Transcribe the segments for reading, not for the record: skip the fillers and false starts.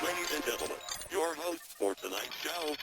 Ladies and gentlemen, your host for tonight's show.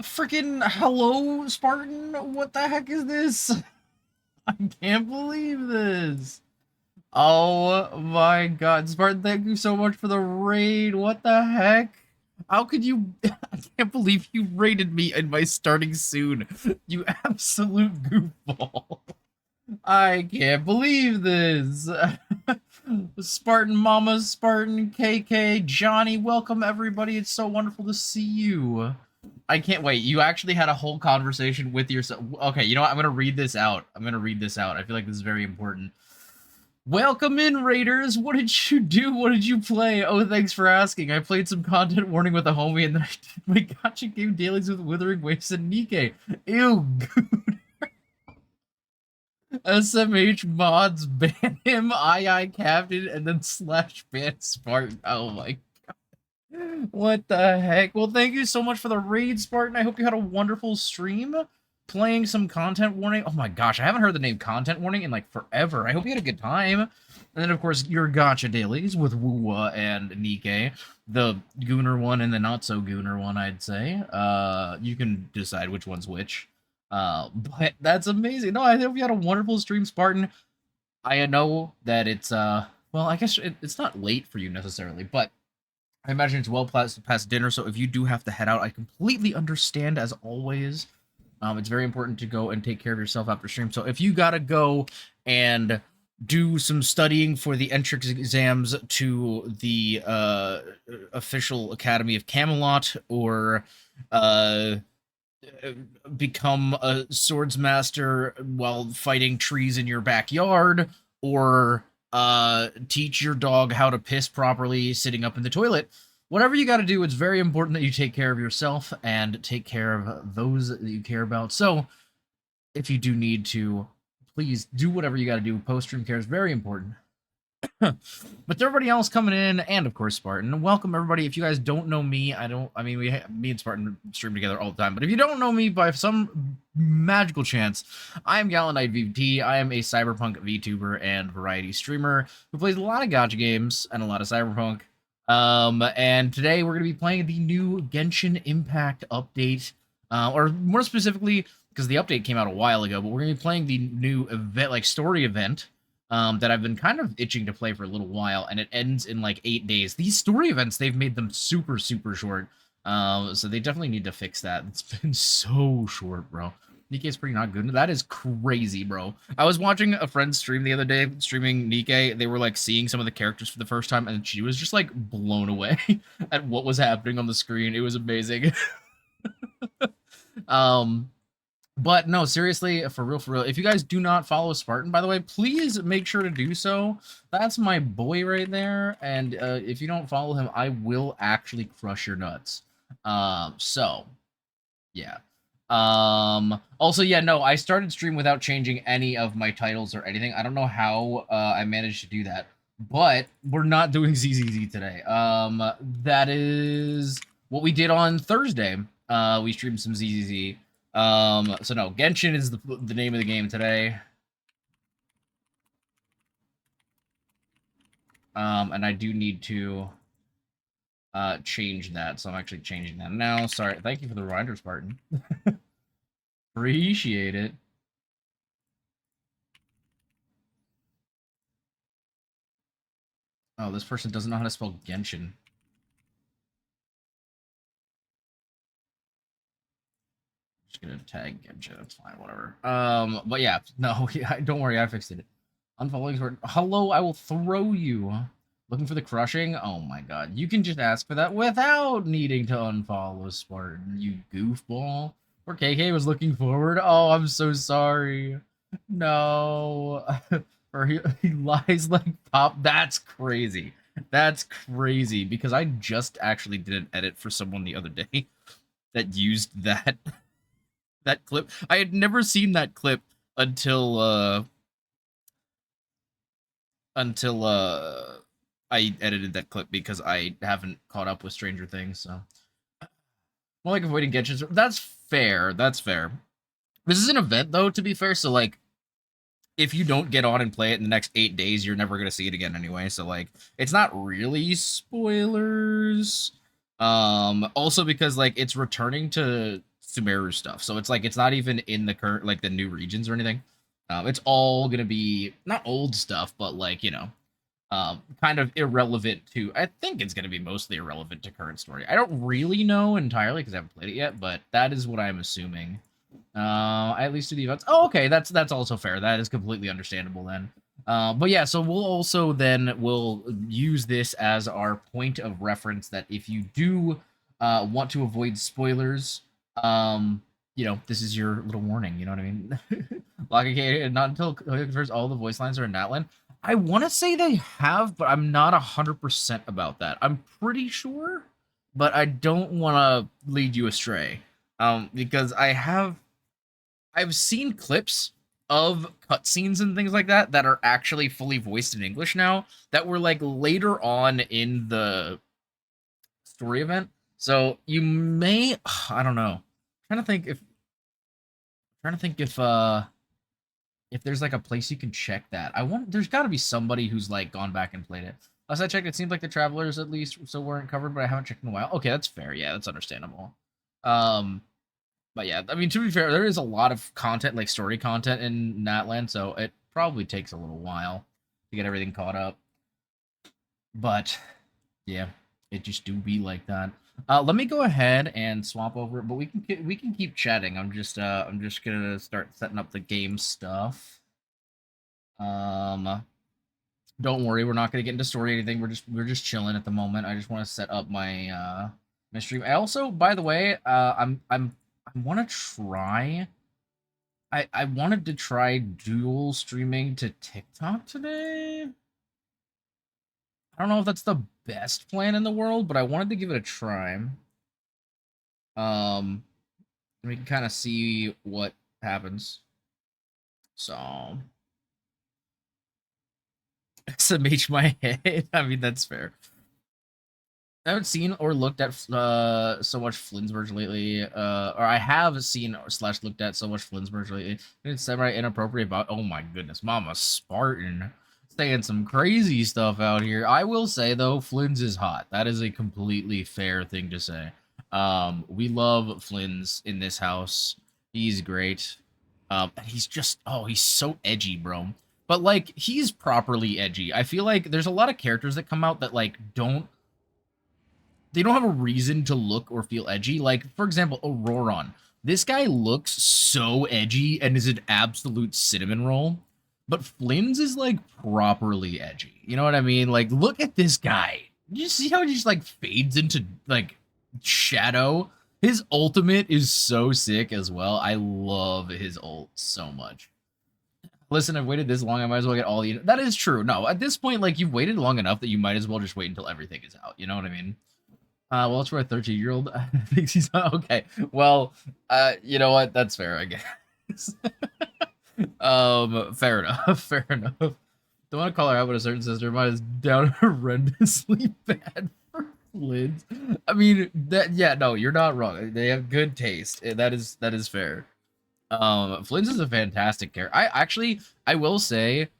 Freaking hello, Spartan? What the heck is this? I can't believe this. Oh my god, Spartan, thank you so much for the raid. What the heck? How could you? I can't believe you raided me in my starting soon. You absolute goofball. I can't believe this. Spartan Mama, Spartan KK, Johnny, welcome everybody. It's so wonderful to see you. I can't wait. You actually had a whole conversation with yourself. Okay, you know what? I'm going to read this out. I feel like this is very important. Welcome in, Raiders. What did you do? What did you play? Oh, thanks for asking. I played some content warning with a homie, and then I did my gacha game dailies with Withering Waves and Nikke. Ew, SMH mods ban him, II captain, and then slash ban Spartan. Oh my. What the heck? Well, thank you so much for the raid, Spartan. I hope you had a wonderful stream playing some content warning. Oh my gosh, I haven't heard the name content warning in like forever. I hope you had a good time. And then, of course, your gacha dailies with Wuwa and Nikke, the Gooner one and the not so Gooner one, I'd say. You can decide which one's which. But that's amazing. No, I hope you had a wonderful stream, Spartan. I know that it's well, I guess it's not late for you necessarily, but I imagine it's well past dinner, so if you do have to head out, I completely understand as always. It's very important to go and take care of yourself after stream. So if you gotta go and do some studying for the entrance exams to the official Academy of Camelot, or become a swords master while fighting trees in your backyard, or teach your dog how to piss properly sitting up in the toilet. Whatever you got to do, it's very important that you take care of yourself and take care of those that you care about. So, if you do need to, please do whatever you got to do. Post-stream care is very important. But to everybody else coming in, and of course Spartan, welcome everybody. If you guys don't know me, me and Spartan stream together all the time, but if you don't know me by some magical chance, I am GallantKnightVT. I am a cyberpunk VTuber and variety streamer who plays a lot of gacha games and a lot of cyberpunk. And today we're going to be playing the new Genshin Impact update, or more specifically, because the update came out a while ago, but we're going to be playing the new event, like story event, that I've been kind of itching to play for a little while, and it ends in like 8 days. These story events, they've made them super, super short, so they definitely need to fix that. It's been so short, bro. Nikke's pretty not good. That is crazy, bro. I was watching a friend stream the other day, streaming Nikke. They were like seeing some of the characters for the first time, and she was just like blown away at what was happening on the screen. It was amazing. But no, seriously, for real, if you guys do not follow Spartan, by the way, please make sure to do so. That's my boy right there, and if you don't follow him, I will actually crush your nuts. So, yeah. Also, yeah, no, I started stream without changing any of my titles or anything. I don't know how I managed to do that, but we're not doing ZZZ today. That is what we did on Thursday. We streamed some ZZZ. So no, Genshin is the name of the game today. And I do need to change that, so I'm actually changing that now. Sorry, thank you for the reminder, Spartan. Appreciate it. Oh, this person doesn't know how to spell Genshin. Just gonna tag Genshin, that's fine, whatever. But yeah, no, yeah, don't worry, I fixed it. Unfollowing sword. Hello, I will throw you. Looking for the crushing? Oh my god. You can just ask for that without needing to unfollow Spartan, you goofball. Or KK was looking forward. Oh, I'm so sorry. No. Or he lies like Pop. That's crazy. That's crazy, because I just actually did an edit for someone the other day that used that clip. I had never seen that clip until I edited that clip, because I haven't caught up with Stranger Things, so. More like avoiding Genshin. That's fair. That's fair. This is an event, though, to be fair, so, like, if you don't get on and play it in the next 8 days, you're never going to see it again anyway, so, like, it's not really spoilers. Also because, like, it's returning to Sumeru stuff, so it's, like, it's not even in the current, like, the new regions or anything. It's all going to be, not old stuff, but, like, you know, kind of irrelevant to, I think it's going to be mostly irrelevant to current story. I don't really know entirely because I haven't played it yet, but that is what I'm assuming. I at least do the events. Oh, okay, that's also fair. That is completely understandable then. But yeah, so we'll use this as our point of reference, that if you do want to avoid spoilers, you know, this is your little warning, you know what I mean? Lock not until confirms all the voice lines are in Natlan. I want to say they have, but I'm not 100% about that. I'm pretty sure, but I don't want to lead you astray. Because I've seen clips of cutscenes and things like that that are actually fully voiced in English now, that were like later on in the story event. So you may, I don't know. I'm trying to think if there's like a place you can check that. There's got to be somebody who's like gone back and played it. Last I checked, it seemed like the travelers at least so weren't covered, but I haven't checked in a while. Okay, that's fair. Yeah, that's understandable. Um, but yeah, I mean, to be fair, there is a lot of content, like story content in Natland, so it probably takes a little while to get everything caught up. But yeah, it just do be like that. Let me go ahead and swap over, but we can keep chatting. I'm just gonna start setting up the game stuff. Don't worry, we're not gonna get into story or anything. We're just chilling at the moment. I just want to set up my stream. I also, by the way, I want to try. I wanted to try dual streaming to TikTok today. I don't know if that's the best plan in the world, but I wanted to give it a try. We can kind of see what happens. So, SMH my head. I mean, that's fair. I haven't seen or looked at so much Flinsburg lately. Or I have seen / looked at so much Flinsburg lately. It's semi inappropriate about. Oh my goodness, Mama Spartan saying some crazy stuff out here. I will say though, Flins is hot. That is a completely fair thing to say. We love Flins in this house. He's great. He's just he's so edgy, bro. But like he's properly edgy. I feel like there's a lot of characters that come out that like they don't have a reason to look or feel edgy. Like, for example, Auroron. This guy looks so edgy and is an absolute cinnamon roll. But Flynn's is, like, properly edgy. You know what I mean? Like, look at this guy. You see how he just, like, fades into, like, shadow? His ultimate is so sick as well. I love his ult so much. Listen, I've waited this long, I might as well get all the... That is true. No, at this point, like, you've waited long enough that you might as well just wait until everything is out. You know what I mean? Well, it's for a 13-year-old. Thinks he's okay. Well, you know what? That's fair, I guess. Fair enough. Fair enough. Don't want to call her out, but a certain sister of mine is down horrendously bad for lids. I mean, yeah, no, you're not wrong. They have good taste. That is fair. Flynn's is a fantastic character. I will say,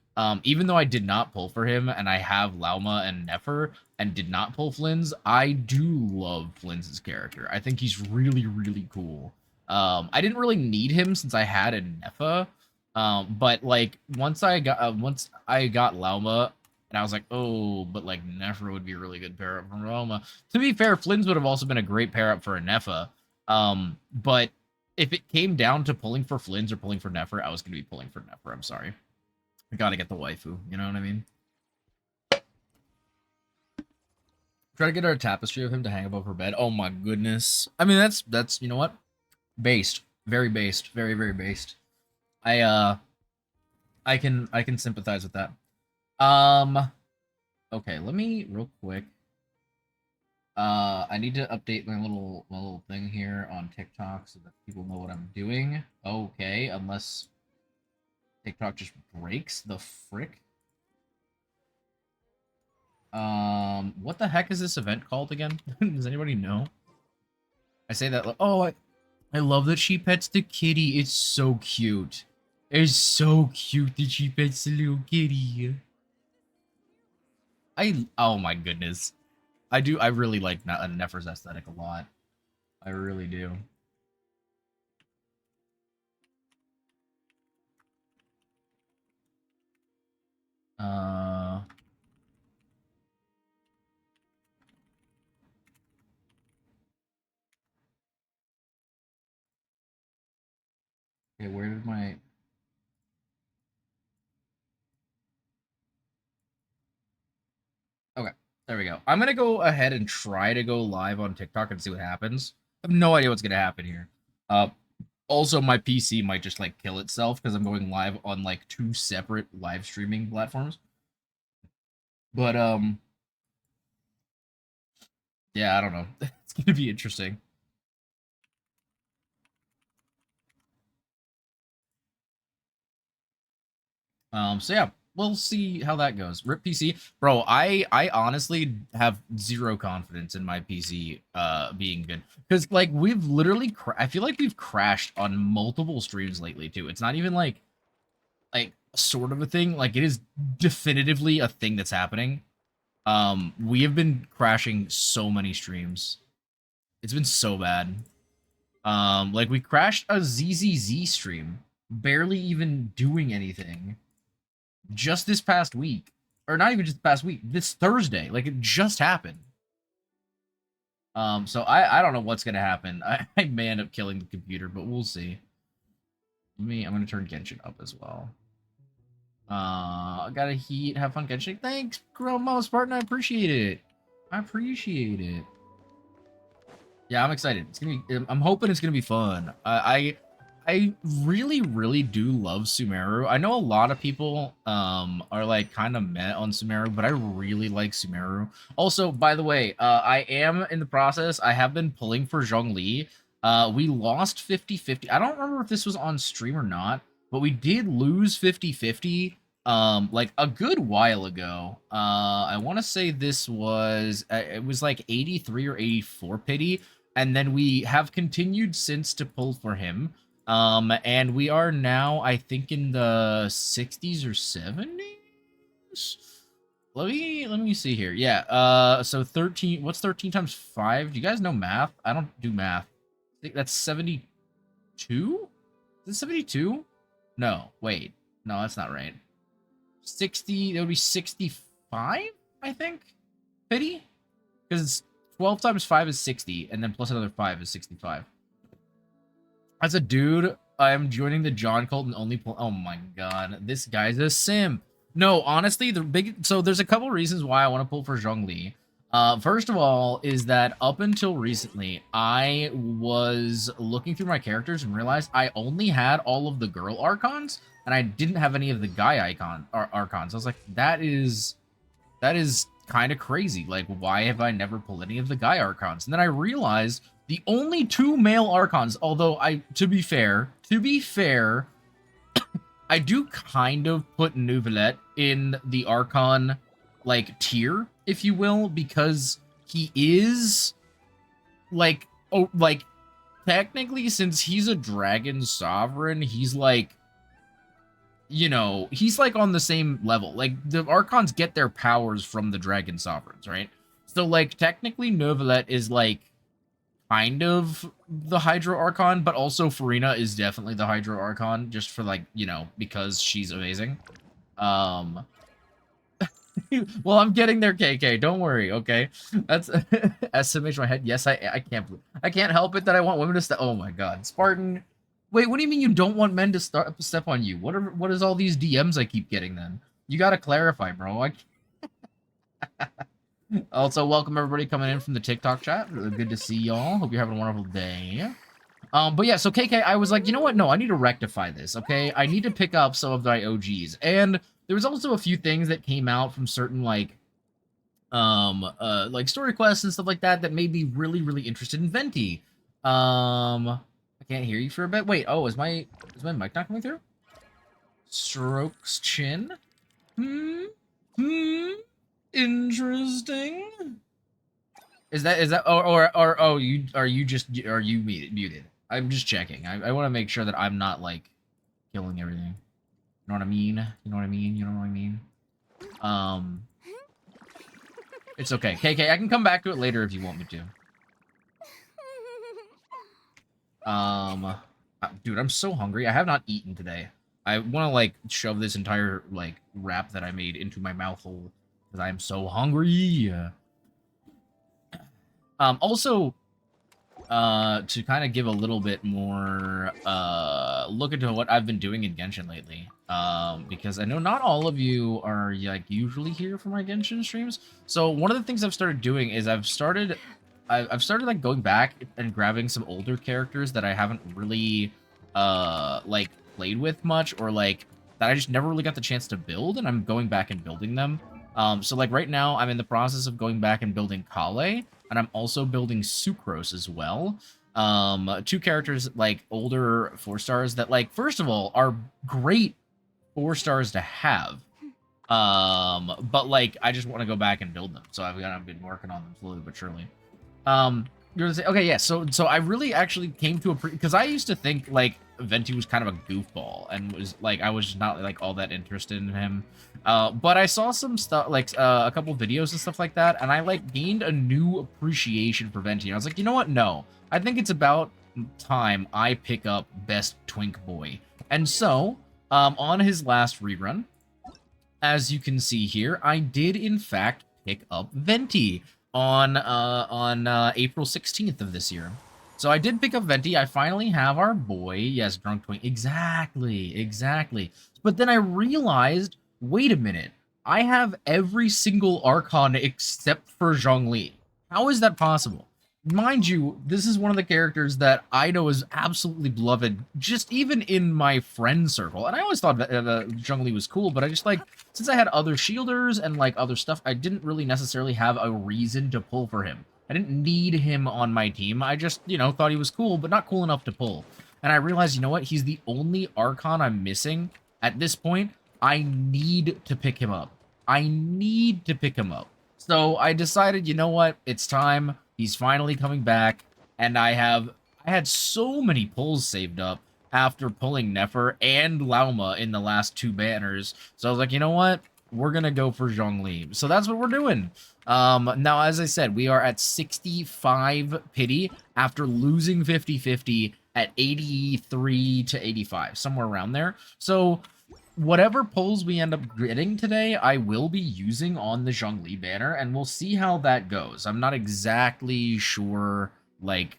even though I did not pull for him, and I have Lauma and Nefer, and did not pull Flynn's, I do love Flynn's character. I think he's really, really cool. I didn't really need him since I had a Nefa, but like once I got Lauma, and I was like, oh, but like Nefer would be a really good pair up for Lauma. To be fair, Flynn's would have also been a great pair up for a Nefa. But if it came down to pulling for Flynn's or pulling for Nefer, I was going to be pulling for Nefer. I'm sorry. I got to get the waifu. You know what I mean? Try to get her a tapestry of him to hang above her bed. Oh my goodness. I mean, that's you know what? Based. Very based. Very, very based. I can sympathize with that. Okay, let me real quick. I need to update my little thing here on TikTok so that people know what I'm doing. Okay, unless TikTok just breaks the frick. What the heck is this event called again? Does anybody know? I say that. Oh, I love that she pets the kitty. It's so cute. It's so cute that she pets the little kitty. Oh my goodness. I really like Nefer's aesthetic a lot. I really do. Okay, where did my... Okay, there we go. I'm gonna go ahead and try to go live on TikTok and see what happens. I have no idea what's gonna happen here. Also, my PC might just like kill itself because I'm going live on like 2 separate live streaming platforms. But yeah, I don't know. It's gonna be interesting. So yeah, we'll see how that goes. Rip PC, bro. I honestly have zero confidence in my PC being good because like we've literally I feel like we've crashed on multiple streams lately too. It's not even like sort of a thing. Like it is definitively a thing that's happening. We have been crashing so many streams. It's been so bad. Like we crashed a ZZZ stream, barely even doing anything. Just this past week, or not even just the past week, this Thursday, like it just happened. So I don't know what's gonna happen. I may end up killing the computer, but we'll see. I'm gonna turn Genshin up as well. I gotta heat, have fun Genshin. Thanks, Grandma Spartan. I appreciate it. I appreciate it. Yeah, I'm excited. It's gonna be. I'm hoping it's gonna be fun. I really, really do love Sumeru. I know a lot of people are like kind of meh on Sumeru, but I really like Sumeru. Also, by the way, I am in the process. I have been pulling for Zhongli. We lost 50-50. I don't remember if this was on stream or not, but we did lose 50-50 like a good while ago. I want to say this was it was like 83 or 84 pity, and then we have continued since to pull for him. And we are now, I think, in the 60s or 70s. Let me see here. Yeah. So 13. What's 13 times 5? Do you guys know math? I don't do math. I think that's 72. Is it 72? No. Wait. No, that's not right. 60. That would be 65. I think. Pity. Because 12 times 5 is 60, and then plus another 5 is 65. As a dude, I am joining the John cult and only pull. Oh my god, this guy's a sim. No, honestly, so there's a couple reasons why I want to pull for Zhongli. First of all, is that up until recently, I was looking through my characters and realized I only had all of the girl archons, and I didn't have any of the guy archons. I was like, that is kind of crazy. Like, why have I never pulled any of the guy archons? And then I realized the only 2 male archons, although to be fair, I do kind of put Neuvillette in the archon, like, tier, if you will, because he is, like, technically, since he's a dragon sovereign, he's, like, you know, he's, like, on the same level. Like, the archons get their powers from the dragon sovereigns, right? So, like, technically, Neuvillette is, like, kind of the Hydro Archon, but also Farina is definitely the Hydro Archon, just for, like, you know, because she's amazing. Well, I'm getting there, KK. Don't worry, okay? That's estimation in my head. Yes, I can't help it that I want women to step. Oh my god, Spartan. Wait, what do you mean you don't want men to step on you? What is all these DMs I keep getting then? You gotta clarify, bro. Also, welcome everybody coming in from the TikTok chat. Really good to see y'all. Hope you're having a wonderful day. But yeah, so KK, I was like, you know what? No, I need to rectify this, okay? I need to pick up some of the OGs. And there was also a few things that came out from certain, like story quests and stuff like that that made me really, really interested in Venti. I can't hear you for a bit. Wait, oh, is my mic not coming through? Strokes chin? Interesting. Is that or are you muted? I'm just checking. I want to make sure that I'm not like killing everything. You know what I mean? You know what I mean? You know what I mean? It's okay. KK, I can come back to it later if you want me to. Dude, I'm so hungry. I have not eaten today. I want to like shove this entire like wrap that I made into my mouth hole because I'm so hungry. Also, to kind of give a little bit more look into what I've been doing in Genshin lately, because I know not all of you are like usually here for my Genshin streams. So one of the things I've started doing is I've started like going back and grabbing some older characters that I haven't really like played with much, or like that I just never really got the chance to build, and I'm going back and building them. So like right now I'm in the process of going back and building Kale, and I'm also building Sucrose as well. Two characters like older 4 stars that like first of all are great 4 stars to have. But like I just want to go back and build them, so I've been working on them slowly but surely. You're gonna say, okay, yeah. So I really actually came to because I used to think like Venti was kind of a goofball and was like I was just not like all that interested in him. But I saw some stuff like a couple videos and stuff like that, and I like gained a new appreciation for Venti. And I was like, you know what? No, I think it's about time I pick up Best Twink Boy. And so, on his last rerun, as you can see here, I did in fact pick up Venti on April 16th of this year. So I did pick up Venti. I finally have our boy. Yes, Drunk Twink. Exactly. But then I realized, wait a minute. I have every single Archon except for Zhongli. How is that possible? Mind you, this is one of the characters that I know is absolutely beloved, just even in my friend circle. And I always thought that Zhongli was cool, but I just like, since I had other shielders and like other stuff, I didn't really necessarily have a reason to pull for him. I didn't need him on my team. I just, you know, thought he was cool, but not cool enough to pull. And I realized, you know what? He's the only Archon I'm missing at this point. I need to pick him up. So I decided, you know what? It's time. He's finally coming back, and I had so many pulls saved up after pulling Nefer and Lauma in the last 2 banners. So I was like, you know what? We're gonna go for Zhongli. So that's what we're doing. Now, as I said, we are at 65 pity after losing 50-50 at 83 to 85, somewhere around there. So whatever pulls we end up getting today, I will be using on the Zhongli banner, and we'll see how that goes. I'm not exactly sure, like,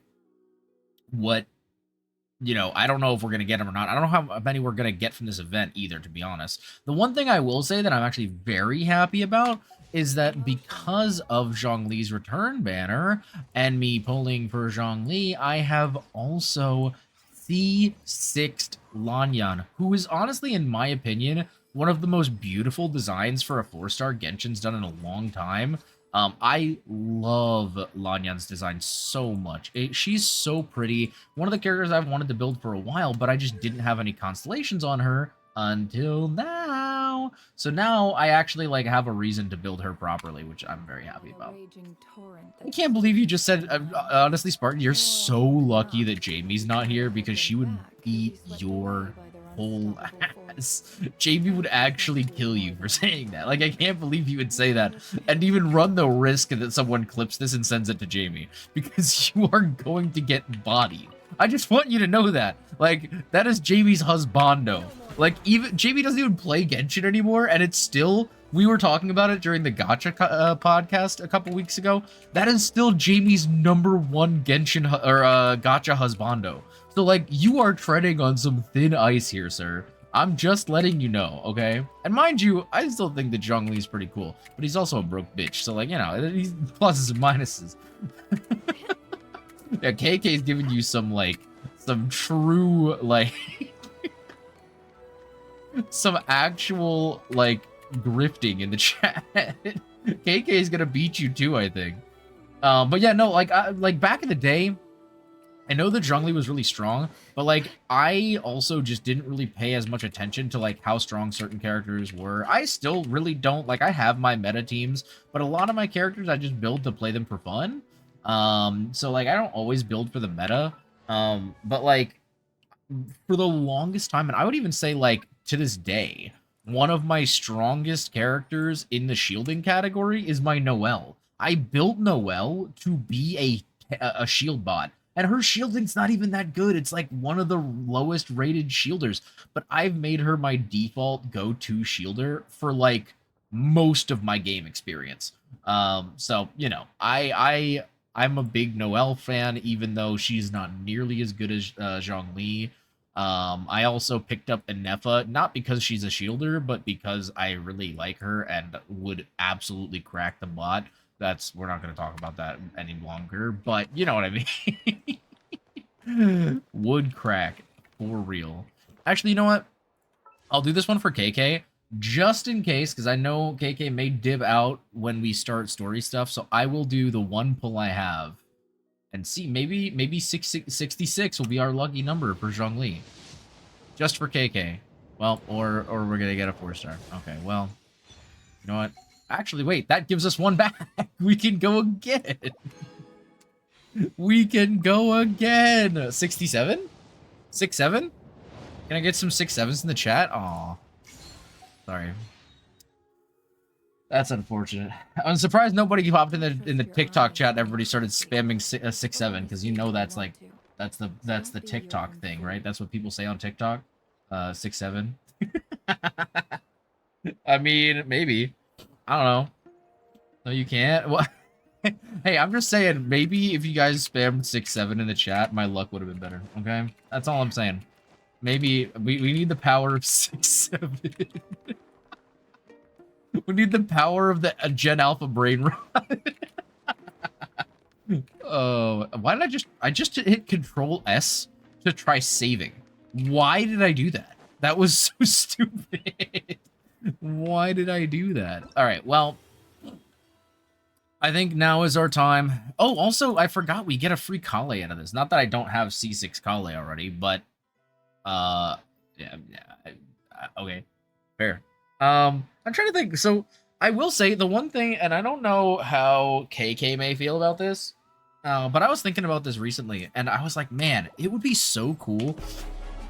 what, you know, I don't know if we're going to get them or not. I don't know how many we're going to get from this event either, to be honest. The one thing I will say that I'm actually very happy about is that because of Zhongli's return banner and me pulling for Zhongli, I have also C6'd Lanyan, who is honestly, in my opinion, one of the most beautiful designs for a 4-star Genshin's done in a long time. I love Lanyan's design so much. She's so pretty. One of the characters I've wanted to build for a while, but I just didn't have any constellations on her until now. So now I actually like have a reason to build her properly, which I'm very happy about. I can't believe you just said, honestly, Spartan, you're so lucky that Jamie's not here because she would beat your whole ass. Jamie would actually kill you for saying that. Like, I can't believe you would say that and even run the risk that someone clips this and sends it to Jamie because you are going to get bodied. I just want you to know that. Like, that is Jamie's husbando. Like, even Jamie doesn't even play Genshin anymore, and it's still, we were talking about it during the Gacha podcast a couple weeks ago. That is still Jamie's #1 Genshin or Gacha husbando. So, like, you are treading on some thin ice here, sir. I'm just letting you know, okay? And mind you, I still think that Zhongli is pretty cool, but he's also a broke bitch. So, like, you know, he's pluses and minuses. Yeah, KK's giving you some, like, some true, like, some actual, like, grifting in the chat. KK's gonna beat you too, I think. But yeah, no, like back in the day, I know that Zhongli was really strong, but like I also just didn't really pay as much attention to like how strong certain characters were. I still really don't, like, I have my meta teams, but a lot of my characters I just build to play them for fun. So like I don't always build for the meta. But like for the longest time, and I would even say like to this day, one of my strongest characters in the shielding category is my Noelle. I built Noelle to be a shield bot, and her shielding's not even that good. It's like one of the lowest rated shielders, but I've made her my default go-to shielder for like most of my game experience. So you know, I'm a big Noelle fan, even though she's not nearly as good as Zhongli. I also picked up Enefa, not because she's a shielder, but because I really like her and would absolutely crack the bot. We're not going to talk about that any longer, but you know what I mean. Would crack, for real. Actually, you know what? I'll do this one for KK, just in case, because I know KK may dib out when we start story stuff, so I will do the one pull I have. And see, maybe 66 will be our lucky number for Zhongli. Just for KK. Well, or we're gonna get a 4-star. Okay, well. You know what? Actually, wait, that gives us one back. We can go again. We can go again. 67? 6-7? Can I get some 6-7s in the chat? Aw. Sorry. That's unfortunate. I'm surprised nobody popped in the TikTok chat and everybody started spamming 6-7, because you know that's like that's the TikTok thing, right? That's what people say on TikTok. 6-7. I mean, maybe. I don't know. No, you can't. What? Hey, I'm just saying, maybe if you guys spammed 6-7 in the chat, my luck would have been better. Okay, that's all I'm saying. Maybe we need the power of 6-7. We need the power of the Gen Alpha brain rot. Oh, why did I just hit Control S to try saving? Why did I do that? That was so stupid. Why did I do that? All right, well, I think now is our time. Oh, also, I forgot we get a free Kale out of this. Not that I don't have C6 Kale already, but yeah, okay, fair. I'm trying to think. So I will say the one thing, and I don't know how KK may feel about this, but I was thinking about this recently, and I was like, man, it would be so cool.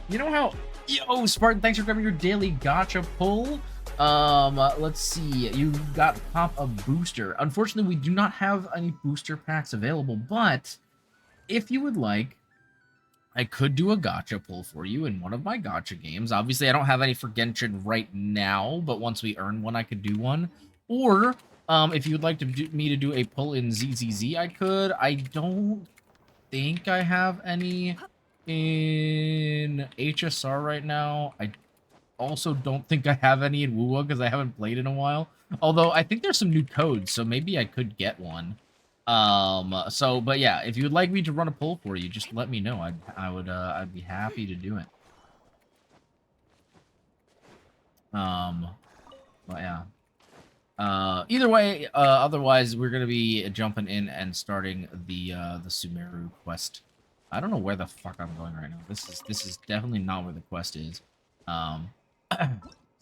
You know how, yo, Spartan, thanks for grabbing your daily gacha pull. Let's see, you got pop a booster. Unfortunately, we do not have any booster packs available, but if you would like, I could do a gacha pull for you in one of my gacha games. Obviously, I don't have any for Genshin right now, but once we earn one, I could do one. Or, if you would like me to do a pull in ZZZ, I could. I don't think I have any in HSR right now. I also don't think I have any in WoWa because I haven't played in a while. Although, I think there's some new codes, so maybe I could get one. But yeah, if you would like me to run a poll for you, just let me know. I'd be happy to do it. But yeah. Either way, otherwise we're gonna be jumping in and starting the Sumeru quest. I don't know where the fuck I'm going right now. This is definitely not where the quest is.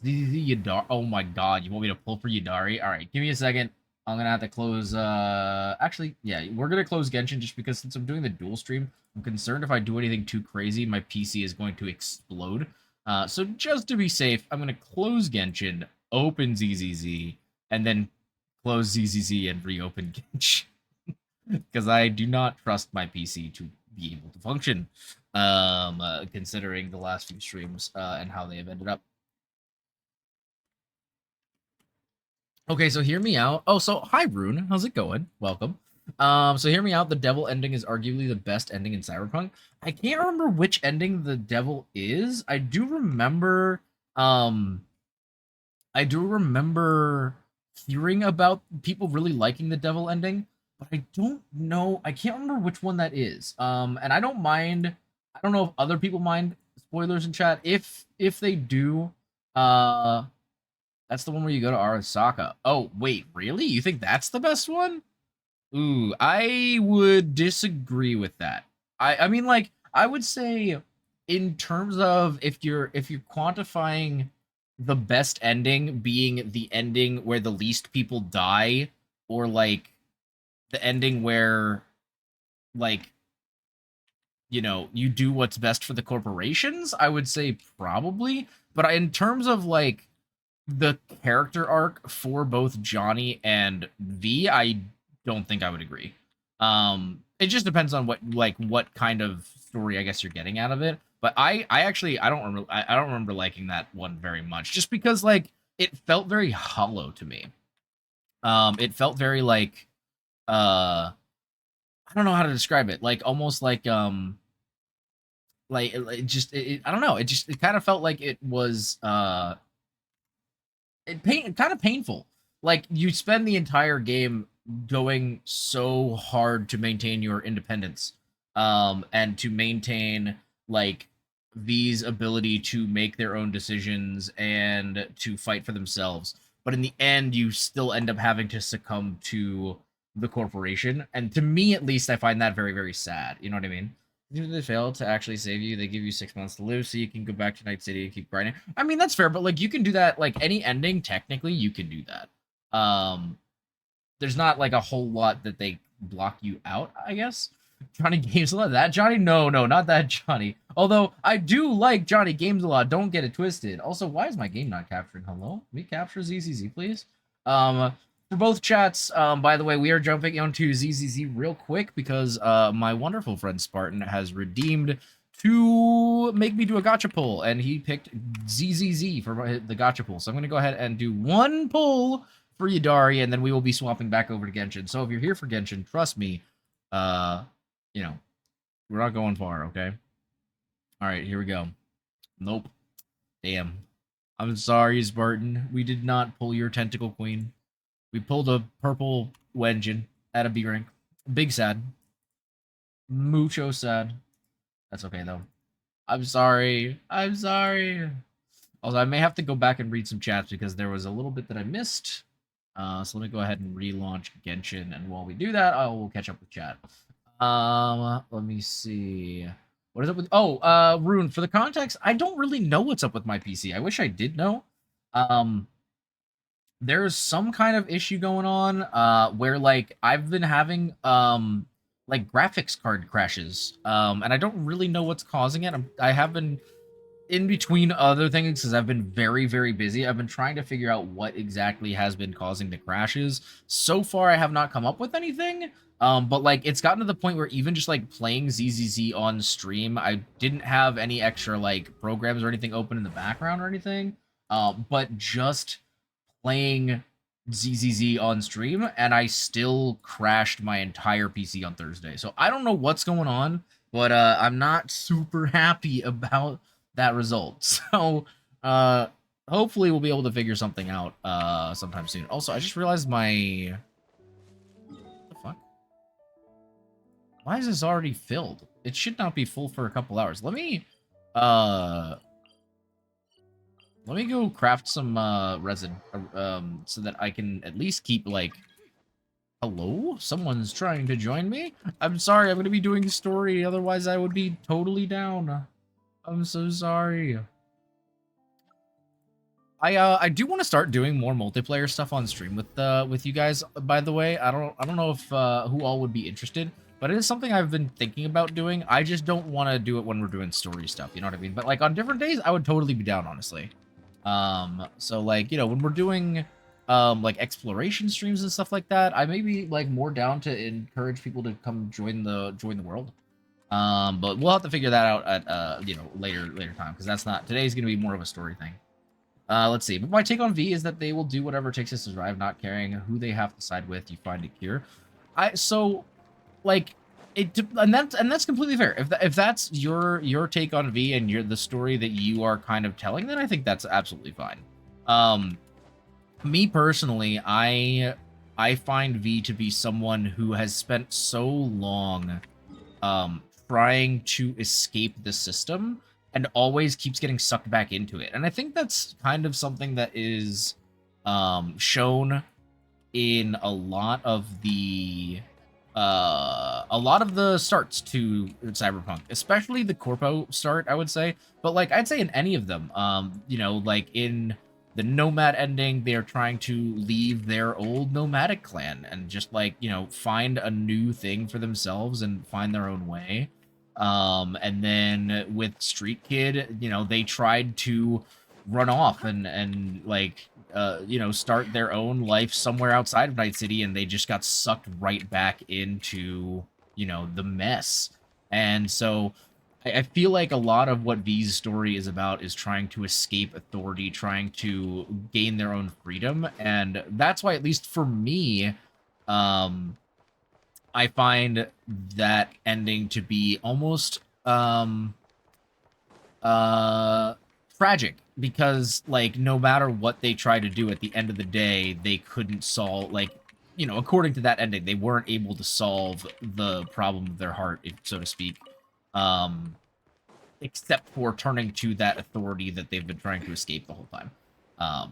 Yadari. Oh my god, you want me to pull for Yadari? Alright, give me a second. I'm gonna have to close, actually, yeah, we're gonna close Genshin just because since I'm doing the dual stream, I'm concerned if I do anything too crazy, my PC is going to explode. So just to be safe, I'm gonna close Genshin, open ZZZ, and then close ZZZ and reopen Genshin. Because I do not trust my PC to be able to function, considering the last few streams, and how they have ended up. Okay, so hear me out. Oh, so hi, Rune. How's it going? Welcome. So hear me out. The devil ending is arguably the best ending in Cyberpunk. I can't remember which ending the devil is. I do remember hearing about people really liking the devil ending, but I don't know. I can't remember which one that is. And I don't mind. I don't know if other people mind spoilers in chat. If they do, that's the one where you go to Arasaka. Oh, wait, really? You think that's the best one? Ooh, I would disagree with that. I mean, like, I would say in terms of if you're quantifying the best ending being the ending where the least people die, or like the ending where, like, you know, you do what's best for the corporations, I would say probably. But in terms of like the character arc for both Johnny and V, I don't think I would agree. It just depends on what kind of story I guess you're getting out of it. But I actually I don't remember liking that one very much, just because like it felt very hollow to me. It felt very like I don't know how to describe it. Like almost like I don't know. It kind of felt like it was kind of painful. Like you spend the entire game going so hard to maintain your independence, and to maintain like V's ability to make their own decisions and to fight for themselves. But in the end, you still end up having to succumb to the corporation. And to me, at least, I find that very, very sad. You know what I mean? If they fail to actually save you, they give you 6 months to live, so you can go back to Night City and keep grinding. I mean, that's fair, but like you can do that. Like any ending, technically, you can do that. there's not like a whole lot that they block you out, I guess. Johnny Games a lot. That Johnny? No, not that Johnny. Although I do like Johnny Games a lot. Don't get it twisted. Also, why is my game not capturing? Hello? Me capture ZZZ, please. For both chats, by the way, we are jumping onto ZZZ real quick because my wonderful friend Spartan has redeemed to make me do a gacha pull, and he picked ZZZ for the gacha pull. So I'm going to go ahead and do one pull for Yadari, and then we will be swapping back over to Genshin. So if you're here for Genshin, trust me, you know, we're not going far, okay? All right, here we go. Nope. Damn. I'm sorry, Spartan. We did not pull your Tentacle Queen. We pulled a purple Wenjin at a B rank. Big sad. Mucho sad. That's okay, though. I'm sorry. I'm sorry. Also, I may have to go back and read some chats because there was a little bit that I missed. So let me go ahead and relaunch Genshin, and while we do that, I will catch up with chat. Let me see. What is up with... Oh, Rune, for the context, I don't really know what's up with my PC. I wish I did know. There's some kind of issue going on, where, like, I've been having, like, graphics card crashes. And I don't really know what's causing it. I have been... in between other things, because I've been very, very busy, I've been trying to figure out what exactly has been causing the crashes. So far, I have not come up with anything, but, like, it's gotten to the point where even just, like, playing ZZZ on stream, I didn't have any extra, like, programs or anything open in the background or anything, but just playing ZZZ on stream, and I still crashed my entire PC on Thursday. So I don't know what's going on, but I'm not super happy about that result. So hopefully we'll be able to figure something out sometime soon. Also, I just realized my... What the fuck? Why is this already filled? It should not be full for a couple hours. Let me go craft some resin so that I can at least keep, like... Hello? Someone's trying to join me? I'm sorry, I'm going to be doing a story, otherwise I would be totally down. I'm so sorry. I do want to start doing more multiplayer stuff on stream with you guys. By the way, I don't know if who all would be interested, but it is something I've been thinking about doing. I just don't want to do it when we're doing story stuff. You know what I mean? But like on different days, I would totally be down, honestly. So like when we're doing like exploration streams and stuff like that, I may be like more down to encourage people to come join the world. But we'll have to figure that out at later time, because that's not today's gonna be more of a story thing. Let's see. But my take on V is that they will do whatever it takes to survive, not caring who they have to side with. You find a cure. And that's completely fair. If that's your take on V and the story that you are kind of telling, then I think that's absolutely fine. Me personally, I find V to be someone who has spent so long trying to escape the system and always keeps getting sucked back into it. And I think that's kind of something that is shown in a lot of the starts to Cyberpunk, especially the Corpo start, I would say. But like I'd say in any of them, like in the Nomad ending, they're trying to leave their old nomadic clan and just like, find a new thing for themselves and find their own way. And then with Street Kid, they tried to run off and start their own life somewhere outside of Night City, and they just got sucked right back into, the mess. And so I feel like a lot of what V's story is about is trying to escape authority, trying to gain their own freedom. And that's why, at least for me, I find that ending to be almost tragic, because like no matter what they try to do, at the end of the day they couldn't solve, like, according to that ending, they weren't able to solve the problem of their heart, so to speak, except for turning to that authority that they've been trying to escape the whole time.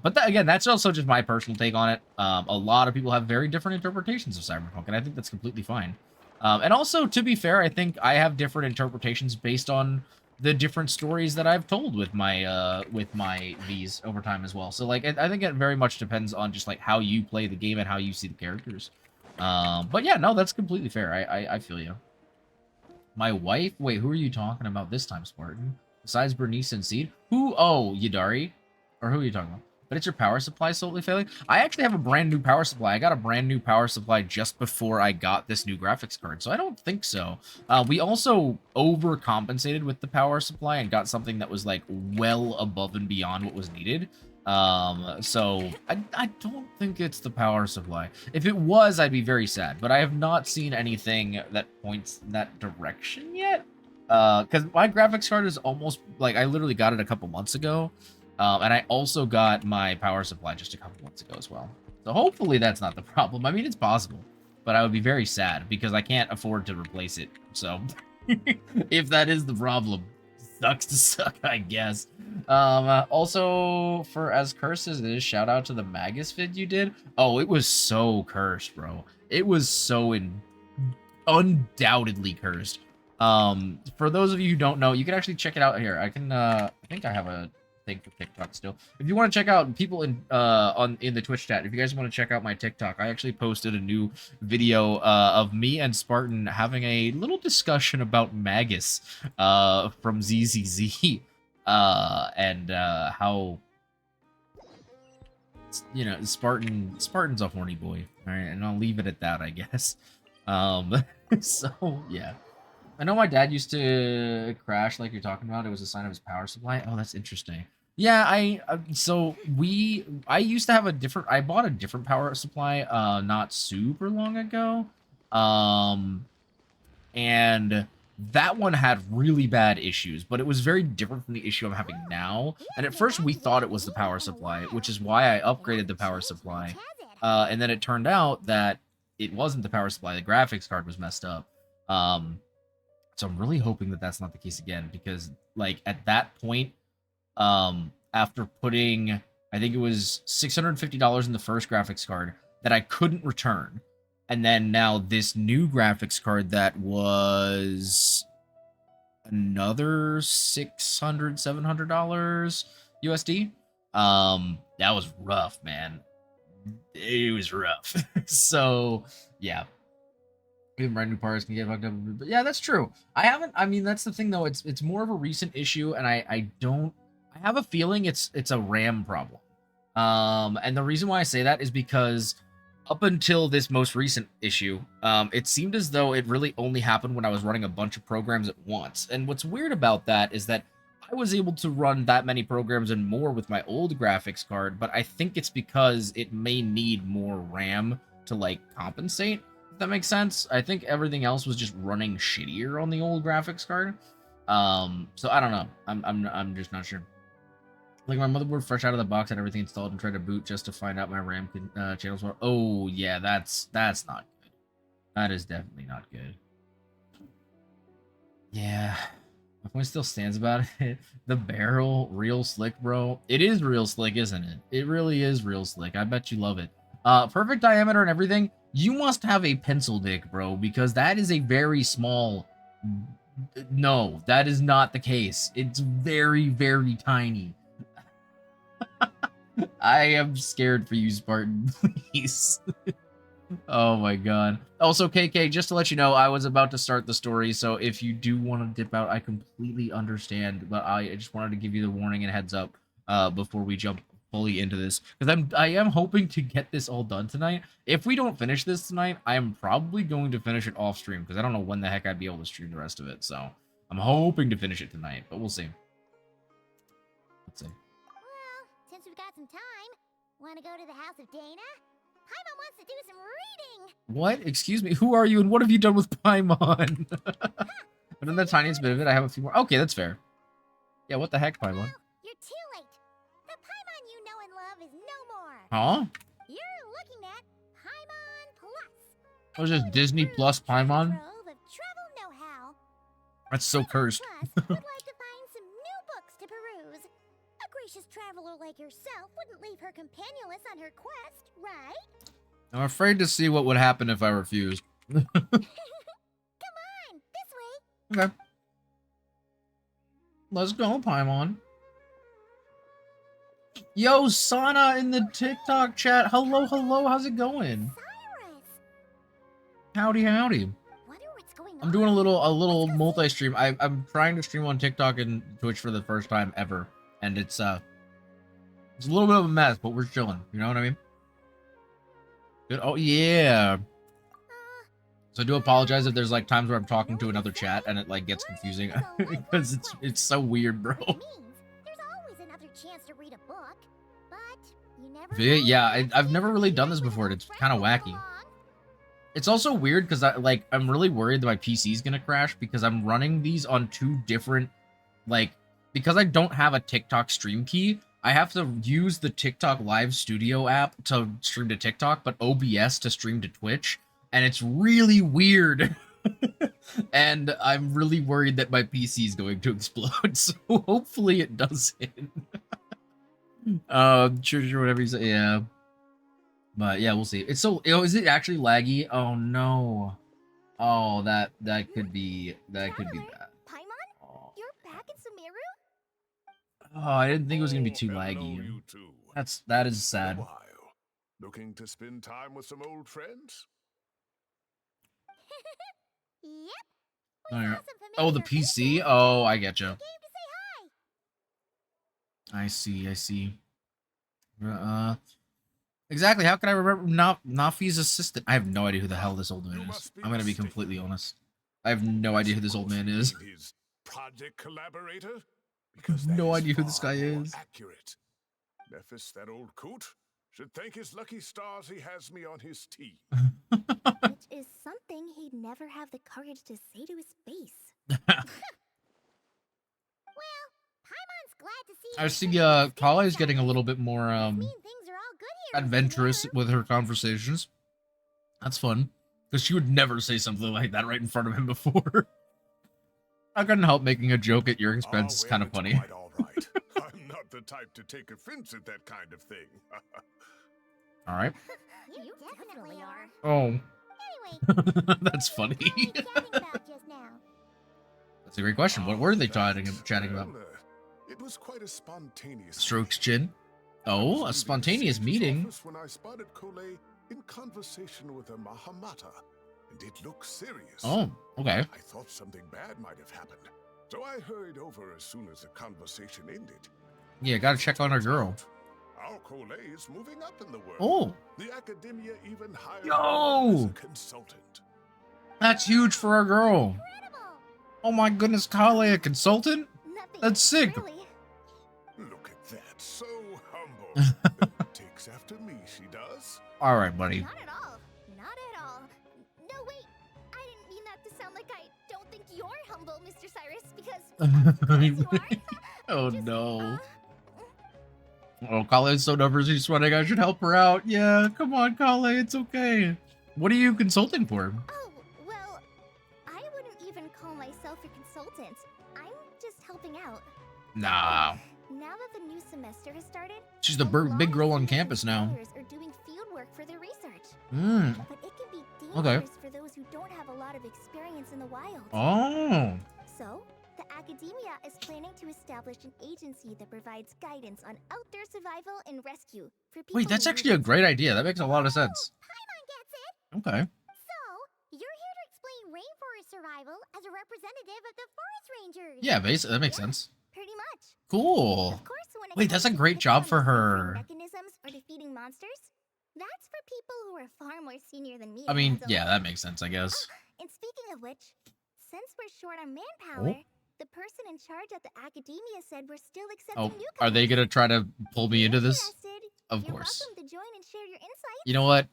But again, that's also just my personal take on it. A lot of people have very different interpretations of Cyberpunk, and I think that's completely fine. And also, to be fair, I think I have different interpretations based on the different stories that I've told with my Vs over time as well. So like I think it very much depends on just like how you play the game and how you see the characters. But yeah, no, that's completely fair. I feel you. My wife? Wait, who are you talking about this time, Spartan? Besides Bernice and Seed? Who? Oh, Yadari? Or who are you talking about? But it's your power supply slowly failing? I actually have a brand new power supply. I got a brand new power supply just before I got this new graphics card, so I don't think so. We also overcompensated with the power supply and got something that was, like, well above and beyond what was needed. So I don't think it's the power supply. If it was, I'd be very sad, but I have not seen anything that points in that direction yet. Because my graphics card is almost, like, I literally got it a couple months ago. And I also got my power supply just a couple months ago as well. So hopefully that's not the problem. I mean, it's possible, but I would be very sad because I can't afford to replace it. So if that is the problem, sucks to suck, I guess. Also, for as cursed as it is, shout out to the Magus vid you did. Oh, it was so cursed, bro. It was so undoubtedly cursed. For those of you who don't know, you can actually check it out here. I can, I think I have a thing for TikTok still. If you want to check out people in the Twitch chat, if you guys want to check out my TikTok, I actually posted a new video of me and Spartan having a little discussion about Magus from ZZZ and how, you know, Spartan's a horny boy. All right, and I'll leave it at that, I guess. So yeah. I know my dad used to crash like you're talking about. It was a sign of his power supply. Oh, that's interesting. Yeah, I used to have a different, I bought a different power supply not super long ago. And that one had really bad issues, but it was very different from the issue I'm having now. And at first we thought it was the power supply, which is why I upgraded the power supply. And then it turned out that it wasn't the power supply. The graphics card was messed up. So I'm really hoping that that's not the case again, because like at that point, after putting, I think it was $650 in the first graphics card that I couldn't return. And then now this new graphics card that was another $600-700 USD. That was rough, man. It was rough. So yeah. Even brand new parts can get fucked up. But yeah, that's true. I mean, that's the thing though. It's more of a recent issue, and I have a feeling it's a RAM problem. And the reason why I say that is because up until this most recent issue, it seemed as though it really only happened when I was running a bunch of programs at once. And what's weird about that is that I was able to run that many programs and more with my old graphics card, but I think it's because it may need more RAM to like compensate. If that makes sense. I think everything else was just running shittier on the old graphics card. So I don't know. I'm just not sure. Like my motherboard fresh out of the box had everything installed and tried to boot just to find out my RAM channels were. Oh yeah, that's not good. That is definitely not good. Yeah. My point still stands about it. The barrel, real slick, bro. It is real slick, isn't it? It really is real slick. I bet you love it. Perfect diameter and everything. You must have a pencil dick, bro, because that is a very small... No, that is not the case. It's very, very tiny. I am scared for you, Spartan, please. Oh my god. Also, KK, just to let you know, I was about to start the story, so if you do want to dip out, I completely understand, but I just wanted to give you the warning and heads up before we jump fully into this, because I am hoping to get this all done tonight. If we don't finish this tonight, I am probably going to finish it off stream, because I don't know when the heck I'd be able to stream the rest of it, so I'm hoping to finish it tonight, but we'll see. Let's see. Well, since we've got some time, want to go to the house of Dana? Paimon wants to do some reading! What? Excuse me, who are you and what have you done with Paimon? But in the tiniest bit of it, I have a few more. Okay, that's fair. Yeah, what the heck, Paimon? Well, you're too late. The Paimon you know and love is no more. Huh? You're looking at Paimon Plus. What is this, Disney Plus Paimon? Trove of travel know-how. That's so cursed. Plus would like to find some new books to peruse. A gracious traveler like yourself wouldn't leave her companionless on her quest, right? I'm afraid to see what would happen if I refused. Come on, this way. Okay. Let's go, Paimon. Yo, Sana in the TikTok chat. Hello, hello. How's it going? Cyrus! Howdy, howdy. Wonder what's going I'm doing a on. little multi-stream. I'm trying to stream on TikTok and Twitch for the first time ever, and it's a little bit of a mess, but we're chilling. You know what I mean? Good. Oh yeah. So I do apologize if there's like times where I'm talking to another chat and it like gets confusing because it's so weird, bro. Which means there's always another chance to read a book, but you never Yeah, I've never really done this before. It's kind of wacky. It's also weird because I'm really worried that my PC is gonna crash because I'm running these on two different, because I don't have a TikTok stream key. I have to use the TikTok Live Studio app to stream to TikTok, but OBS to stream to Twitch, and it's really weird. And I'm really worried that my PC is going to explode. So hopefully it doesn't. Sure, whatever you say. Yeah. But yeah, we'll see. It's so. Is it actually laggy? Oh no. Oh, that could be bad. Paimon, Oh, you're back in Sumeru? I didn't think it was gonna be too Hello, laggy. you two. That is Been a sad. while. Looking to spend time with some old friends? Yep. Oh, yeah. Saw some Oh, the familiar PC. faces. Oh, I get you. Came to say hi. I see. Exactly. How can I remember Nafi's assistant? I have no idea who the hell this old man You is. must be I'm gonna be mistaken. completely honest. I have no idea who this old man is. His project collaborator? Because No that is idea who this far guy more is. Accurate. Nephis, that old coot, should thank his lucky stars he has me on his team. Which is something he'd never have the courage to say to his face. Well, Paimon's glad to see I you see. turning your Kala is spirits getting a up. little bit more Must mean things are all good here in adventurous Sumeru. with her conversations. That's fun because she would never say something like that right in front of him before. I couldn't help making a joke at your expense. It's well, kind of it's funny. Quite all right. I'm not the type to take offense at that kind of thing. All right. You definitely are. Oh, Anyway, that's what were funny. you and Carl chatting about just now? That's a great question. What were they chatting about? Well, it was quite a spontaneous Strokes meeting. chin. I was Oh, a leaving the spontaneous sage's meeting. office when I spotted Kole in conversation with a Mahamata, and it looked serious. Oh, okay. I thought something bad might have happened, so I hurried over as soon as the conversation ended. Yeah, gotta check on our Turns girl. out, our Kole is moving up in the world. Oh, The academia even hired Yo! her as a consultant. that's huge for our girl. Incredible. Oh my goodness, Kale, a consultant? Nothing. That's sick. Really. Look at that, so humble. Takes after me, she does. All right, buddy. Not at all. Not at all. No, wait. I didn't mean that to sound like I don't think you're humble, Mr. Cyrus, because of course you are. Oh Just, no. Oh, Kale is so nervous. She's sweating. I should help her out. Yeah, come on, Kale. It's okay. What are you consulting for? Oh, well, I wouldn't even call myself a consultant. I'm just helping out. Nah. Now that the new semester has started, She's the a lot big of girl on students and campus now. scholars are doing field work for their research. Hmm. But it can be Okay. dangerous for those who don't have a lot of experience in the wild. Oh. So, the academia is planning to establish an agency that provides guidance on outdoor survival and rescue for people. Wait, that's who actually a need it. great idea. That makes a lot of sense. Paimon gets it. Okay. So, you're here to explain rainforest survival as a representative of the forest rangers. Yeah, basically, that makes Yeah. sense. Pretty much. Cool. Of course, when it Wait, comes that's a to great picking job on for the different her. mechanisms or defeating monsters, that's for people who are far more senior than me. I to mean, handle. yeah, that makes sense, I guess. And speaking of which, since we're short on manpower, Oh. the person in charge at the academia said we're still accepting Oh, newcomers. are they gonna try to pull me If into you're this? interested, Of you're course. welcome to join and share your insights. You know what?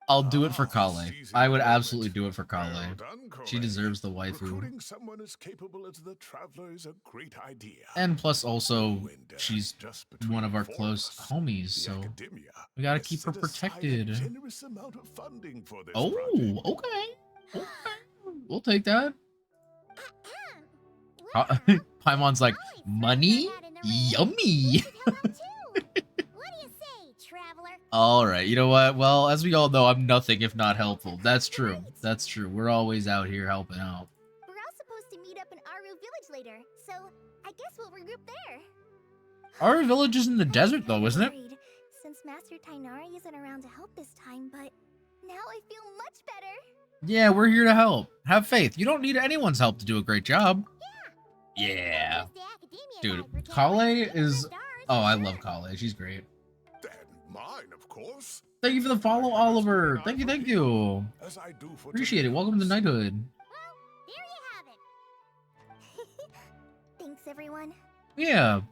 I'll do it for Ah, Kale. seizing I the would moment. absolutely do it for Kale. Well done, She Kole. deserves the waifu. Recruiting someone as capable as the Traveler is a great idea. And plus, also, And, she's just between one of our the four close us, homies, the so academia we gotta has keep her set aside a protected. generous amount of funding for this Oh, project. okay. Okay. We'll take that. Well, Paimon's like, I'll insert money? that in the ring. Yummy. You should help out too. What do you say, traveler? All right, you know what? Well, as we all know, I'm nothing if not helpful. That's true. That's true. We're always out here helping out. We're all supposed to meet up in Aru village later, so I guess we'll group there. Our village is in the desert, though, isn't it? Worried, since Master Tainari isn't around to help this time, but now I feel much better. Yeah, we're here to help. Have faith. You don't need anyone's help to do a great job. Yeah. Dude, Kale is... Oh, I love Kale. She's great. And mine, of course. Thank you for the follow, Oliver. Thank you, thank you. As I do for Appreciate it. Welcome to Knighthood. Well, there you have it. Thanks, everyone. Yeah, of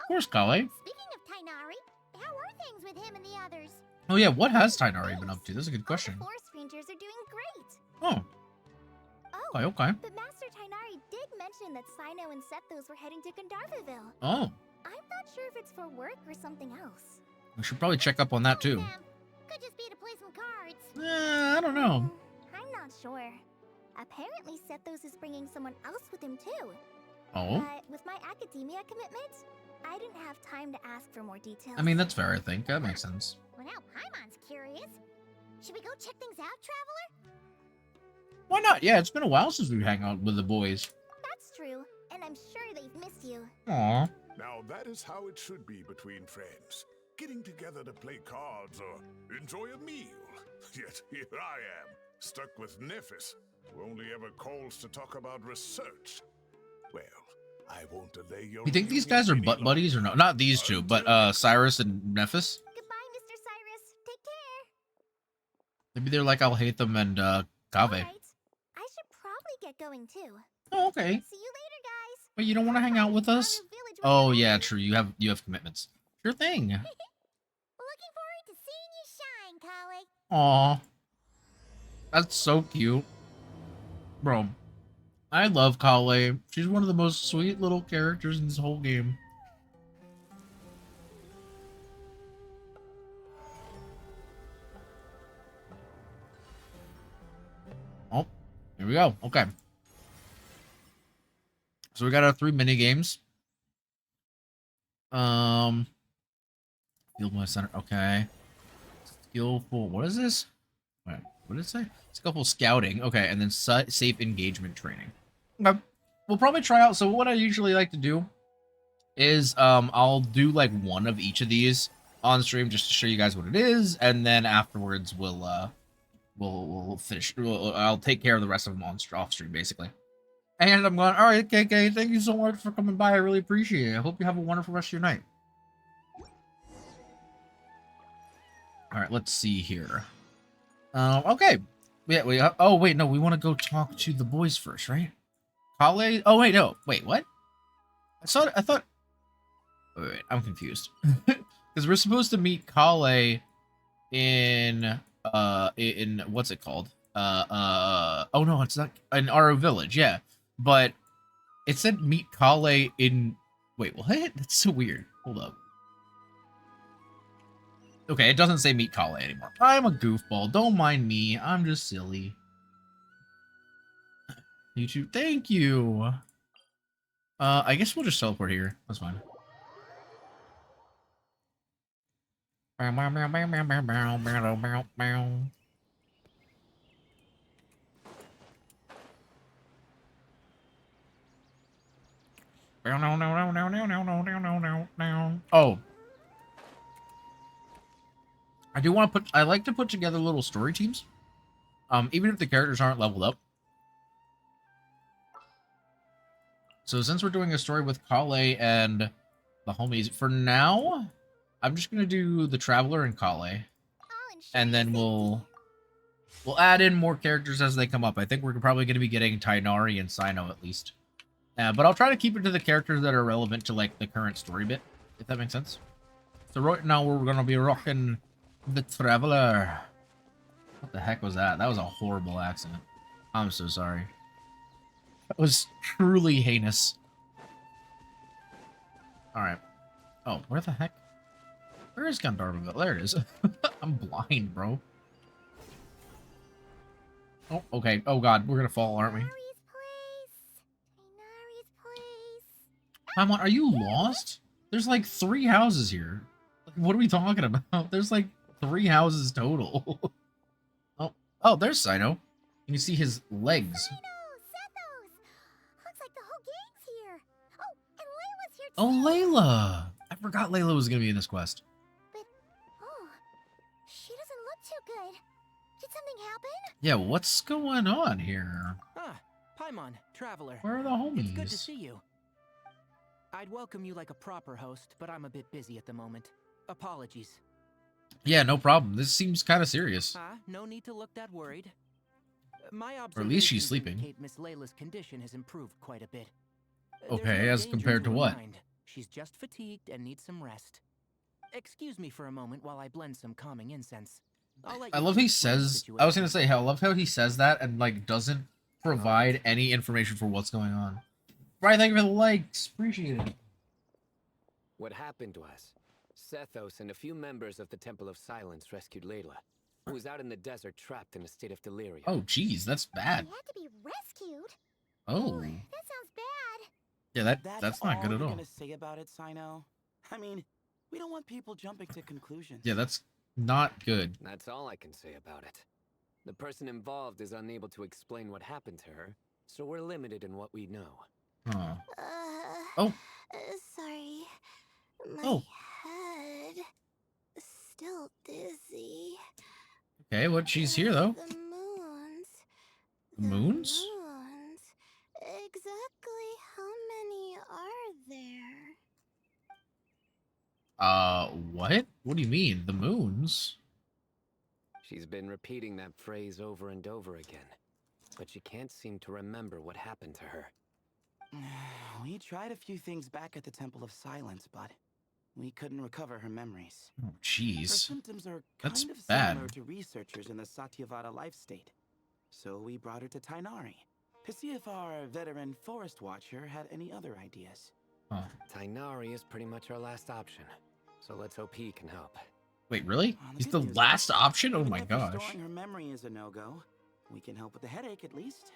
course, Kale. Speaking of Tainari, how are things with him and the others? Oh yeah, what has Tainari been up to? That's a good question. All the forest rangers are doing great. Oh, Oh, okay. but Master Tainari did mention that Sino and Sethos were heading to Gandharvaville. Oh, I'm not sure if it's for work or something else. we should probably check up on that too. Could just be to play some cards. I don't know. I'm not sure. Apparently, Sethos is bringing someone else with him too. Oh, But with my academia commitment, I didn't have time to ask for more details. I mean, that's fair, I think. That makes sense. Well, now Paimon's curious. Should we go check things out, Traveler? Why not? Yeah, it's been a while since we hang out with the boys. That's true, and I'm sure they've missed you. Aw. Now that is how it should be between friends. Getting together to play cards or enjoy a meal. Yet here I am, stuck with Nephis, who only ever calls to talk about research. Well, I won't delay your... You think these guys are butt buddies or no? Not these two, but Cyrus and Nephis? Goodbye, Mr. Cyrus. Take care. Maybe they're like I'll hate them and Kave. Alright. I should probably get going too. Oh, okay. See you later, guys. Wait, you don't want to hang out with us? Oh yeah, true. You have commitments. Sure thing. Looking forward to seeing you shine, Kale. Aw. That's so cute. Bro, I love Kale. She's one of the most sweet little characters in this whole game. Oh, here we go. Okay. So we got our 3 mini games. Field my center. Okay. Skillful. What is this? Wait, what did it say? Skillful scouting. Okay, and then safe engagement training. Okay. We'll probably try out. So what I usually like to do is I'll do like one of each of these on stream just to show you guys what it is, and then afterwards we'll finish. I'll take care of the rest of them off stream basically. And I'm going, all right, KK, thank you so much for coming by. I really appreciate it. I hope you have a wonderful rest of your night. All right, let's see here. Okay. Yeah, oh, wait, no, we want to go talk to the boys first, right? Kale? Oh, wait, no. Wait, what? I thought... Wait, I'm confused. Because we're supposed to meet Kale in what's it called? Oh, no, it's not... In our village, yeah. But it said meet Kale in... Wait, what? That's so weird. Hold up. Okay, it doesn't say meet Kale anymore. I'm a goofball. Don't mind me. I'm just silly. YouTube, thank you. I guess we'll just teleport here. That's fine. Oh. I like to put together little story teams. Even if the characters aren't leveled up. So since we're doing a story with Kale and the homies, for now, I'm just gonna do the Traveler and Kale. And then we'll add in more characters as they come up. I think we're probably gonna be getting Tainari and Sino at least. But I'll try to keep it to the characters that are relevant to like the current story bit, if that makes sense. So right now we're gonna be rocking the Traveler. What the heck was that? That was a horrible accent. I'm so sorry. That was truly heinous. Alright. Oh, where the heck? Where is Gandharvaville? There it is. I'm blind, bro. Oh, okay. Oh god, we're gonna fall, aren't we? Paimon, are you lost? There's like 3 houses here. What are we talking about? There's like 3 houses total. Oh, there's Sino. You can see his legs. Sethos! Looks like the whole gang's here. Oh, and Layla's here Oh, Layla! I forgot Layla was gonna be in this quest. But, oh, she doesn't look too good. Did something happen? Yeah, what's going on here? Ah, Paimon, Traveler. Where are the homies? It's good to see you. I'd welcome you like a proper host, but I'm a bit busy at the moment. Apologies. Yeah, no problem. This seems kind of serious. No need to look that worried. My Or at least she's observations sleeping. indicate Miss Layla's condition has improved quite a bit. Okay, There's no as danger compared to her what? mind. She's just fatigued and needs some rest. Excuse me for a moment while I blend some calming incense. I love he says, I was gonna say, I love how he says that and, like, doesn't provide any information for what's going on. Brian, thank you for the likes. Appreciate it. What happened was, Sethos and a few members of the Temple of Silence rescued Layla, who was out in the desert trapped in a state of delirium. Oh, geez, that's bad. He had to be rescued. Oh. Ooh, that sounds bad. Yeah, that's not good at all. Gonna say about it, Sino? I mean, we don't want people jumping to conclusions. Yeah, that's not good. That's all I can say about it. The person involved is unable to explain what happened to her, so we're limited in what we know. Oh. Oh. Oh. Sorry. My Oh. head. Still dizzy. Okay, what? She's here, though. The moons. The moons? Moons. Exactly how many are there? What? What do you mean? The moons? She's been repeating that phrase over and over again, but she can't seem to remember what happened to her. We tried a few things back at the Temple of Silence, but we couldn't recover her memories. Oh, Her jeez. symptoms are That's kind of bad. similar to researchers in the Satyavada life state. So we brought her to Tainari to see if our veteran forest watcher had any other ideas. Huh. Tainari is pretty much our last option, so let's hope he can help. Wait, really? The He's good the news is, last option? Oh even my if gosh. restoring her memory is a no-go, we can help with the headache at least.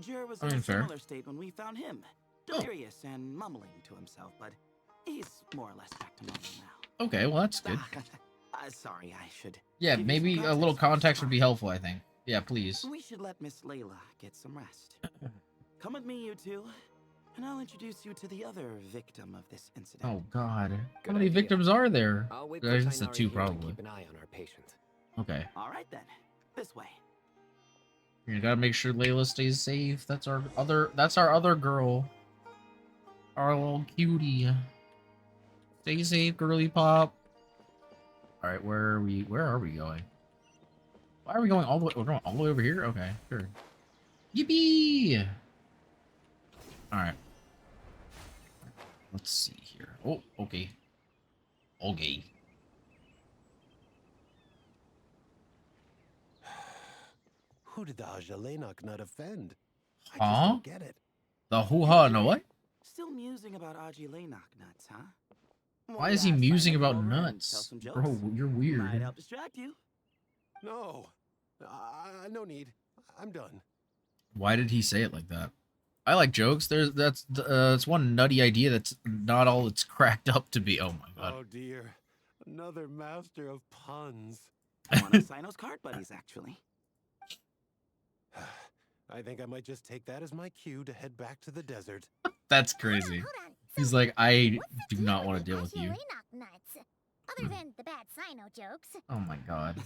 Jer was I in mean, a fair. similar state when we found him, delirious and mumbling to himself, but he's more or less back to normal now. Okay, well, that's good. Sorry, I should. Yeah, give you maybe some a little first context would be time. helpful, I think. Yeah, please. We should let Miss Layla get some rest. Come with me, you two, and I'll introduce you to the other victim of this incident. Oh, God. How Good many idea. victims are there? I'll wait There's for just the Tainari two, here to probably. keep an eye on our patient. Okay. All right then, this way. You gotta make sure Layla stays safe. That's our other girl. Our little cutie. Stay safe, girly pop. Alright, where are we going? Why are we going all the way? We're going all the way over here? Okay, sure. Yippee! Alright. Let's see here. Oh, okay. Okay. Who did the Ajalenok not offend? I Huh? just don't get it. The hoo-ha, no what? Still musing about Aji Lanok nuts, huh? Why is he Yeah, musing sign up about over and tell nuts? some jokes. Bro, you're weird. Might help distract you. No. No need. I'm done. Why did he say it like that? I like jokes. That's one nutty idea that's not all it's cracked up to be. Oh my god. Oh dear. Another master of puns. One of Sino's card buddies, actually. I think I might just take that as my cue to head back to the desert. That's crazy. Hold on. He's So, like, I what's the do deal not with want to the deal with you. Aji nuts? Other than the bad Sino jokes. Oh my god.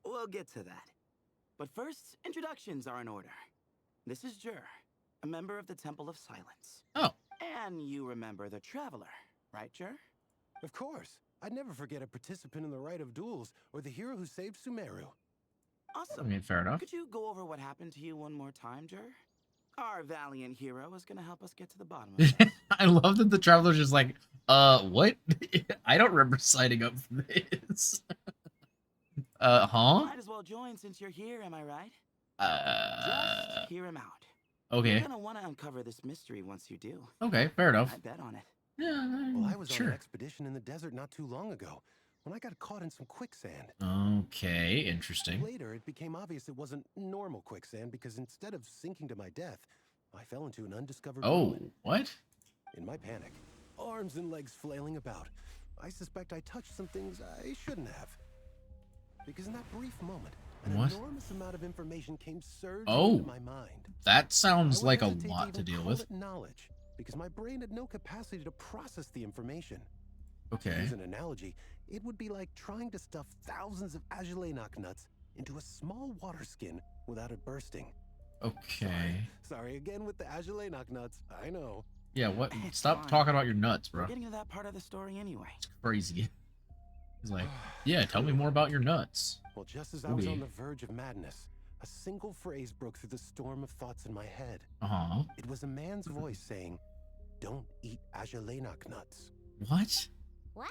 We'll get to that. But first, introductions are in order. This is Jer, a member of the Temple of Silence. Oh. And you remember the Traveler, right, Jer? Of course. I'd never forget a participant in the Rite of Duels or the hero who saved Sumeru. I Awesome. mean, fair enough. Could you go over what happened to you one more time, Jer? Our valiant hero is going to help us get to the bottom of it. I love that the traveler's just like, what? I don't remember signing up for this. Huh? Might as well join since you're here, am I right? Uh, Just hear him out. okay. You're gonna want to uncover this mystery once you do. Okay, fair enough. I bet on it. Yeah, Well, I was on sure. an expedition in the desert not too long ago when I got caught in some quicksand. Okay, interesting. Later, it became obvious it wasn't normal quicksand because instead of sinking to my death, I fell into an undiscovered Oh, ruin. what? In my panic, arms and legs flailing about, I suspect I touched some things I shouldn't have. Because in that brief moment, an What? enormous amount of information came surging Oh. into my mind. That sounds I like a wouldn't hesitate lot to even deal call with. it knowledge. because my brain had no capacity to process the information. To Okay. use an analogy, it would be like trying to stuff thousands of Agelenok nuts into a small water skin without it bursting. Okay. Sorry again with the Agelenok nuts, I know. Yeah, what? It's Stop fine. talking about your nuts, We're bro. getting to that part of the story anyway. It's crazy. He's like, yeah, tell me more about your nuts. Well, just as I was Ooh. on the verge of madness, a single phrase broke through the storm of thoughts in my head. Uh-huh. It was a man's voice saying, "Don't eat Agelenok nuts." What? What?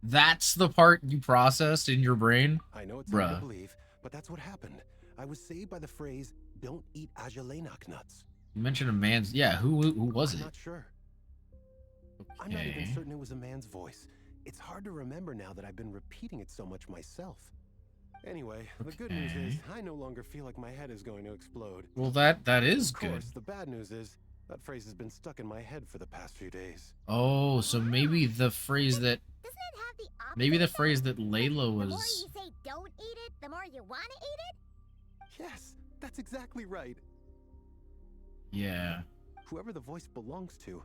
That's the part you processed in your brain? I know it's hard to Bruh. believe, but that's what happened. I was saved by the phrase, "Don't eat Agelenok nuts." You mentioned a man's... Yeah, who was I'm it? not sure. I'm not even Okay. certain it was a man's voice. It's hard to remember now that I've been repeating it so much myself. Anyway, the good news is Okay. I no longer feel like my head is going to explode. Well, that is Of good. course, the bad news is that phrase has been stuck in my head for the past few days. Oh, so maybe the phrase that... Doesn't it have the opposite? Maybe the effect? phrase that Layla The more was... you say don't eat it, the more you want to eat it? Yes, that's exactly right. Yeah. Whoever the voice belongs to,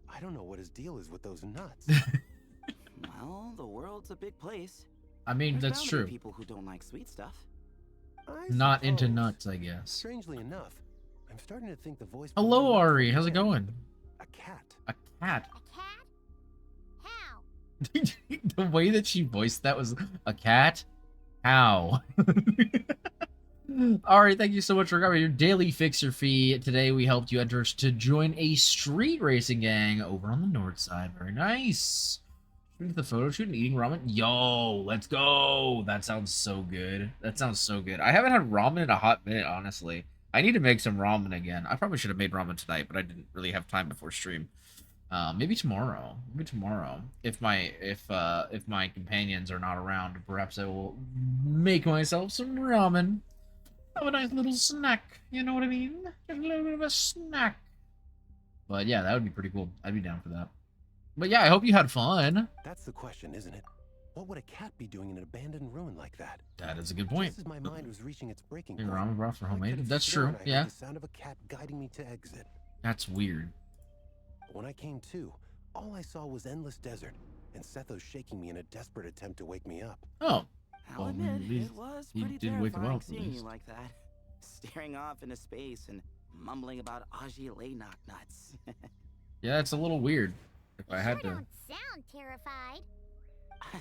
I don't know what his deal is with those nuts. Well, the world's a big place. I mean, There's that's bound to be true. people who don't like sweet stuff. I Not into suppose. nuts, I guess. Strangely enough, I'm starting to think the voice. Hello, belongs to Ari. a How's it man. going? A cat. A cat. A cat? How? The way that she voiced that was a cat? How? Alright, thank you so much for grabbing your daily fixer fee. Today we helped you enter to join a street racing gang over on the north side. Very nice. Shooting the photo shoot and eating ramen. Yo, let's go. That sounds so good. That sounds so good. I haven't had ramen in a hot minute, honestly. I need to make some ramen again. I probably should have made ramen tonight, but I didn't really have time before stream. Maybe tomorrow. Maybe tomorrow. If my companions are not around, perhaps I will make myself some ramen. Have a nice little snack. You know what I mean? Just a little bit of a snack. But yeah, that would be pretty cool. I'd be down for that. But yeah, I hope you had fun. That's the question, isn't it? What would a cat be doing in an abandoned ruin like that? That is a good point. Just as my mind was reaching its breaking Hey, point, ramen broth for I homemade. could have That's sworn true. I heard Yeah, the sound of a cat guiding me to exit. that's weird. When I came to, all I saw was endless desert, and Sethos shaking me in a desperate attempt to wake me up. Oh, I'll Well, admit, at least it was he pretty did wake him terrifying up, at seeing you least. like that. Staring off into space and mumbling about Agelenok nuts. yeah, it's a little weird. If I had Sure to. don't sound terrified.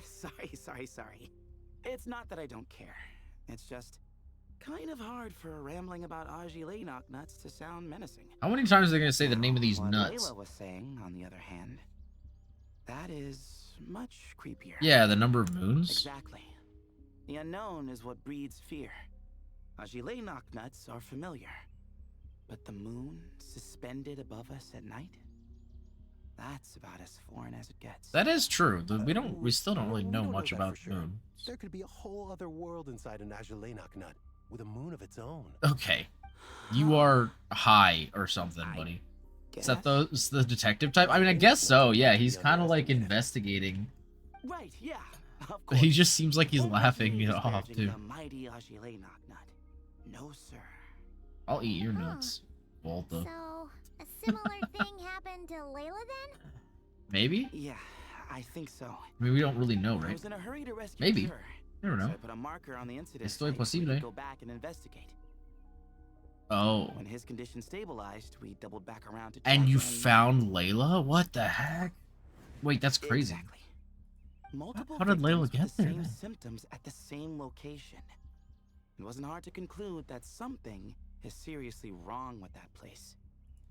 Sorry. It's not that I don't care. It's just kind of hard for rambling about Agelenok nuts to sound menacing. How many times are they gonna say the name of these What nuts? Layla was saying, on the other hand, that is much creepier. Yeah, the number of moons. Exactly. The unknown is what breeds fear. Agelenok nuts are familiar, but the moon suspended above us at night? That's about as foreign as it gets. That is true. We still don't really We know don't much that about for sure. moon. There could be a whole other world inside an Agelenok nut, with a moon of its own. Okay, you are high or something, I buddy. Is guess. that the detective type? I mean, I guess so. Yeah, he's kind of like investigating. Right, yeah. Of But he course. just seems like he's Don't laughing be it off disparaging too. The mighty Agelenok nut. No, sir. I'll eat your Huh. nuts, Volta. So, a similar thing happened to Layla then? Maybe? Yeah, I think so. I mean, we don't really know, I right? was in a hurry to rescue Maybe. her. I don't So know. I put a marker on the incident Estoy site so we posible. could go back and investigate. Oh. When his condition stabilized, we doubled back around to And check you found Layla? What the heck? Wait, that's crazy. Exactly. Multiple How did Layla victims with get the there, same then? symptoms at the same location. It wasn't hard to conclude that something is seriously wrong with that place.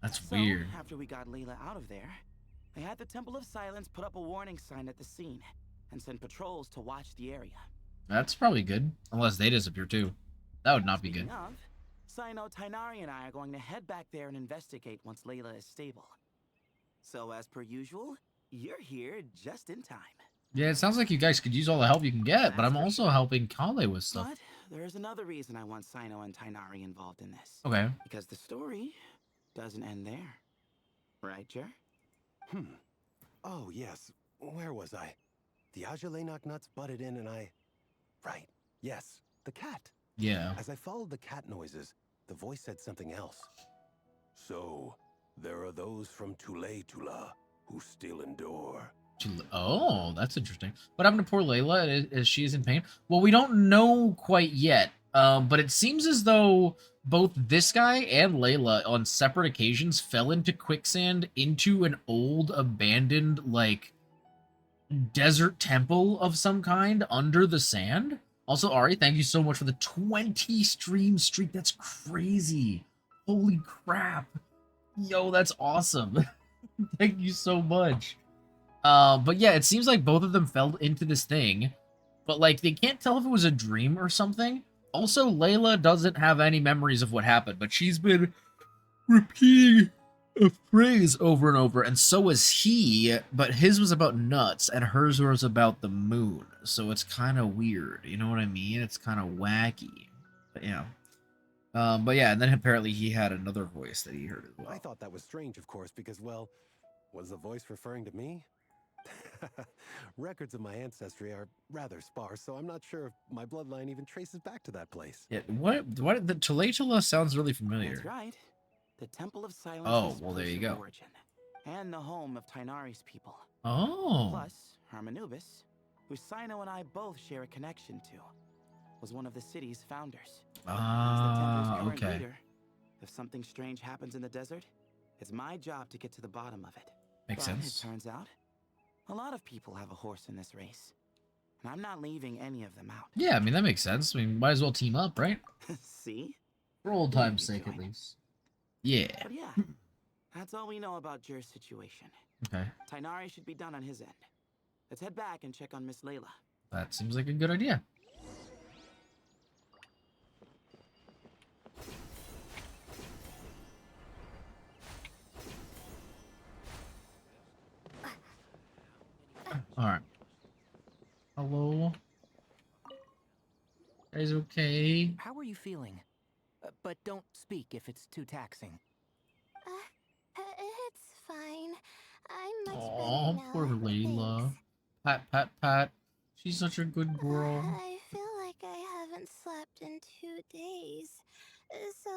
That's So, weird. after we got Layla out of there, I had the Temple of Silence put up a warning sign at the scene and send patrols to watch the area. That's probably good. Unless they disappear too. That would not be Speaking good. of, Sino, Tainari, and I are going to head back there and investigate once Layla is stable. So, as per usual, you're here just in time. Yeah, it sounds like you guys could use all the help you can get, but I'm also helping Kale with stuff. But there's another reason I want Sino and Tainari involved in this. Okay. Because the story doesn't end there. Right, Jer? Oh, yes. Where was I? The Agelenok nuts butted in and I... Right. Yes. The cat. Yeah. As I followed the cat noises, the voice said something else. So, There are those from Tula who still endure. Oh, that's interesting. What happened to poor Layla? Is she in pain? Well, we don't know quite yet. But it seems as though both this guy and Layla, on separate occasions, fell into quicksand into an old, abandoned, like, desert temple of some kind under the sand. Also, Ari, thank you so much for the 20 stream streak. That's crazy. Holy crap. Yo, that's awesome. Thank you so much. But yeah, it seems like both of them fell into this thing, but like they can't tell if it was a dream or something. Also, Layla doesn't have any memories of what happened, but she's been repeating a phrase over and over, and so was he, but his was about nuts, and hers was about the moon, so it's kind of weird, you know what I mean? It's kind of wacky, but yeah. But yeah, and then apparently he had another voice that he heard as well. I thought that was strange, of course, because, well, was the voice referring to me? Records of my ancestry are rather sparse, so I'm not sure if my bloodline even traces back to that place. Yeah, what the Tulatula sounds really familiar. That's right. The Temple of Silence Oh, is well, there you place of go. origin, and the home of Tainari's people. Oh. Plus, Harmonubis, who Sino and I both share a connection to, was one of the city's founders. He's the temple's current Okay. leader. If something strange happens in the desert, it's my job to get to the bottom of it. Makes But sense. it turns out, a lot of people have a horse in this race, and I'm not leaving any of them out. Yeah, I mean, that makes sense. I mean, might as well team up, right? See? For old Maybe time's sake, at join. least. Yeah. But yeah, that's all we know about Jer's situation. Okay. Tainari should be done on his end. Let's head back and check on Miss Layla. That seems like a good idea. Alright. Hello? Guys okay? How are you feeling? But don't speak if it's too taxing. It's fine. I'm much Aw, better now. poor Layla. Thanks. Pat, pat, pat. She's such a good girl. I feel like I haven't slept in 2 days, so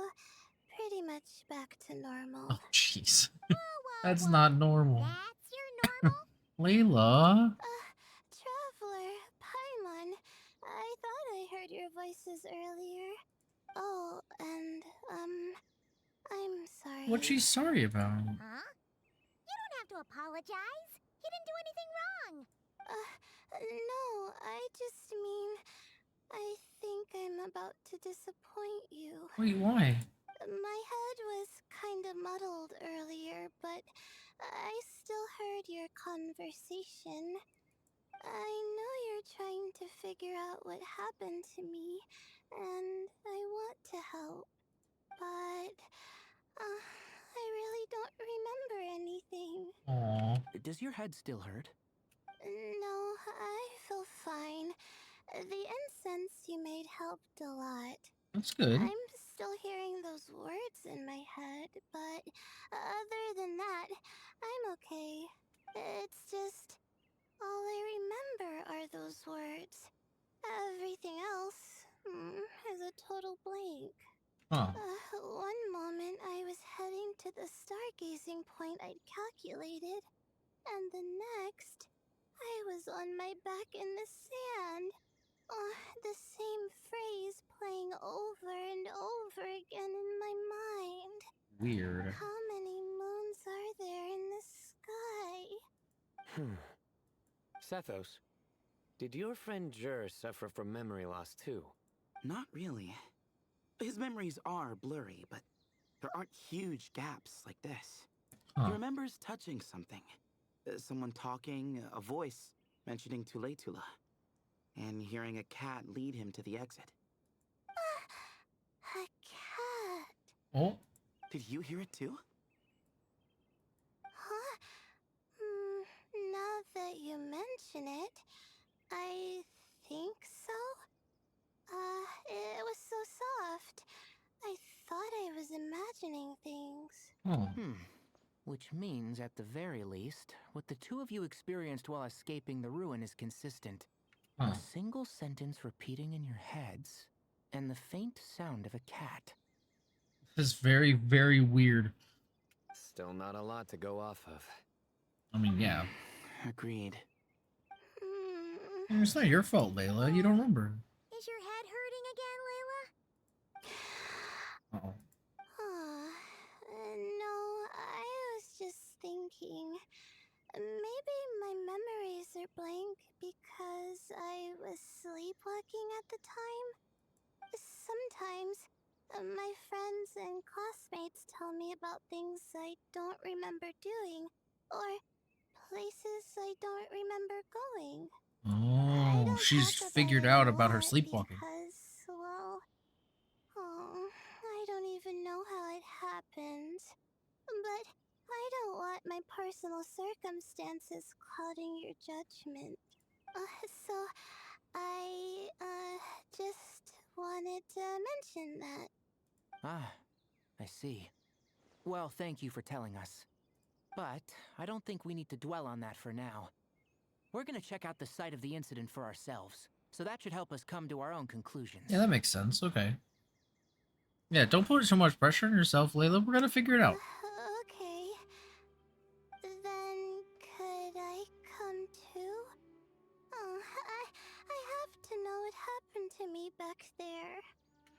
pretty much back to normal. Oh, jeez. Whoa, That's whoa. not normal. That's your normal? Layla? Traveler, Paimon, I thought I heard your voices earlier. Oh, and, I'm sorry. What's she sorry about? Huh? You don't have to apologize. He didn't do anything wrong. No, I just mean, I think I'm about to disappoint you. Wait, why? My head was kinda muddled earlier, but I still heard your conversation. I know you're trying to figure out what happened to me, and I want to help, but I really don't remember anything. Aw. Does your head still hurt? No, I feel fine. The incense you made helped a lot. That's good. I'm still hearing those words in my head, but other than that, I'm okay. It's just all I remember are those words. Everything else is a total blank. Huh. One moment I was heading to the stargazing point I'd calculated, and the next, I was on my back in the sand. The same phrase playing over and over again in my mind. Weird. How many moons are there in the sky? Sethos, did your friend Jer suffer from memory loss too? Not really. His memories are blurry, but there aren't huge gaps like this. Huh. He remembers touching something. Someone talking, a voice mentioning Tulatula, and hearing a cat lead him to the exit. A cat. Oh, Did you hear it too? Huh? Now that you mention it, I think so. It was so soft. I thought I was imagining things. oh. Which means, at the very least, what the two of you experienced while escaping the ruin is consistent. Huh. A single sentence repeating in your heads, and the faint sound of a cat. This is very, very weird. Still not a lot to go off of. I mean, yeah. Agreed. Hmm. It's not your fault, Layla. You don't remember. Is your head hurting again, Layla? Uh-oh. No, I was just thinking. Maybe my memories are blank because I was sleepwalking at the time. Sometimes, my friends and classmates tell me about things I don't remember doing, or places I don't remember going. I Oh, don't she's talk about figured it out a about her lot sleepwalking. because, well, I don't even know how it happened. But I don't want my personal circumstances clouding your judgment. So I, just wanted to mention that. Ah, I see. Well, thank you for telling us. But I don't think we need to dwell on that for now. We're gonna check out the site of the incident for ourselves, so that should help us come to our own conclusions. Yeah, that makes sense. Okay. Yeah, don't put so much pressure on yourself, Layla. We're gonna figure it out. Okay. Then could I come too? I have to know what happened to me back there.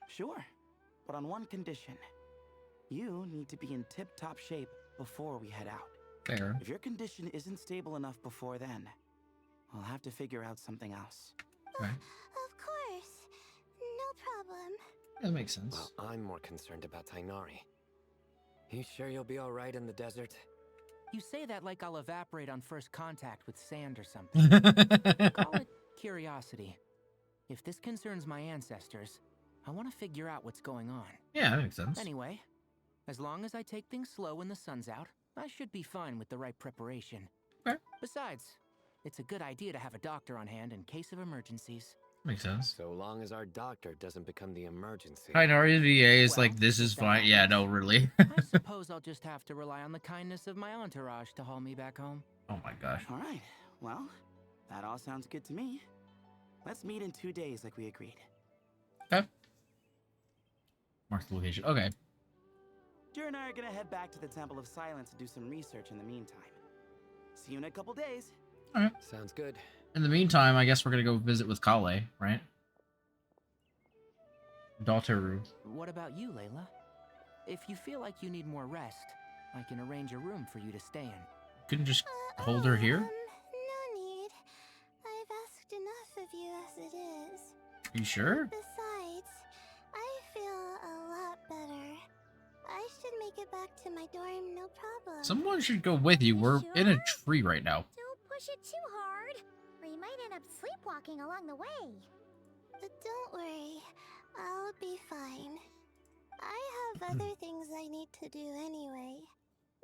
Sure, but on one condition. You need to be in tip-top shape before we head out. Fair. If your condition isn't stable enough before then, I'll have to figure out something else. Okay. Of course. No problem. That makes sense. Well, I'm more concerned about Tainari. You sure you'll be alright in the desert? You say that like I'll evaporate on first contact with sand or something. Call it curiosity. If this concerns my ancestors, I want to figure out what's going on. Yeah, that makes sense. Anyway, as long as I take things slow when the sun's out, I should be fine with the right preparation. Okay. Besides, it's a good idea to have a doctor on hand in case of emergencies. Makes sense. So long as our doctor doesn't become the emergency. Kainari's VA is Well, like, this is if that fine. Yeah, happens, no, really. I suppose I'll just have to rely on the kindness of my entourage to haul me back home. Oh my gosh. All right, well, that all sounds good to me. Let's meet in 2 days like we agreed. Okay. Mark the location. Okay. Jer and I are gonna head back to the Temple of Silence to do some research in the meantime. See you in a couple days. All right. Sounds good. In the meantime, I guess we're gonna go visit with Kale, right? Dalteru. What about you, Layla? If you feel like you need more rest, I can arrange a room for you to stay in. Couldn't just hold her here? No need. I've asked enough of you as it is. You sure? Besides, I feel a lot better. I should make it back to my dorm, no problem. Someone should go with you. We're in a tree right now. Don't push it too hard, or you might end up sleepwalking along the way. Don't worry, I'll be fine. I have other things I need to do anyway.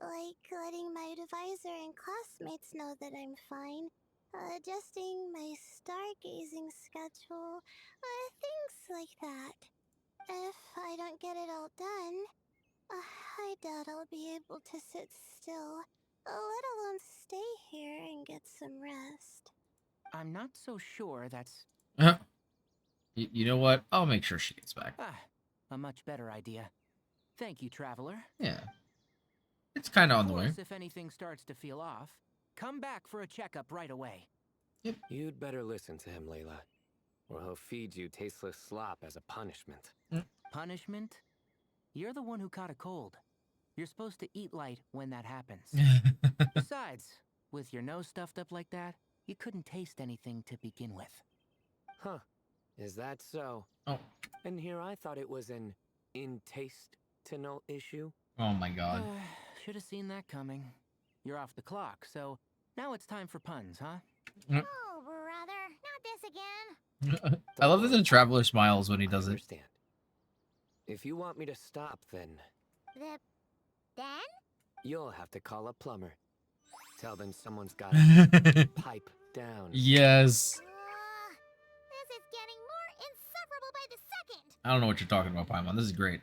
Like letting my advisor and classmates know that I'm fine, adjusting my stargazing schedule, things like that. If I don't get it all done, I doubt I'll be able to sit still, let alone stay here and get some rest. I'm not so sure that's... You know what? I'll make sure she gets back. a much better idea. Thank you, Traveler. Yeah. It's kind of on the Of way. course, if anything starts to feel off, come back for a checkup right away. You'd better listen to him, Layla, or he'll feed you tasteless slop as a punishment. Punishment? You're the one who caught a cold. You're supposed to eat light when that happens. Besides, with your nose stuffed up like that, you couldn't taste anything to begin with. Huh. Is that so? Oh. And here I thought it was an in-taste-to-know issue. Oh my god. Should have seen that coming. You're off the clock, so now it's time for puns, huh? Oh, brother, not this again. I love that the Traveler smiles when he does I it. understand. If you want me to stop, then Then? you'll have to call a plumber. Tell them someone's got to pipe down. Yes. This is getting more insufferable by the second. I don't know what you're talking about, Paimon. This is great.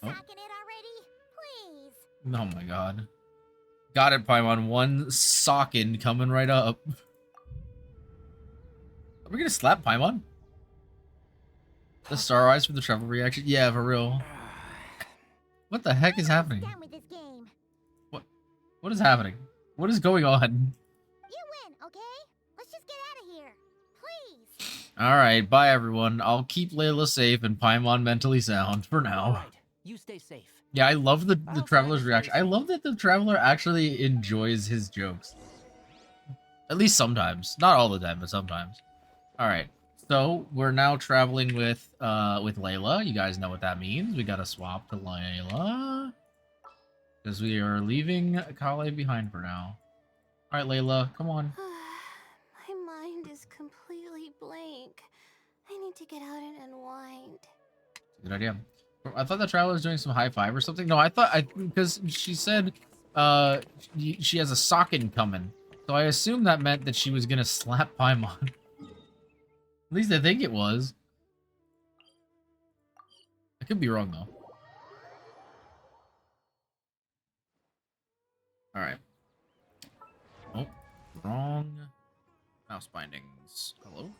Put a Oh. sock in it already, please. Oh my god. Got it, Paimon. One sockin coming right up. Are we gonna slap Paimon? The star eyes for the travel reaction? Yeah, for real. What the heck is happening? Done with this game. What is happening? What is going on? You win, okay? Let's just get out of here. Please. Alright, bye everyone. I'll keep Layla safe and Paimon mentally sound for All now. right, you stay safe. Yeah, I love the I'll Traveler's find a reaction. I space. love that the Traveler actually enjoys his jokes. At least sometimes. Not all the time, but sometimes. Alright, so we're now traveling with Layla. You guys know what that means. We gotta swap to Layla. Because we are leaving Kale behind for now. Alright, Layla, come on. My mind is completely blank. I need to get out and unwind. Good idea. I thought the Traveler was doing some high five or something. No, because she said she has a socket coming. So I assumed that meant that she was gonna slap Paimon. At least I think it was. I could be wrong though. Alright. Oh, wrong mouse bindings. Hello?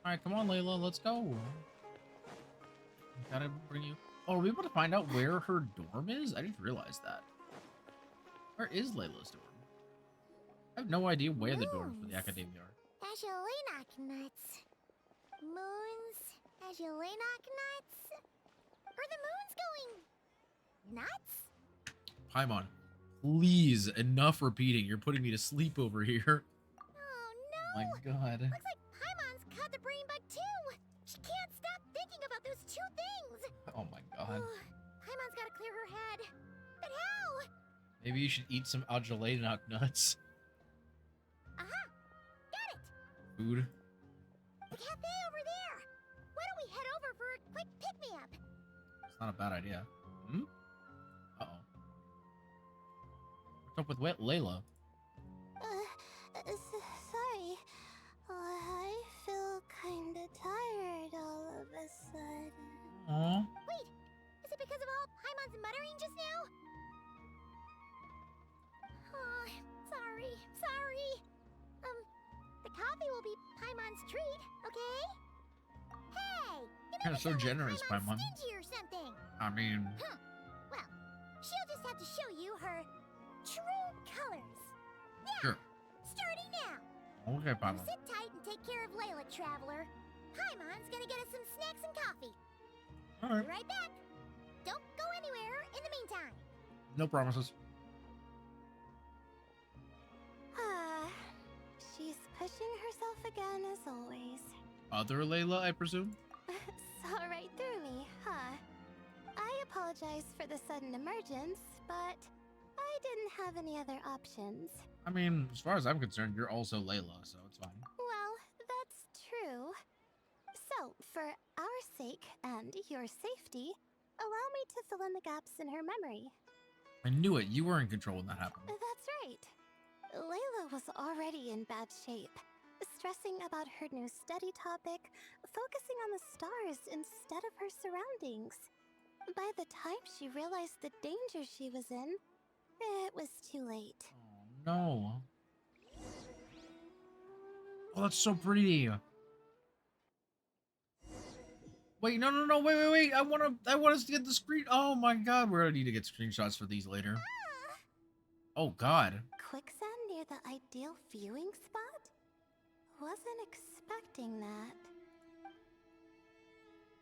Alright, come on, Layla, let's go. Gotta bring you. Oh, are we able to find out where her dorm is? I didn't realize that. Where is Layla's dorm? I have no idea where the dorms for the Academia are. Nuts. Moons. Nuts. Are the moons going nuts? Paimon, please, enough repeating. You're putting me to sleep over here. Oh no! Oh my god. Looks like Paimon's caught the brain bug too. She can't stop thinking about those two things. Oh my god. Paimon's gotta clear her head. But how? Maybe you should eat some Algelatinoc nuts. Aha! Got it! Food. The cafe over there. Why don't we head over for a quick pick-me-up? It's not a bad idea. Hmm? Uh-oh. What's up with Layla? Sorry. I feel kinda tired all of a sudden. Aw. Wait, is it because of all Paimon's muttering just now? Oh, sorry. The coffee will be Paimon's treat, okay? Hey, you You're never so sound like generous, Paimon's Paimon. stingy or something. I mean, Huh. Well, she'll just have to show you her true colors. Yeah, sure. starting now. Okay, You Paimon. sit tight and take care of Layla, Traveler. Paimon's gonna get us some snacks and coffee. Alright. Be right back. Don't go anywhere in the meantime. No promises. She's pushing herself again as always. Other Layla, I presume? Saw right through me, huh? I apologize for the sudden emergence, but I didn't have any other options. I mean, as far as I'm concerned, you're also Layla, so it's fine. Well, that's true. So, for our sake and your safety, allow me to fill in the gaps in her memory. I knew it. You were in control when that happened. That's right. Layla was already in bad shape, stressing about her new study topic, focusing on the stars instead of her surroundings. By the time she realized the danger she was in, it was too late. Oh, no. Oh, that's so pretty. Wait, no, wait. I want us to get the screen. Oh my god, we're gonna need to get screenshots for these later. Oh god. Quicksand near the ideal viewing spot? Wasn't expecting that.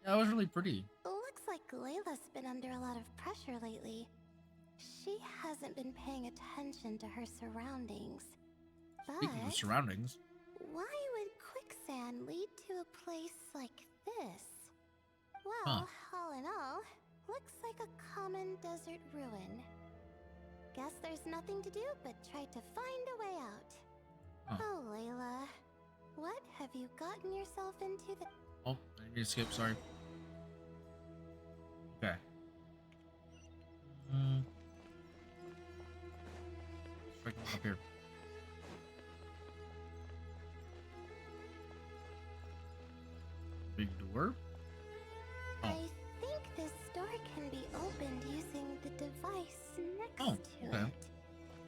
That was really pretty. Looks like Layla's been under a lot of pressure lately. She hasn't been paying attention to her surroundings. Speaking of But surroundings. why would quicksand lead to a place like this? Well, Huh. all in all, looks like a common desert ruin. Guess there's nothing to do but try to find a way out. Huh. Oh, Layla, what have you gotten yourself into the... Oh, I need to skip, sorry. Okay. Strike one up here. Big door. Oh. I think this door can be opened using the device next Oh, to okay. it.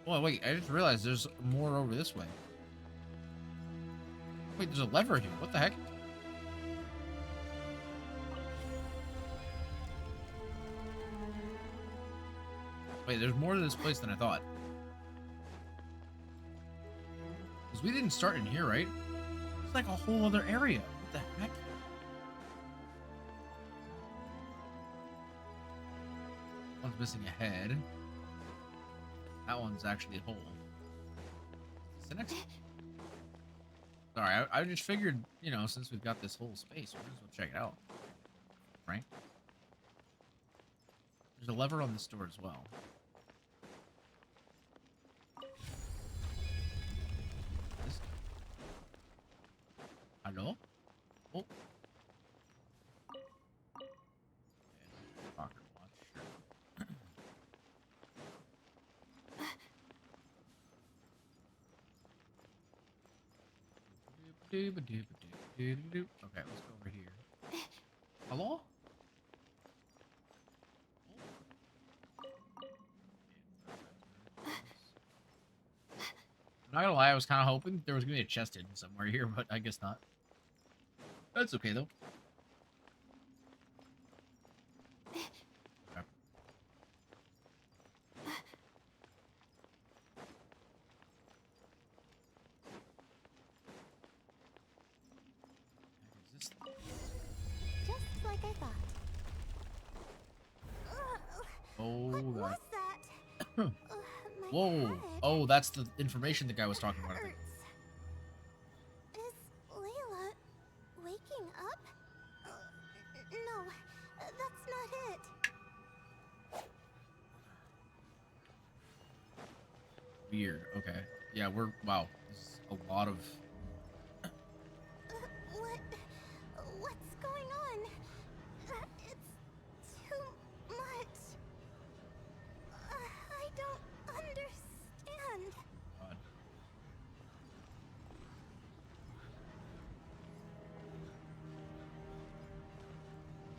Oh, wait, I just realized there's more over this way. Wait, there's a lever here. What the heck? Wait, there's more to this place than I thought. Because we didn't start in here, right? It's like a whole other area. What the heck? One's missing a head. That one's actually whole. Is the next one? Sorry, I just figured, you know, since we've got this whole space, we might as well check it out. Right? There's a lever on this door as well. This... Hello? Oh. Rocket watch. Okay, let's go over here. Hello? I'm not gonna lie, I was kind of hoping there was gonna be a chest hidden somewhere here, but I guess not. That's okay though. Okay. Is this... Just like I thought. Oh, What God. was that? My Whoa. head Oh, that's the information the guy was talking about, I think. hurts. Is Layla waking up? No, that's not it. Weird. Okay. Yeah, we're... Wow. This is a lot of... What's going on? It's too much. I don't understand. God.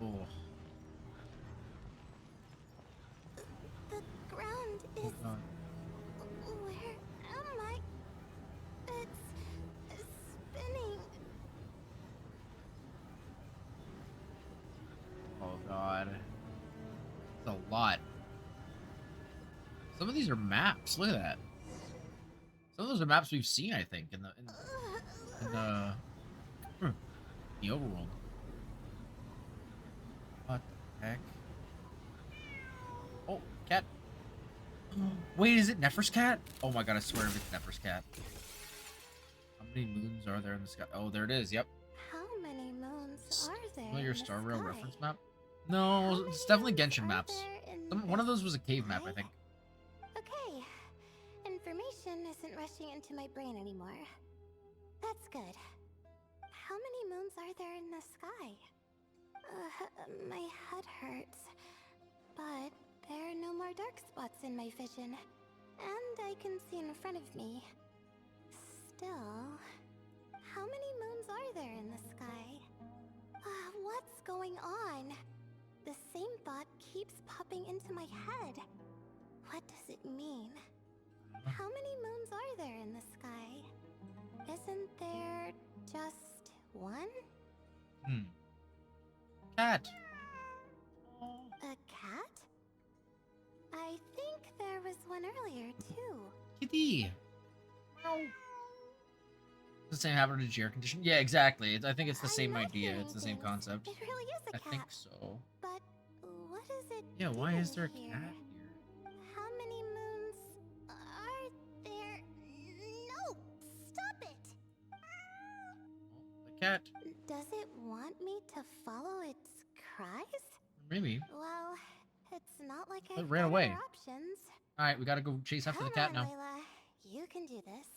Oh. The ground Oh, is... God. Where am I? It's spinning. Oh, God. It's a lot. Some of these are maps. Look at that. Some of those are maps we've seen, I think, in the the overworld. What the heck? Oh, cat. Wait, is it Nefer's cat? Oh my god, I swear it's Nefer's cat. How many moons are there in the sky? Oh, there it is. Yep. How many moons are there? Familiar in the Star Rail sky? reference map? How No, many it's definitely moons Genshin are maps. there in One of the those was a cave map, I sky? think. Okay. Information isn't rushing into my brain anymore. That's good. How many moons are there in the sky? My head hurts. But there are no more dark spots in my vision. And I can see in front of me. Still, how many moons are there in the sky? What's going on? The same thought keeps popping into my head. What does it mean? How many moons are there in the sky? Isn't there just one? Cat. A cat? I think there was one earlier too. Kitty. Meow. The same happened to air condition. Yeah, exactly. I think it's the same I'm idea. imagining It's the same things. concept. It really is a I cat. think so. But what is it? Yeah, why is there a doing cat here? here? How many moons are there? No! Stop it! Oh, the cat. Does it want me to follow its cries? Maybe. Well, it's not like It I've ran got away. other options. Alright, we gotta go chase after the cat Come on, now. Layla. You can do this.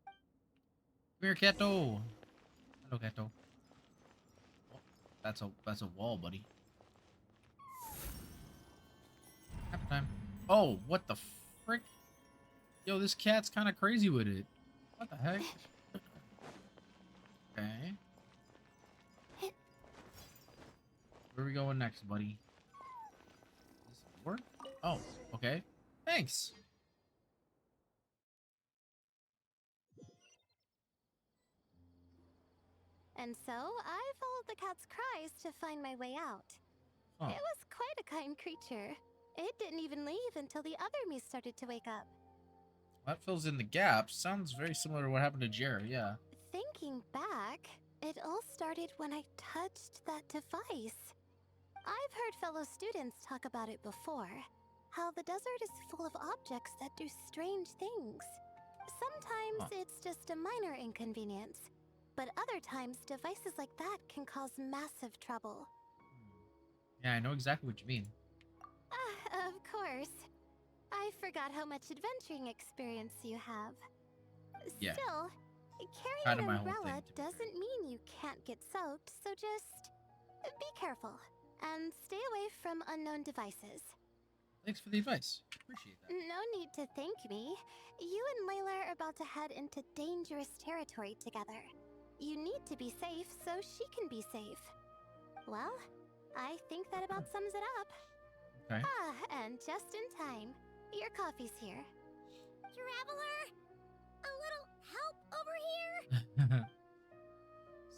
Come here, Cato. Hello, Cato. Oh, that's a wall, buddy. Nap time. Oh, what the frick? Yo, this cat's kind of crazy with it. What the heck? Okay. Where are we going next, buddy? This door? Oh, okay. Thanks. And so I followed the cat's cries to find my way out. Oh. It was quite a kind creature. It didn't even leave until the other me started to wake up. That fills in the gaps. Sounds very similar to what happened to Jerry, yeah. Thinking back, it all started when I touched that device. I've heard fellow students talk about it before. How the desert is full of objects that do strange things. Sometimes it's just a minor inconvenience, but other times devices like that can cause massive trouble. Yeah, I know exactly what you mean. Of course. I forgot how much adventuring experience you have. Yeah. Still, Kind carrying of an my whole umbrella thing, to be fair. doesn't mean you can't get soaked, so just be careful and stay away from unknown devices. Thanks for the advice. Appreciate that. No need to thank me. You and Layla are about to head into dangerous territory together. You need to be safe so she can be safe. Well, I think that about sums it up. Okay. And just in time. Your coffee's here. Traveler, a little help over here?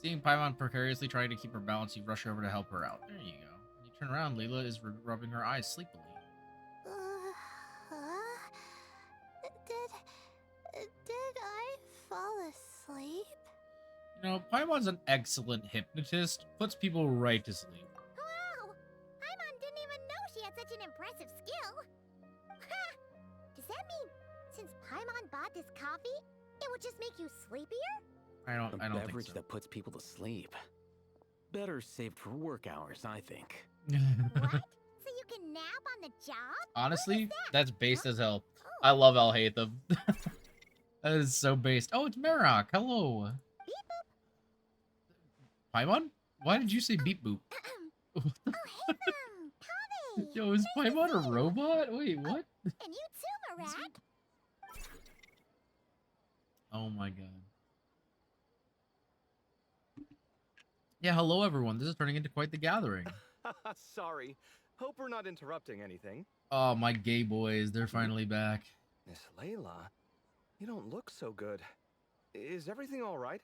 Seeing Paimon precariously trying to keep her balance, you rush over to help her out. There you go. When you turn around, Layla is rubbing her eyes sleepily. Did I fall asleep? You know, Paimon's an excellent hypnotist. Puts people right to sleep. Wow! Paimon didn't even know she had such an impressive skill. Ha! Does that mean since Paimon bought this coffee, it would just make you sleepier? I don't A think beverage so. that puts people to sleep. Better saved for work hours, I think. What? So you can nap on the job? Honestly, that's based Huh? as hell. Oh. I love Alhaitham. That is so based. Oh, it's Marok. Hello. Beep boop. Paimon? Why did you say beep boop? Oh, hey them! Kave! Yo, is Nice to Paimon a see you. robot? Wait, what? And you too, Marat. Oh my god. Yeah, hello everyone. This is turning into quite the gathering. Sorry. Hope we're not interrupting anything. Oh, my gay boys. They're finally back. Miss Layla, you don't look so good. Is everything all right?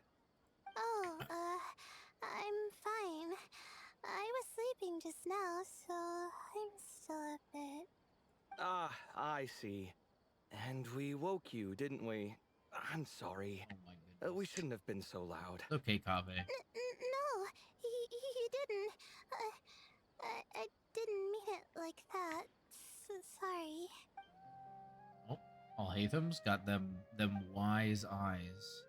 Oh, I'm fine. I was sleeping just now, so I'm still a bit. Ah, I see. And we woke you, didn't we? I'm sorry. Oh my goodness. We shouldn't have been so loud. It's okay, Kave. No, you didn't. I didn't mean it like that. Sorry. Oh, Alhaitham's got them wise eyes.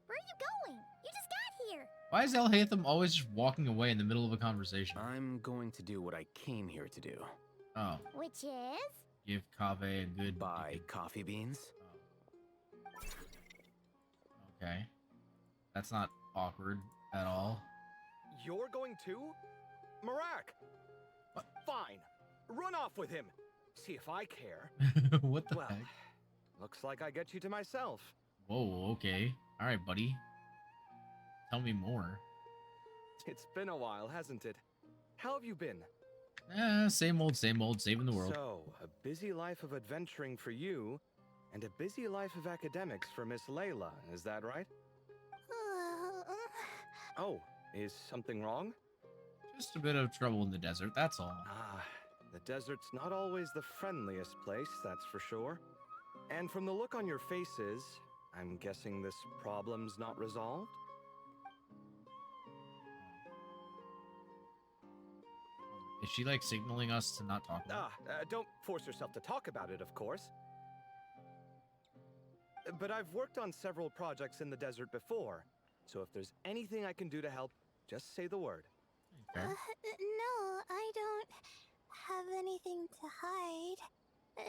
Where are you going? You just got here. Why is Alhaitham always just walking away in the middle of a conversation? I'm going to do what I came here to do. Oh, Which is? give Kave a good Buy coffee beans. Okay. That's not awkward at all. You're going too? Marak! What? Fine. Run off with him. See if I care. What the Well, heck? looks like I get you to myself. Whoa, okay. Alright, buddy. Tell me more. It's been a while, hasn't it? How have you been? Same old, saving the world. So, a busy life of adventuring for you, and a busy life of academics for Miss Layla, is that right? Oh, is something wrong? Just a bit of trouble in the desert, that's all. Ah, the desert's not always the friendliest place, that's for sure. And from the look on your faces, I'm guessing this problem's not resolved? Is she like signaling us to not talk about Don't force yourself to talk about it, of course. But I've worked on several projects in the desert before, so if there's anything I can do to help, just say the word. it? Okay. No, I don't have anything to hide.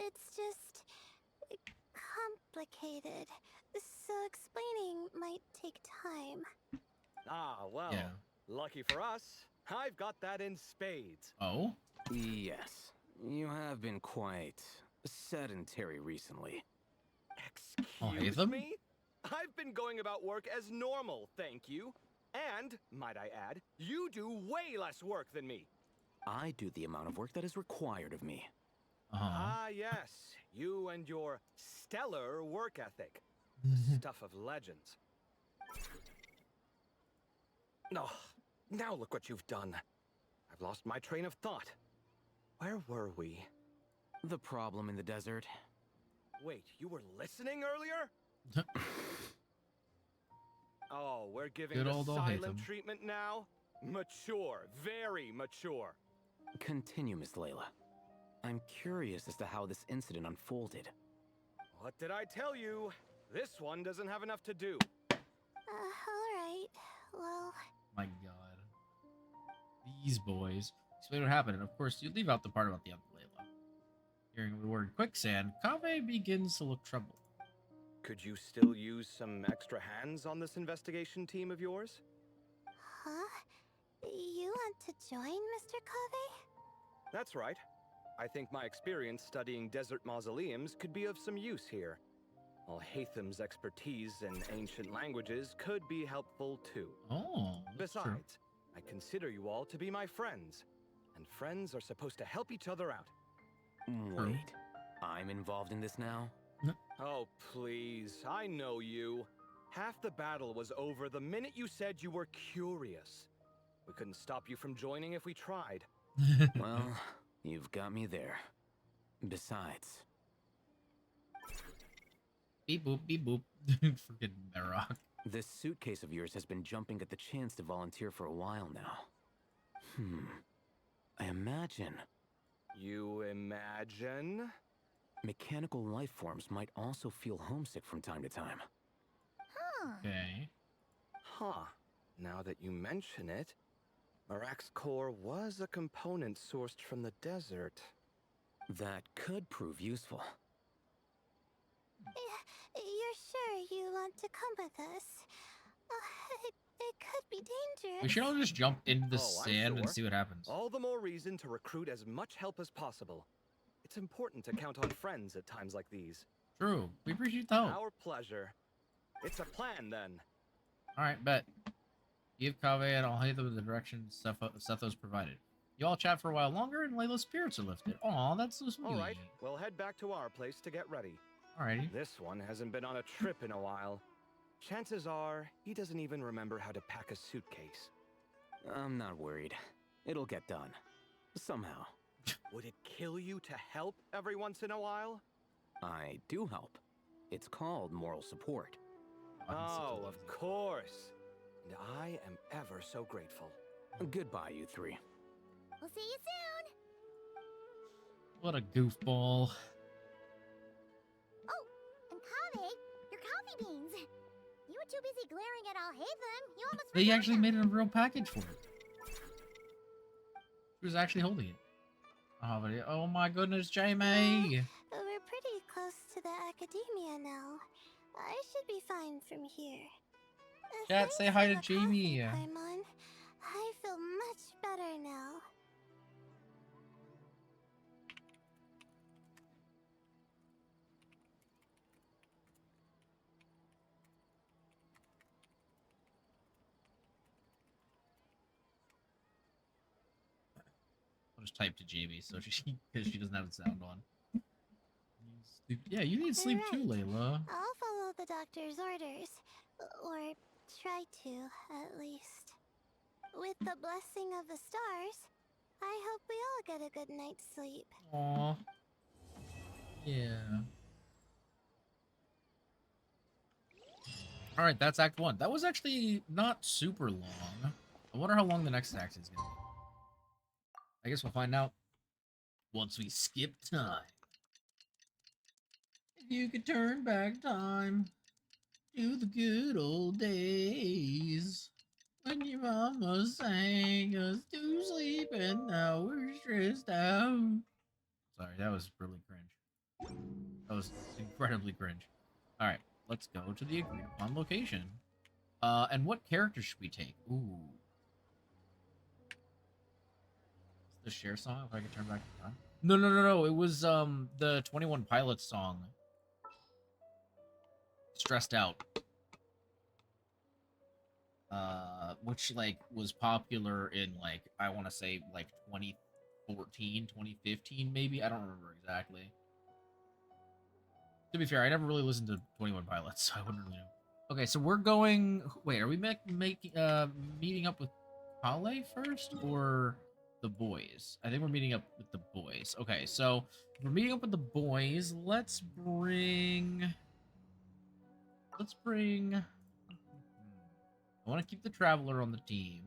It's just complicated, so explaining might take time. Ah, well, Yeah. lucky for us, I've got that in spades. Oh? Yes, you have been quite sedentary recently. Excuse Hatham? me? I've been going about work as normal, thank you. And, might I add, you do way less work than me. I do the amount of work that is required of me. Ah, yes, you and your stellar work ethic. The stuff of legends. No, now look what you've done. I've lost my train of thought. Where were we? The problem in the desert. Wait, you were listening earlier? Oh, we're giving Good the old silent Hatham. treatment now? Mature, very mature. Continue, Miss Layla. I'm curious as to how this incident unfolded. What did I tell you? This one doesn't have enough to do. Alright. Well, My god. These boys. Explain what happened, and of course, you leave out the part about the other Layla. Hearing the word quicksand, Kaveh begins to look troubled. Could you still use some extra hands on this investigation team of yours? huh? You want to join, Mr. Kaveh? That's right. I think my experience studying desert mausoleums could be of some use here. While Hatham's expertise in ancient languages could be helpful too. Oh, that's true. Besides, I consider you all to be my friends, and friends are supposed to help each other out. Wait, I'm involved in this now? Oh, please, I know you. Half the battle was over the minute you said you were curious. We couldn't stop you from joining if we tried. Well, you've got me there. Besides... Beep boop, beep boop. Freaking Merrock. This suitcase of yours has been jumping at the chance to volunteer for a while now. I imagine... You imagine? Mechanical life forms might also feel homesick from time to time. Huh. Okay. Huh. Now that you mention it, Marak's core was a component sourced from the desert. That could prove useful. You're sure you want to come with us? It could be dangerous. We should all just jump into the Oh, I'm sand and sure. see what happens. All the more reason to recruit as much help as possible. It's important to count on friends at times like these. True. We appreciate the help. Our pleasure. It's a plan, then. Alright, bet. Give Kaveh and I'll head them in the direction Sethos provided. You all chat for a while longer and Layla's spirits are lifted. Aw, that's so sweet. All right, we'll head back to our place to get ready. Alrighty. This one hasn't been on a trip in a while. Chances are, he doesn't even remember how to pack a suitcase. I'm not worried. It'll get done. Somehow. Would it kill you to help every once in a while? I do help. It's called moral support. Oh, of course. And I am ever so grateful. Goodbye, you three. We'll see you soon. What a goofball. Oh, and Kaveh, your coffee beans. You were too busy glaring at Al Hatham. You almost They forgot actually them. made it a real package for it. She was actually holding it. Oh my goodness, Jamie! We're pretty close to the academia now. I should be fine from here. Chat, say Thanks hi for to the Jamie. coffee, Paimon. I feel much better now. I'll just type to Jamie so she because she doesn't have the sound on. Yeah, you need sleep too, Layla. I'll follow the doctor's orders. Or try to, at least. With the blessing of the stars, I hope we all get a good night's sleep. Aw. Yeah. Alright, that's Act 1. That was actually not super long. I wonder how long the next act is going to be. I guess we'll find out once we skip time. If you could turn back time to the good old days when your mama sang us to sleep and now we're stressed out. Sorry, that was really cringe. That was incredibly cringe. Alright, let's go to the agreed upon location. And what character should we take? Ooh. The share song, if I could turn back the time. No. It was the 21 Pilots song. Stressed Out. Which like was popular in like I want to say like 2014, 2015 maybe. I don't remember exactly. To be fair, I never really listened to 21 Pilots, so I wouldn't really know. Okay, so we're going. Wait, are we meeting up with Kale first, or the boys. I think we're meeting up with the boys. Okay, so if we're meeting up with the boys. Let's bring. I want to keep the Traveler on the team.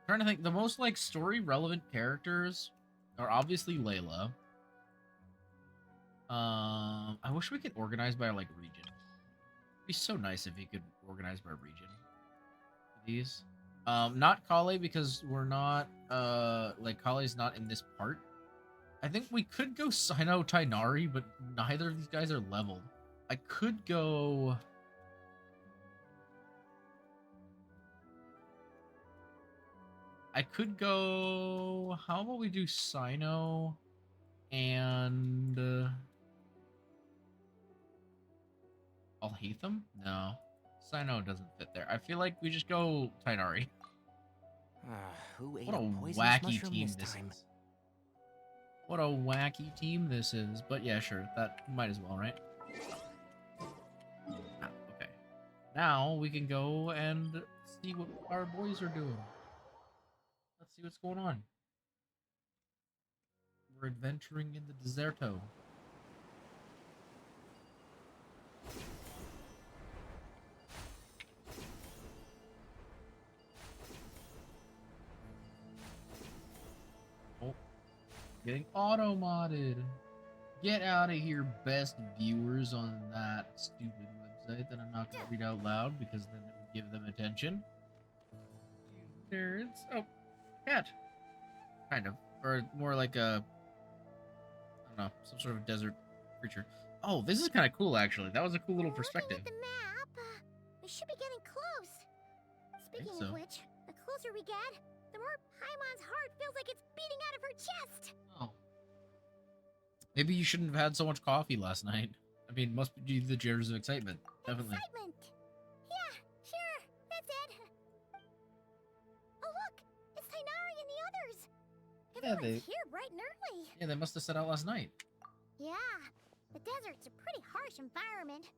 Trying to think, the most like story relevant characters are obviously Layla. I wish we could organize by like region. It'd be so nice if you could organize by region. These, not Kale because we're not like Kale's not in this part. I think we could go Sino Tainari, but neither of these guys are leveled. I could go. How about we do Sino and Alhaitham? No. Sino doesn't fit there. I feel like we just go Tainari. Who ate What a poisonous wacky mushroom team this this time? is. What a wacky team this is. But yeah, sure. That might as well, right? Ah, okay. Now we can go and see what our boys are doing. Let's see what's going on. We're adventuring in the deserto. Oh, getting auto-modded. Get out of here, best viewers on that stupid website that I'm not going to read out loud because then it would give them attention. You nerds. Oh, cat. Kind of. Or more like a, I don't know, some sort of desert creature. Oh, this is kind of cool, actually. That was a cool little perspective. Looking at the map, we should be getting close. Speaking of which, the closer we get, the more Paimon's heart feels like it's beating out of her chest. Oh. Maybe you shouldn't have had so much coffee last night. I mean, must be the jitters of excitement. Definitely. Excitement. Yeah, sure, that's it. Oh look, it's Tainari and the others. Everyone's here bright and early. Yeah, they must have set out last night. Yeah, the desert's a pretty harsh environment.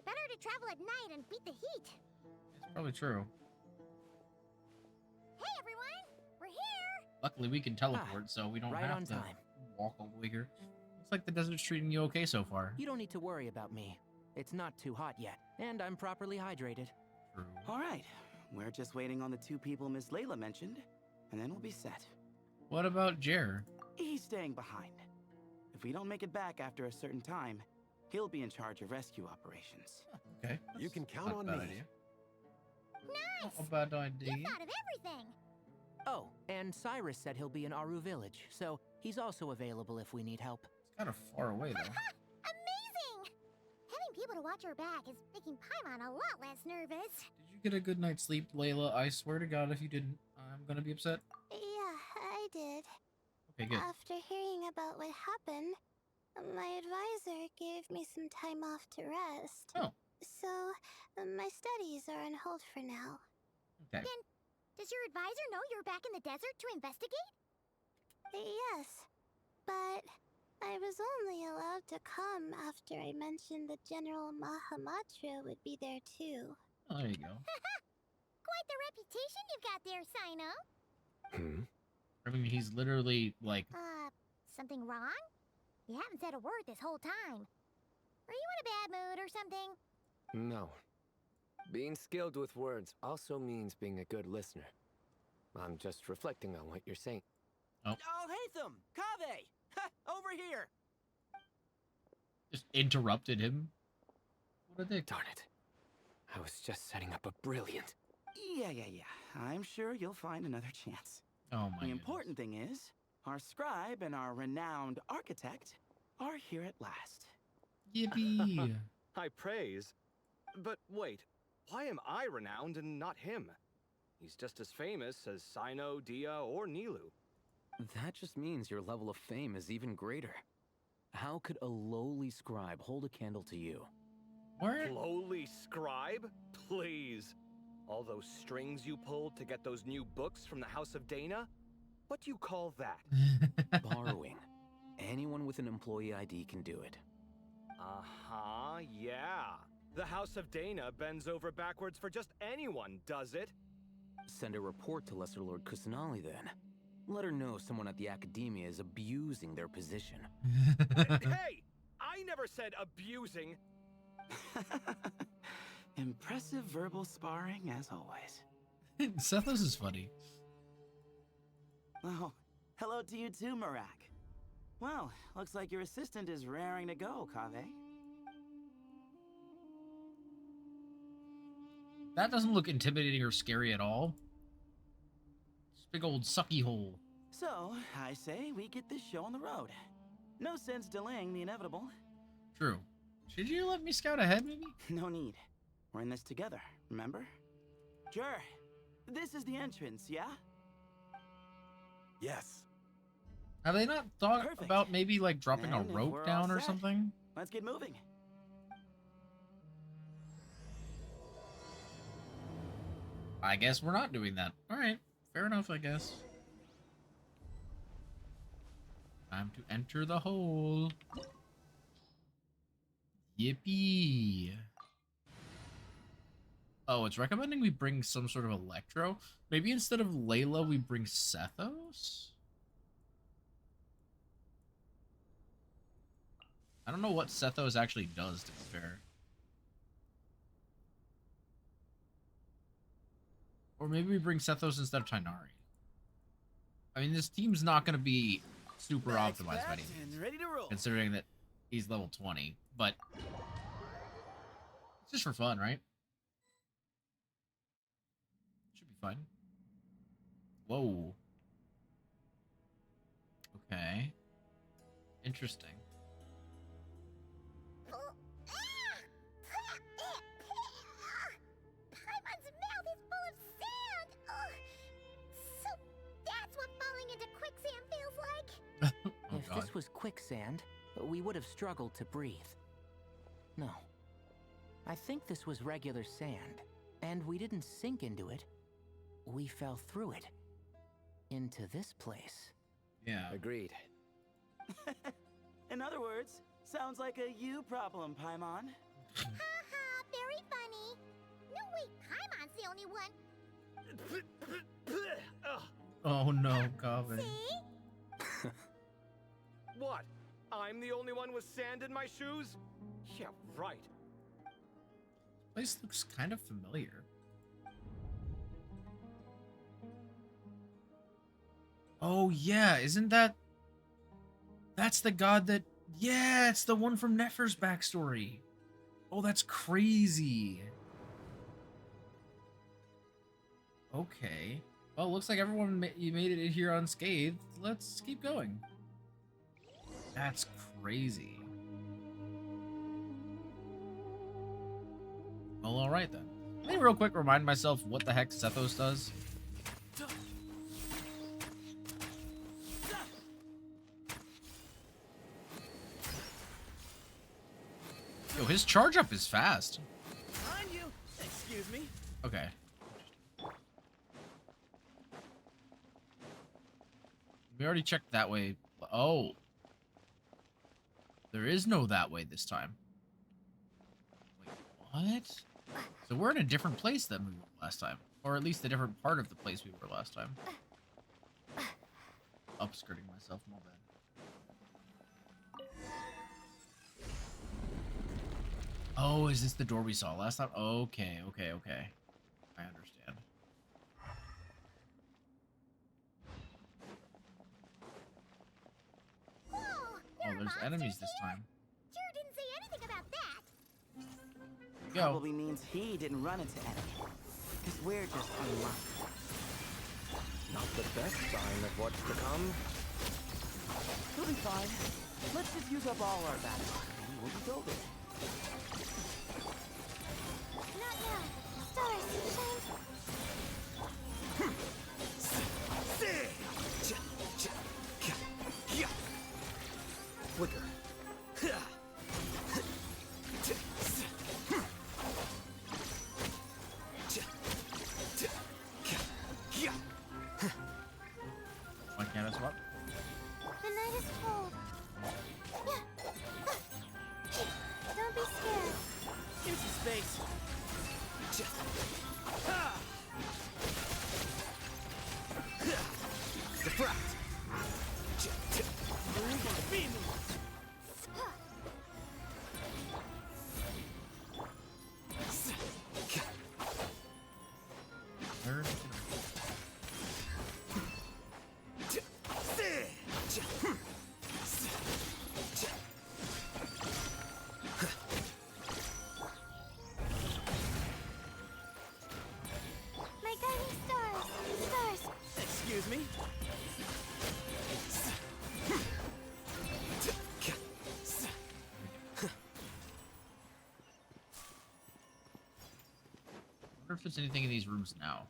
Better to travel at night and beat the heat. It's probably true. Hey everyone, we're here. Luckily, we can teleport, so we don't right have on to time. walk all the way here. Looks like the desert's treating you okay so far. You don't need to worry about me. It's not too hot yet, and I'm properly hydrated. True. All right, we're just waiting on the two people Miss Layla mentioned, and then we'll be set. What about Jer? He's staying behind. If we don't make it back after a certain time, he'll be in charge of rescue operations. Okay. You can count Not on a bad me. idea. Nice. Not a bad idea. You thought of everything. Oh, and Cyrus said he'll be in Aru Village, so he's also available if we need help. It's kind of far away, though. Amazing! Having people to watch our back is making Paimon a lot less nervous. Did you get a good night's sleep, Layla? I swear to God, if you didn't, I'm gonna be upset. Yeah, I did. Okay, good. After hearing about what happened, my advisor gave me some time off to rest. Oh. So, my studies are on hold for now. Okay. Then, does your advisor know you're back in the desert to investigate? Yes, but I was only allowed to come after I mentioned that General Mahamatra would be there too. Oh, there you go. Quite the reputation you've got there, Sino. I mean, he's literally like. Something wrong? You haven't said a word this whole time. Are you in a bad mood or something? No. Being skilled with words also means being a good listener. I'm just reflecting on what you're saying. Oh, Hatham! Kaveh! Over here! Just interrupted him. What a dick. Darn it. I was just setting up a brilliant. Yeah. I'm sure you'll find another chance. Oh my. The important thing is, our scribe and our renowned architect are here at last. Yippee! High praise. But wait, why am I renowned and not him? He's just as famous as Sino, Dia, or Nilu. That just means your level of fame is even greater. How could a lowly scribe hold a candle to you? What? Lowly scribe? Please. All those strings you pulled to get those new books from the House of Dana? What do you call that? Borrowing. Anyone with an employee ID can do it. Uh-huh, yeah. The House of Dana bends over backwards for just anyone, does it? Send a report to Lesser Lord Kusanali then. Let her know someone at the academia is abusing their position. Hey! I never said abusing. Impressive verbal sparring, as always. Sethos is funny. Oh, hello to you too, Marak. Well, looks like your assistant is raring to go, Kaveh. That doesn't look intimidating or scary at all. It's a big old sucky hole. So, I say we get this show on the road. No sense delaying the inevitable. True. Should you let me scout ahead, maybe? No need. We're in this together, remember? Sure. This is the entrance, yeah? Yes. Have they not thought Perfect. about maybe like dropping And a if rope we're down all or set, something? Let's get moving. I guess we're not doing that. Alright, fair enough, I guess. Time to enter the hole. Yippee. Oh, it's recommending we bring some sort of electro. Maybe instead of Layla, we bring Sethos? I don't know what Sethos actually does, to be fair. Or maybe we bring Sethos instead of Tainari. I mean, this team's not going to be super optimized by any means, and ready to roll. considering that he's level 20, but it's just for fun, right? Should be fun. Whoa. Okay. Interesting. Paimon's mouth is full of sand! Ugh. So that's what falling into quicksand feels like? Oh, If God. this was quicksand, we would have struggled to breathe. No. I think this was regular sand, and we didn't sink into it. We fell through it. Into this place. Yeah. Agreed. In other words, sounds like a you problem, Paimon. Haha, very funny. No, wait, Paimon's the only one. Ugh, Oh no, Kaveh. See? what? I'm the only one with sand in my shoes? Yeah, right. Place looks kind of familiar. Oh yeah, isn't that... That's the god that... Yeah, it's the one from Nefer's backstory. Oh, that's crazy. Okay. Well, looks like everyone you made it in here unscathed. Let's keep going. That's crazy. Well, alright then. Let me real quick remind myself what the heck Sethos does. Yo, his charge up is fast. On you! Excuse me. Okay. We already checked that way. Oh. There is no that way this time. Wait, what? So we're in a different place than we were last time. Or at least a different part of the place we were last time. Upskirting myself, my bad. Oh, is this the door we saw last time? Okay, okay, okay. I understand. Whoa, Oh, there are there's monsters enemies this here? time. Sure didn't say anything about that. There you go. Probably means he didn't run into enemy. Because we're just unlucky. Not the best sign of what's to come. We'll be fine. Let's just use up all our battle. And we'll be golden. Not now. Stars, shine. Flicker. Why can't I swap? The night is cold. Don't be scared. Give some space. My guiding stars! Stars! Excuse me? I wonder if there's anything in these rooms now.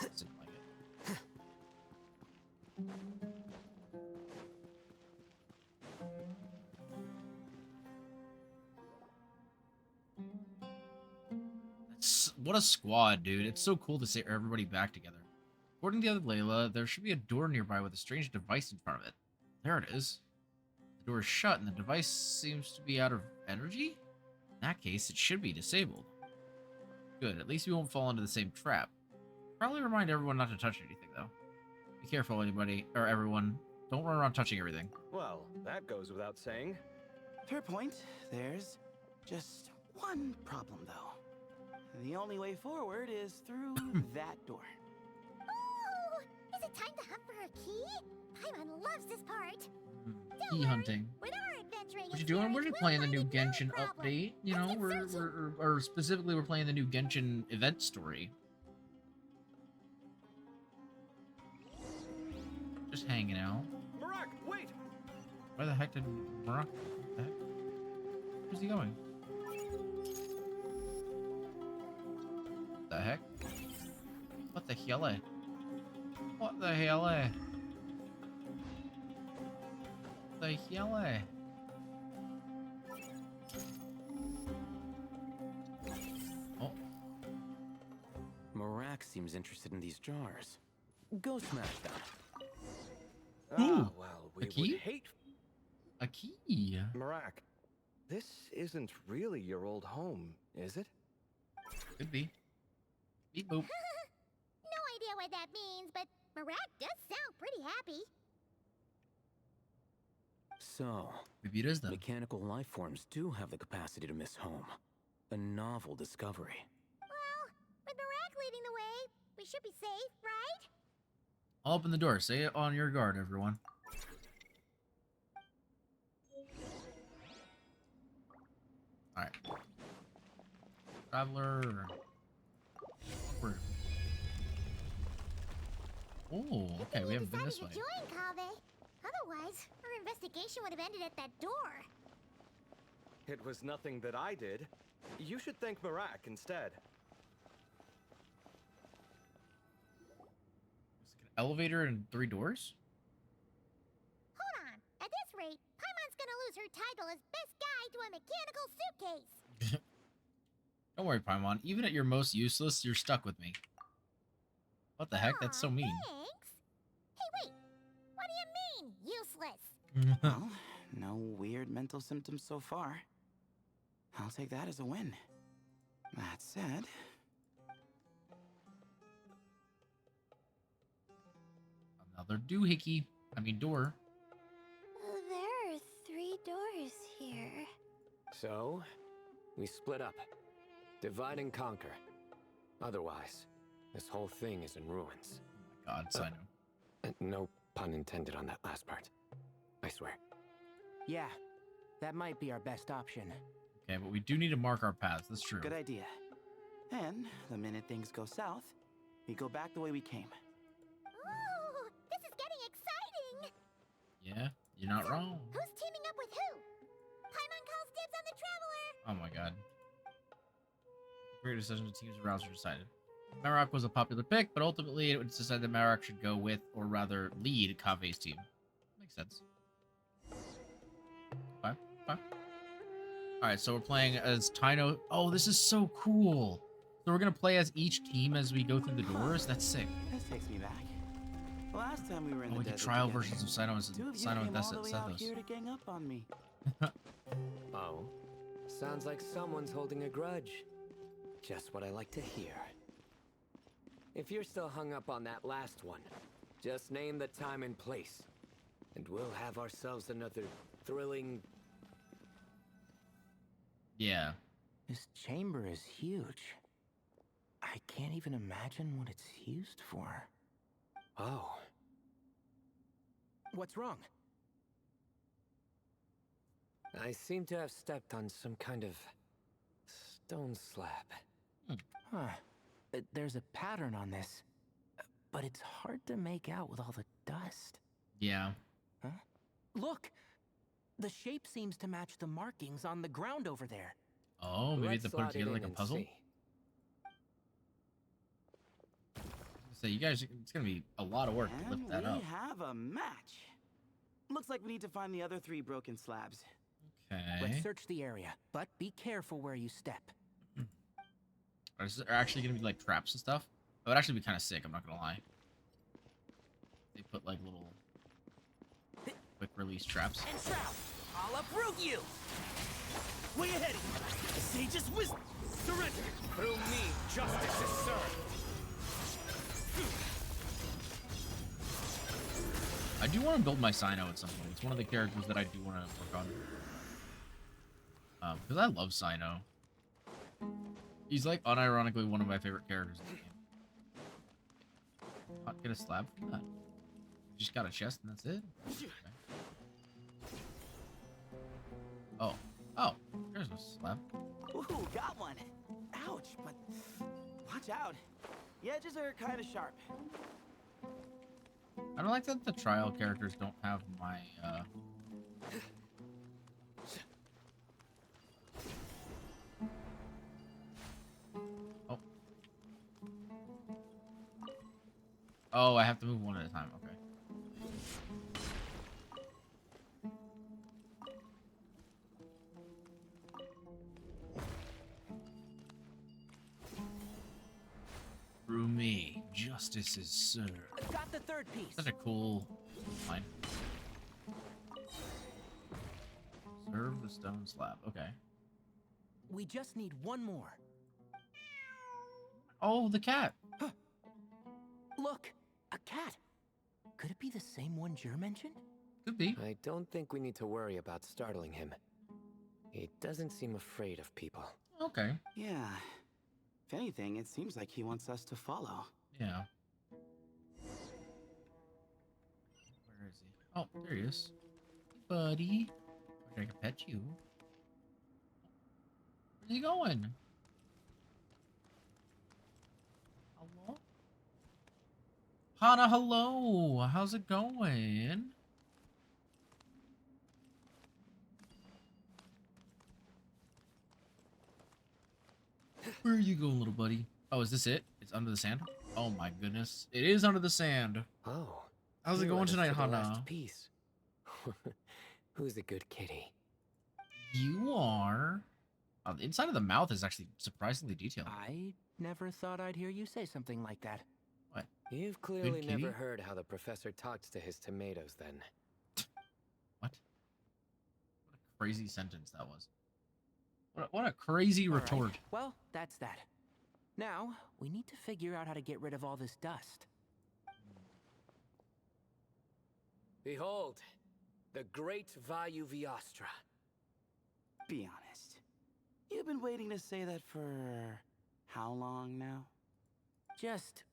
Doesn't like it. What a squad, dude. It's so cool to see everybody back together. According to the other Layla, there should be a door nearby with a strange device in front of it. There it is. The door is shut and the device seems to be out of energy? In that case, it should be disabled. Good, at least we won't fall into the same trap. Probably remind everyone not to touch anything, though. Be careful, anybody, or everyone. Don't run around touching everything. Well, that goes without saying. Fair point. There's just one problem, though. The only way forward is through that door. Ooh! Is it time to hunt for a key? Paimon loves this part. Key hunting. When our adventuring What you doing? We're just playing the new Genshin problem. update. You know, or specifically we're playing the new Genshin event story. Just hanging out. Marak, wait! Where the heck did Marak? What the heck? Where's he going? The heck? What the hell? What the hell? The hell? Oh. Marak seems interested in these jars. Go smash them. Ooh, Well, a we key? would hate... A key. Marak, this isn't really your old home, is it? Could be. Beep boop. No idea what that means, but Marat does sound pretty happy. So, Maybe it is then. mechanical life forms do have the capacity to miss home. A novel discovery. Well, with Marat leading the way, we should be safe, right? I'll open the door. Say it on your guard, everyone. Alright. Traveler. Upward. Oh, okay, we haven't been this way. Decided to join Kaveh. Otherwise, our investigation would have ended at that door. It was nothing that I did. You should thank Marak instead. Elevator and 3 doors? Hold on. At this rate, Paimon's gonna lose her title as best guide to a mechanical suitcase. Don't worry, Paimon. Even at your most useless, you're stuck with me. What the heck? That's so mean. Thanks. Hey, wait. What do you mean, useless? Well, no weird mental symptoms so far. I'll take that as a win. That said... Another doohickey. I mean, door. There are 3 doors here. So, we split up. Divide and conquer. Otherwise, this whole thing is in ruins. Oh my god, Sino. No pun intended on that last part. I swear. Yeah, that might be our best option. Okay, but we do need to mark our paths. That's true. Good idea. And the minute things go south, we go back the way we came. Ooh, this is getting exciting. Yeah, you're not wrong. Who's teaming up with who? Paimon calls dibs on the Traveler. Oh my god. Great decision to teams aroused or decided. Marok was a popular pick, but ultimately it was decided that Marok should go with, or rather lead, Kaveh's team. Makes sense. Fine, fine. Alright, so we're playing as Tino. Oh, this is so cool. So we're gonna play as each team as we go through the doors? That's sick. This takes me back. Last time we were in the we could desert trial together, versions of Sino and two of you Sino and came all the way out Thessos. here to gang up on me. Oh? Sounds like someone's holding a grudge. Just what I like to hear. If you're still hung up on that last one, just name the time and place, and we'll have ourselves another thrilling... Yeah. This chamber is huge. I can't even imagine what it's used for. Oh. What's wrong? I seem to have stepped on some kind of stone slab. Huh. There's a pattern on this, but it's hard to make out with all the dust. Yeah. Huh? Look! The shape seems to match the markings on the ground over there. Oh, maybe Let's they put it slot together like in a and puzzle? see. So you guys, it's gonna be a lot of work to lift that And up. we have a match. Looks like we need to find the other 3 broken slabs. Okay. Let's search the area, but be careful where you step. Are there actually gonna be like traps and stuff? That would actually be kind of sick, I'm not gonna lie. They put like little quick release traps. And Shroud, I'll uproot you! Way ahead! The sage's wisdom! Surrender! Through me, justice is served. I do want to build my Sino at some point. It's one of the characters that I do want to work on. Because I love Sino. He's like unironically one of my favorite characters in the game. Not get a slab from that. Just got a chest and that's it. Okay. Oh. Oh, there's a slab. Ooh, got one! Ouch, but watch out. The edges are kind of sharp. I don't like that the trial characters don't have my, Oh. Oh, I have to move one at a time, okay. Through me, justice is served. Got the 3rd piece. Such a cool line. Serve the stone slab. Okay. We just need one more. Oh, the cat. Huh. Look, a cat. Could it be the same one Jer mentioned? Could be. I don't think we need to worry about startling him. He doesn't seem afraid of people. Okay. Yeah. If anything, it seems like he wants us to follow. Yeah. Where is he? Oh, there he is. Hey, buddy. I can pet you. Where's he going? Hello? Hana, hello. How's it going? Where are you going, little buddy? Oh, is this it? It's under the sand? Oh my goodness. It is under the sand. Oh. How's it you going led us tonight, to the Hana? last piece. Who's a good kitty? You are. Oh, the inside of the mouth is actually surprisingly detailed. I never thought I'd hear you say something like that. What? You've clearly kitty? never heard how the professor talks to his tomatoes, then. What? What a crazy sentence that was. What a crazy All right. retort. Well, that's that. Now, we need to figure out how to get rid of all this dust. Behold, the great Vtuber. Be honest. You've been waiting to say that for how long now? Just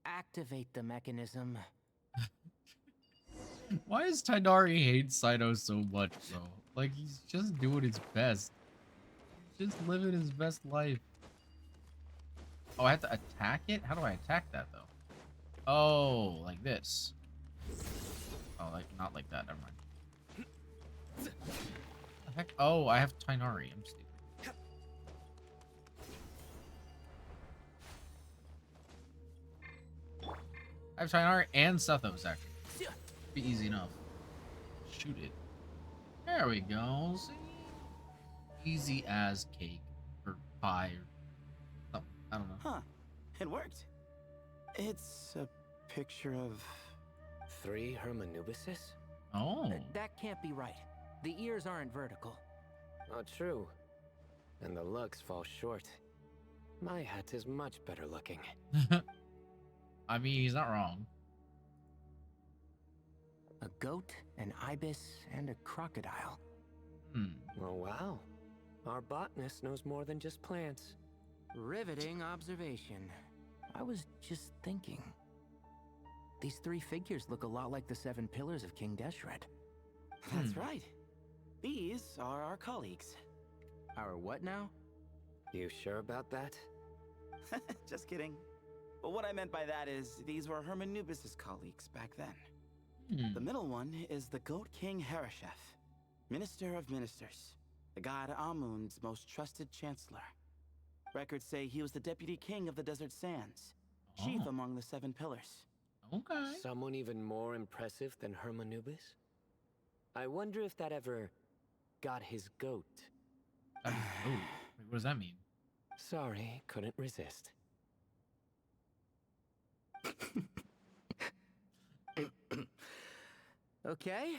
activate the mechanism. Why does Tainari hate Saito so much, bro? Like, he's just doing his best. He's just living his best life. Oh, I have to attack it? How do I attack that, though? Oh, like this. Oh, like, not like that. Never mind. The heck? Oh, I have Tainari. I'm stupid. I have Tainari and Sethos, actually. Be easy enough. Shoot it. There we go. See? Easy as cake. Or pie. Or something. I don't know. Huh. It worked. It's a picture of... 3 Hermanubises? Oh. That can't be right. The ears aren't vertical. Not true. and the looks fall short. My hat is much better looking. I mean, he's not wrong. A goat, an ibis, and a crocodile. Oh, wow. Our botanist knows more than just plants. Riveting observation. I was just thinking. These three figures look a lot like the 7 pillars of King Deshret. That's right. These are our colleagues. Our what now? You sure about that? Just kidding. But what I meant by that is these were Hermanubis' colleagues back then. The middle one is the Goat King Harashef, Minister of Ministers, the god Amun's most trusted chancellor. Records say he was the deputy king of the Desert Sands, chief among the 7 pillars. Okay. Someone even more impressive than Hermanubis? I wonder if that ever got his goat. Oh, wait, what does that mean? Sorry, couldn't resist. Okay,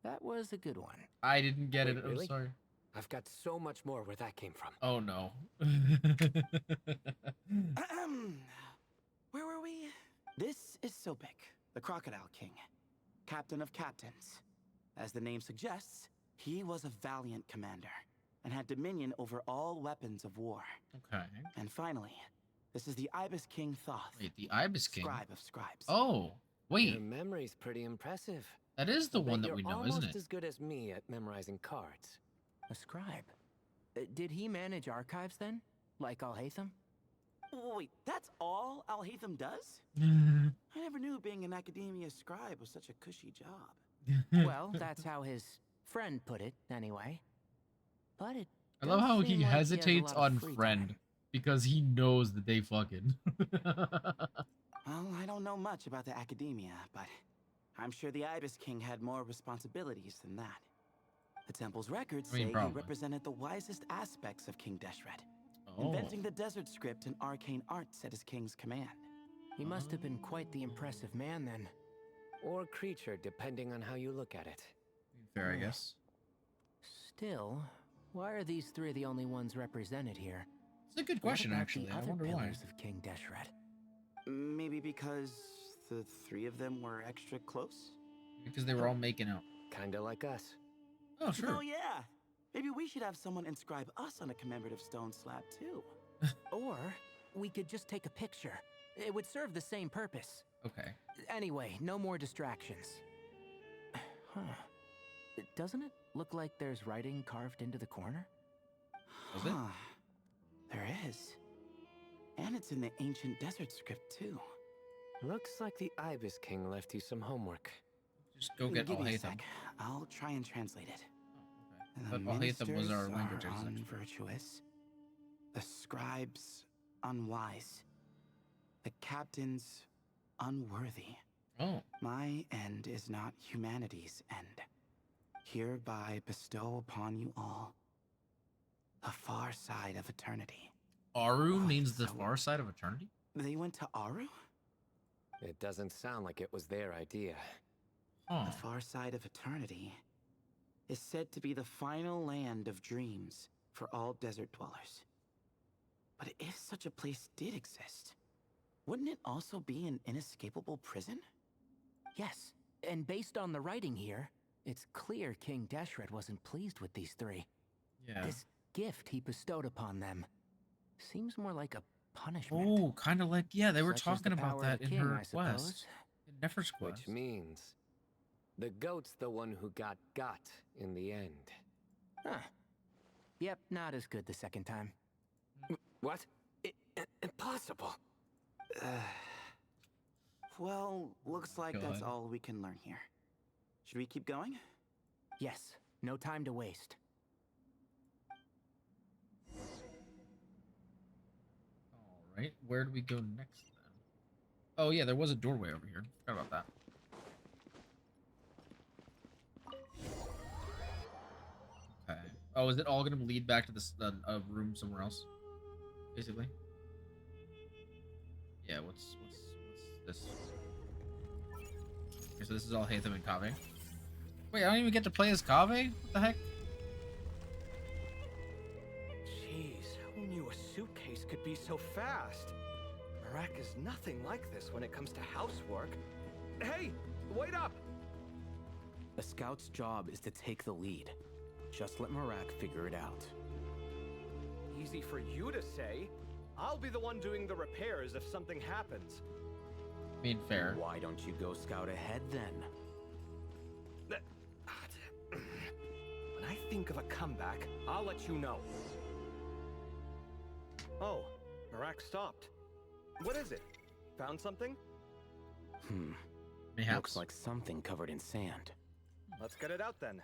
that was a good one. I didn't get Wait, it. really? I'm sorry. I've got so much more where that came from. Oh no. Where were we? This is Sobek, the Crocodile King, captain of captains. As the name suggests, he was a valiant commander and had dominion over all weapons of war. Okay. And finally, this is the Ibis King Thoth. Wait, the Ibis King? Scribe of scribes. Oh, wait. Your memory's pretty impressive. That is the I bet one that you're we know, almost isn't it? as good as me at memorizing cards. A scribe. Did he manage archives then? Like Alhaitham? Wait, that's all Alhaitham does? I never knew being an academia scribe was such a cushy job. Well, that's how his friend put it, anyway. But it I love does how seem he like has a hesitates lot of on free friend time. because he knows that they fucking. Well, I don't know much about the academia, but I'm sure the Ibis King had more responsibilities than that. The temple's records I mean, say probably. he represented the wisest aspects of King Deshret, Oh. inventing the desert script and arcane arts at his king's command. He must have been quite the impressive man then. Or creature, depending on how you look at it. Fair, I guess. Still, why are these three the only ones represented here? It's a good What question, about actually. the I other wonder why. pillars of King Deshret? Maybe because the 3 of them were extra close? Because they were all making out. Kinda like us. Oh, sure. Oh yeah! Maybe we should have someone inscribe us on a commemorative stone slab too. Or we could just take a picture. It would serve the same purpose. Okay. Anyway, no more distractions. Huh. Doesn't it look like there's writing carved into the corner? Does it? There is. And it's in the ancient desert script too. Looks like the Ibis King left you some homework. Just go get Give me a Alhaitham. sec. I'll try and translate it. Oh, okay. I thought Alhaitham was our ministers language are expert. unvirtuous. The scribes unwise. The captains unworthy. Oh. My end is not humanity's end. Hereby bestow upon you all the far side of eternity. Aru means the far side of eternity? They went to Aru? It doesn't sound like it was their idea. Oh. The far side of eternity is said to be the final land of dreams for all desert dwellers. But if such a place did exist, wouldn't it also be an inescapable prison? Yes, and based on the writing here, it's clear King Deshret wasn't pleased with these three. Yeah. This gift he bestowed upon them seems more like a punishment. Oh, kind of like, yeah, they were Such is the talking about power of that in king, her I suppose. quest. In Nefer's quest. Which means the goat's the one who got in the end. Huh. Yep, not as good the second time. What? Impossible. Well, looks like that's God. all we can learn here. Should we keep going? Yes, no time to waste. Alright, where do we go next then? Oh yeah, there was a doorway over here. Forgot about that. Okay. Oh, is it all going to lead back to this a room somewhere else? Basically. Yeah. What's this? Okay, so this is all Hatham and Kaveh. Wait, I don't even get to play as Kaveh? What the heck? could be so fast. Marak is nothing like this when it comes to housework. Hey, wait up! A scout's job is to take the lead. Just let Marak figure it out. Easy for you to say. I'll be the one doing the repairs if something happens. I mean, fair. Why don't you go scout ahead then? When I think of a comeback, I'll let you know. Oh, Marak stopped. What is it? Found something? Mayhaps. Looks like something covered in sand. Let's get it out then.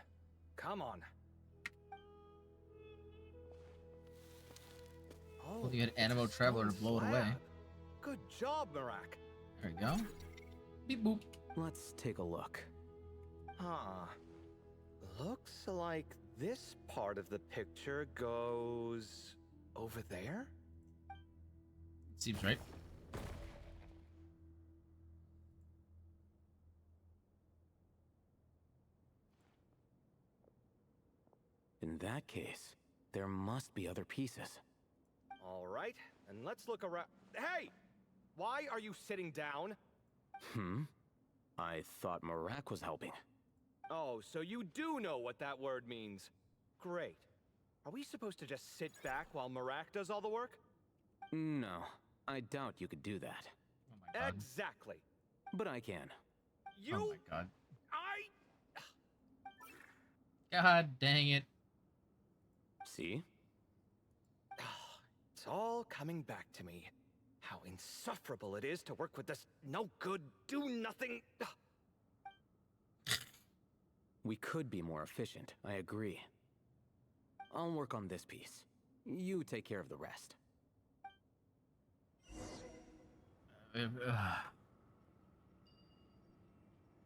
Come on. Oh, Looking at Animo it's a Traveler to stone blow it away. slab. Good job, Marak. There we go. Beep boop. Let's take a look. Huh. Looks like this part of the picture goes over there? Seems right. In that case, there must be other pieces. All right, and let's look around. Hey! Why are you sitting down? I thought Marak was helping. Oh, so you do know what that word means. Great. Are we supposed to just sit back while Marak does all the work? No, I doubt you could do that. Oh my god. Exactly. But I can. You... Oh my god. I... God dang it. See? It's all coming back to me. How insufferable it is to work with this no-good, do-nothing... We could be more efficient, I agree. I'll work on this piece. You take care of the rest.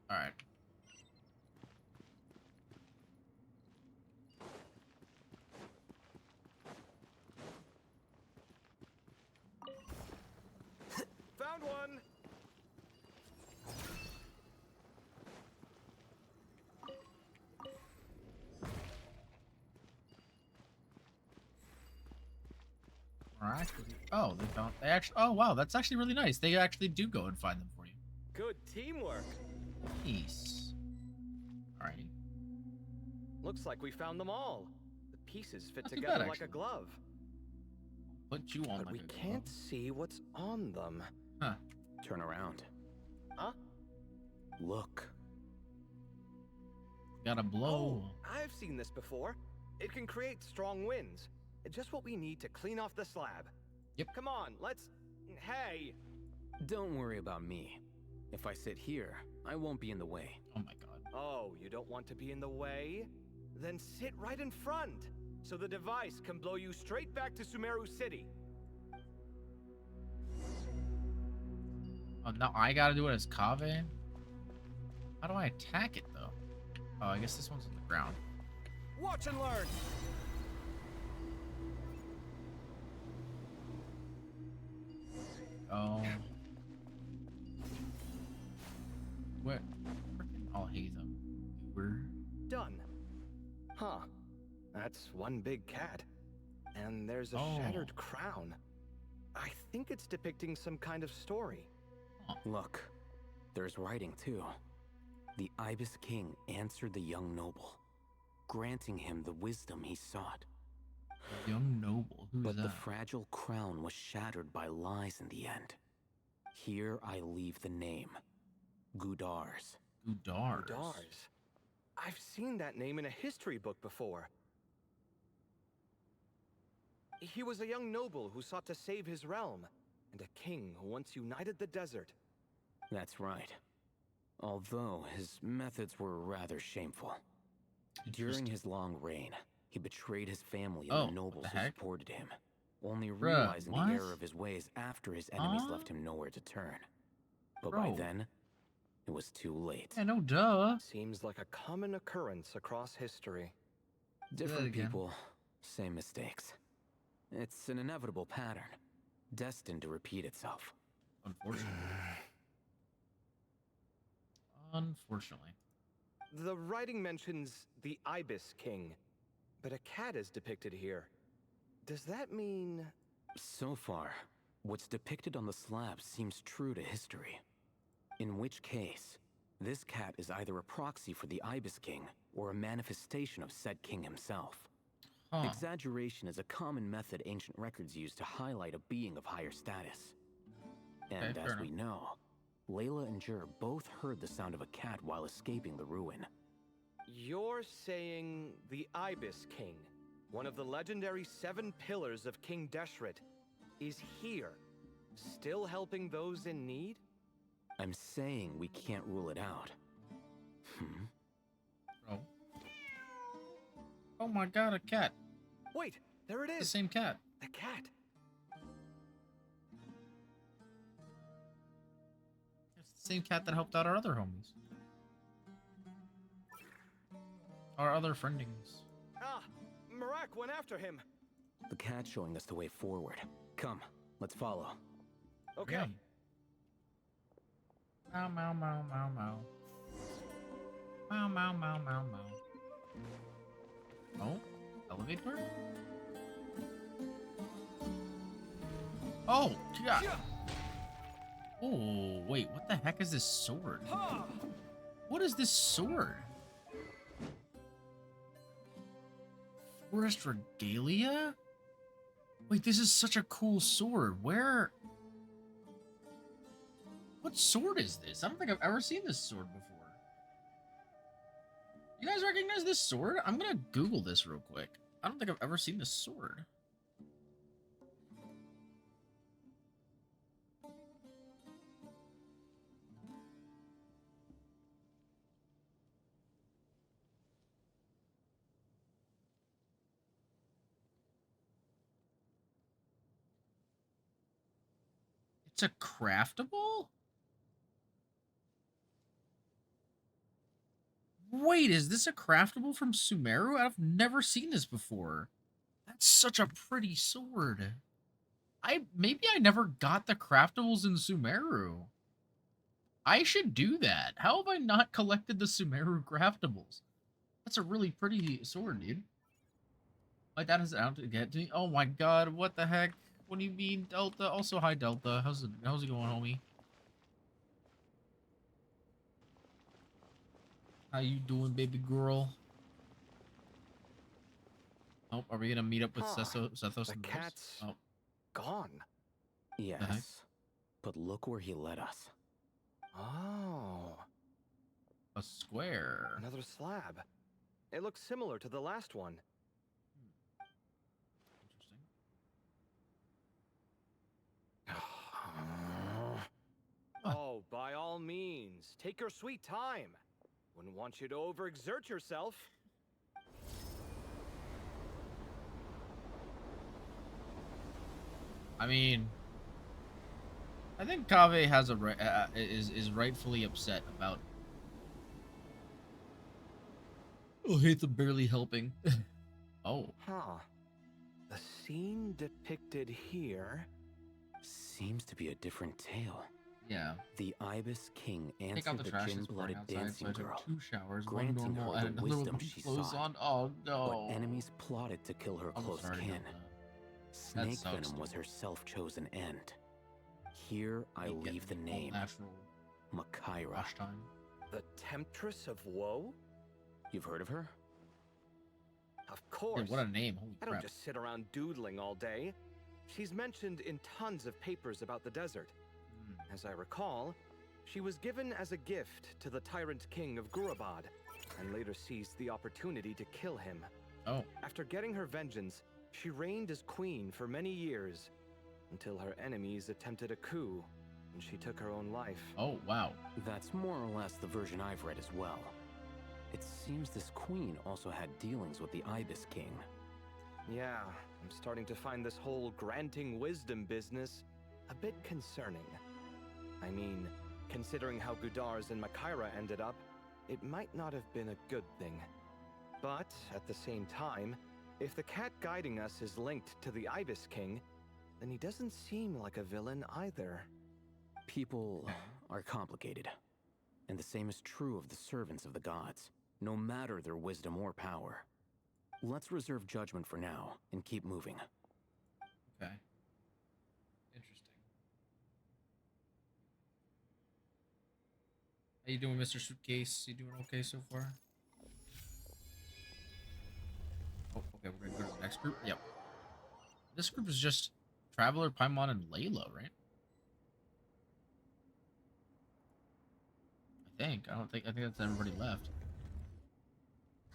Alright. Found one! Oh, they found. They actually. Oh, wow, that's actually really nice. They actually do go and find them for you. Good teamwork. Nice. Alrighty. Looks like we found them all. The pieces fit Not too together bad, like a actually. glove. Put you on But like we a can't glove. see what's on them. Huh. Turn around. Huh? Look. Gotta blow. Oh, I've seen this before. It can create strong winds. It's just what we need to clean off the slab. Yep. Come on, let's... Hey! Don't worry about me. If I sit here, I won't be in the way. Oh my god. Oh, you don't want to be in the way? Then sit right in front, so the device can blow you straight back to Sumeru City. Oh, now I gotta do it as Kaveh? How do I attack it, though? Oh, I guess this one's on the ground. Watch and learn! Oh. What? Frickin' I'll hate them. We're... Done. Huh. That's one big cat. And there's a Oh. shattered crown. I think it's depicting some kind of story. Look, there's writing too. The Ibis King answered the young noble, granting him the wisdom he sought. Young noble. Who's But that? the fragile crown was shattered by lies in the end. Here I leave the name. Gudars. Gudars. Dars. I've seen that name in a history book before. He was a young noble who sought to save his realm, and a king who once united the desert. That's right. Although his methods were rather shameful. During his long reign, he betrayed his family and Oh, the nobles what the who heck? supported him, only Bruh, realizing what? the error of his ways after his enemies Huh? left him nowhere to turn. But by Bro. then, it was too late. Yeah, no duh. Seems like a common occurrence across history. Different again. people, same mistakes. It's an inevitable pattern, destined to repeat itself. Unfortunately. Unfortunately. The writing mentions the Ibis King, but a cat is depicted here. Does that mean... So far, what's depicted on the slab seems true to history. In which case, this cat is either a proxy for the Ibis King or a manifestation of said king himself. Huh. Exaggeration is a common method ancient records use to highlight a being of higher status. And fair as enough. we know, Layla and Jur both heard the sound of a cat while escaping the ruin. You're saying the Ibis King, one of the legendary 7 pillars of King Deshret, is here, still helping those in need? I'm saying we can't rule it out. Oh. Oh my god, a cat. Wait, there it The is! same cat. The cat! It's the same cat that helped out our other homies. Our other friendings. Ah! Marak went after him! The cat's showing us the way forward. Come, let's follow. Okay. Yeah. Meow, meow, meow, meow, meow. Meow, meow, meow, meow, meow. Oh? Elevator? Oh, God. Oh, wait, what the heck is this sword? What is this sword? Forest Regalia? Wait, this is such a cool sword. Where? What sword is this? I don't think I've ever seen this sword before. You guys recognize this sword? I'm gonna Google this real quick. I don't think I've ever seen this sword. It's a craftable? Wait, is this a craftable from Sumeru? I've never seen this before. That's such a pretty sword. Maybe I never got the craftables in Sumeru. I should do that. How have I not collected the Sumeru craftables? That's a really pretty sword, dude. My dad has it out to get to me. Oh my god, what the heck? What do you mean, Delta? Also, hi, Delta. How's it going, homie? How you doing, baby girl? Oh, are we gonna meet up with Sethos The and Rose? cat's Oh, gone. Yes, but look where he led us. Oh, a square. another slab. It looks similar to the last one. Oh, by all means, take your sweet time. Wouldn't want you to overexert yourself. I mean, I think Kaveh has a is rightfully upset about. Oh, Hatham barely helping. Oh. Huh. The scene depicted here Seems to be a different tale. Yeah. The Ibis King Take out answered the the trash that's gin-blooded pouring outside, so dancing I took girl, 2 showers, one granting normal her and the another wisdom with she clothes sought. on. Oh no. But enemies plotted to kill her I'm close sorry, kin. Delta. Snake sucks, venom was dude. her self-chosen end. Here I You get leave the all name natural Makaira. rush time. the Temptress of Woe? You've heard of her? Of course. Dude, what a name! Holy I don't crap! just sit around doodling all day. She's mentioned in tons of papers about the desert. As I recall, she was given as a gift to the tyrant king of Gurabad, and later seized the opportunity to kill him. Oh. After getting her vengeance, she reigned as queen for many years, until her enemies attempted a coup, and she took her own life. Oh wow. That's more or less the version I've read as well. It seems this queen also had dealings with the Ibis King. Yeah, I'm starting to find this whole granting wisdom business a bit concerning. I mean, considering how Gudars and Makaira ended up, it might not have been a good thing. But, at the same time, if the cat guiding us is linked to the Ibis King, then he doesn't seem like a villain either. People are complicated, and the same is true of the servants of the gods, no matter their wisdom or power. Let's reserve judgment for now and keep moving. Okay. How you doing, Mr. Suitcase? You doing okay so far? Oh, okay, we're gonna go to the next group. Yep. This group is just Traveler, Paimon, and Layla, right? I think that's everybody left.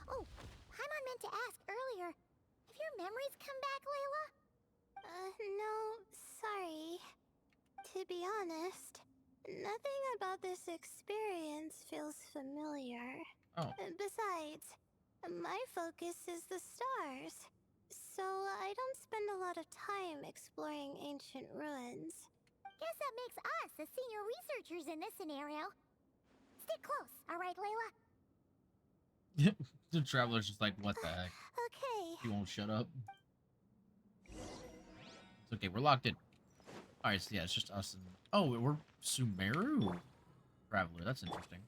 Oh, Paimon meant to ask earlier. Have your memories come back, Layla? No, sorry. To be honest, nothing about this experience feels familiar. Oh. Besides, my focus is the stars, so I don't spend a lot of time exploring ancient ruins. Guess that makes us the senior researchers in this scenario. Stick close, alright, Layla? The Traveler's just like, what the heck? Okay. You won't shut up. It's okay, we're locked in. Alright, so yeah, it's just us and... Oh, we're Sumeru Traveler. That's interesting.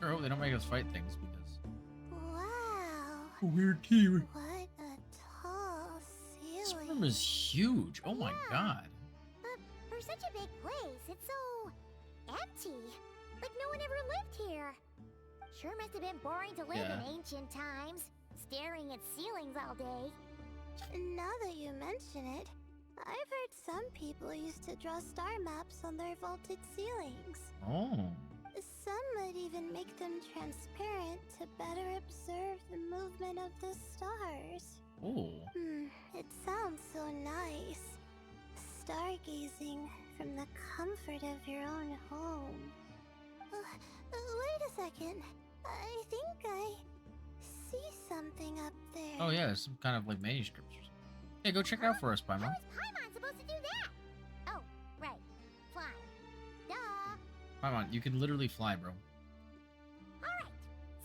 Sure hope they don't make us fight things, because... Wow. Weird team. What a tall This ceiling. room is huge. Oh my god. But for such a big place, it's so empty. Like no one ever lived here. Sure must have been boring to live Yeah. in ancient times, staring at ceilings all day. Now that you mention it, I've heard some people used to draw star maps on their vaulted ceilings. Oh. Some might even make them transparent to better observe the movement of the stars. Oh. It sounds so nice. Stargazing from the comfort of your own home. Wait a second. I think I see something up there. Oh yeah, there's some kind of like manuscripts or something. Hey, go check it out for us, Paimon. How is Paimon supposed to do that? Oh, right. Fly. Duh. Paimon, you can literally fly, bro. Alright.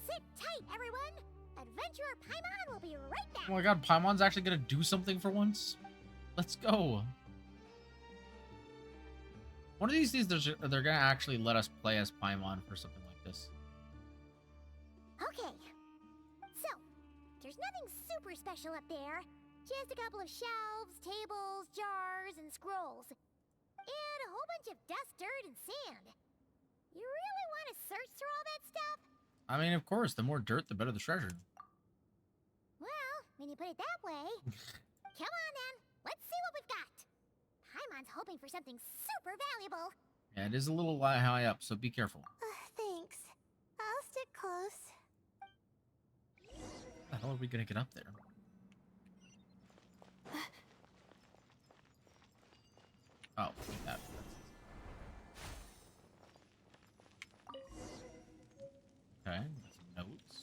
Sit tight, everyone. Adventurer Paimon will be right back. Oh my god, Paimon's actually gonna do something for once? Let's go. One of these days, they're gonna actually let us play as Paimon for something like this. Okay. So, there's nothing super special up there. Just a couple of shelves, tables, jars, and scrolls. And a whole bunch of dust, dirt, and sand. You really want to search through all that stuff? I mean, of course, the more dirt, the better the treasure. Well, when you put it that way. Come on then, let's see what we've got. Paimon's hoping for something super valuable. Yeah, it is a little high up, so be careful. Thanks. I'll stick close. How the hell are we gonna get up there? Oh, like that. Okay, some notes.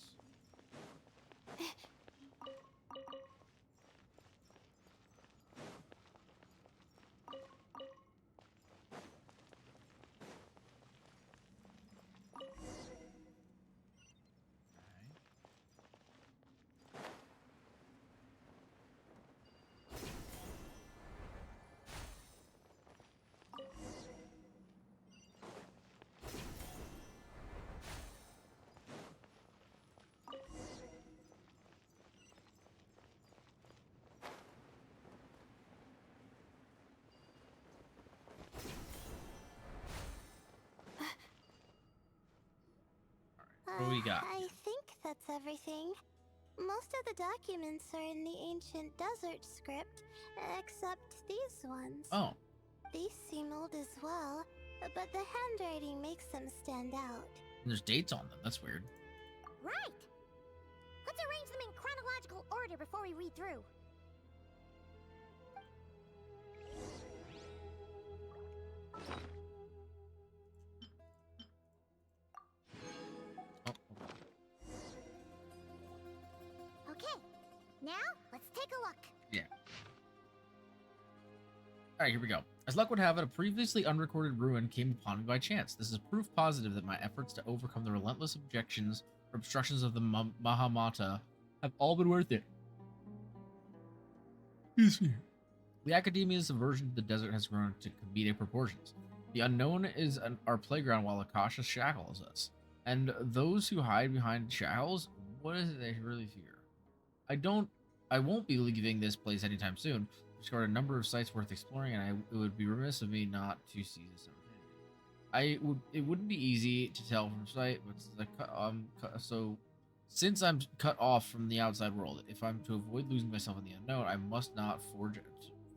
What do we got? I think that's everything. Most of the documents are in the ancient desert script, except these ones. Oh. These seem old as well, but the handwriting makes them stand out. And there's dates on them. That's weird. Right. Let's arrange them in chronological order before we read through. Okay, now let's take a look. Yeah. Alright, here we go. As luck would have it, a previously unrecorded ruin came upon me by chance. This is proof positive that my efforts to overcome the relentless objections or obstructions of the Mahamata have all been worth it. The Academia's aversion to the desert has grown to comedic proportions. The unknown is our playground while Akasha shackles us. And those who hide behind shackles, what is it they really fear? I don't I won't be leaving this place anytime soon. I've discovered a number of sites worth exploring, and it would be remiss of me not to seize this opportunity. It wouldn't be easy to tell from sight, but since I'm cut off from the outside world, if I'm to avoid losing myself in the unknown, I must not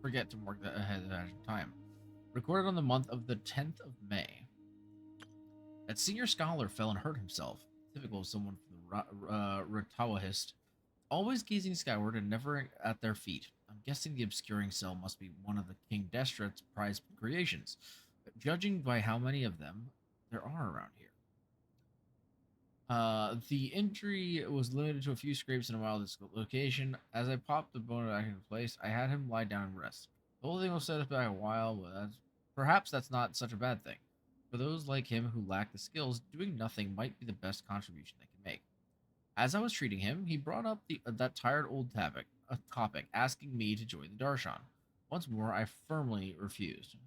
forget to mark that ahead of time. Recorded on the month of the 10th of May. That senior scholar fell and hurt himself, typical of someone from the Ratawahist, always gazing skyward and never at their feet. I'm guessing the obscuring cell must be one of the King Destrat's prized creations, but judging by how many of them there are around here. The injury was limited to a few scrapes in a mild location. As I popped the bone back into place, I had him lie down and rest. The whole thing will set us back a while, but perhaps that's not such a bad thing. For those like him who lack the skills, doing nothing might be the best contribution they can make. As I was treating him, he brought up that tired old topic, asking me to join the Darshan. Once more, I firmly refused.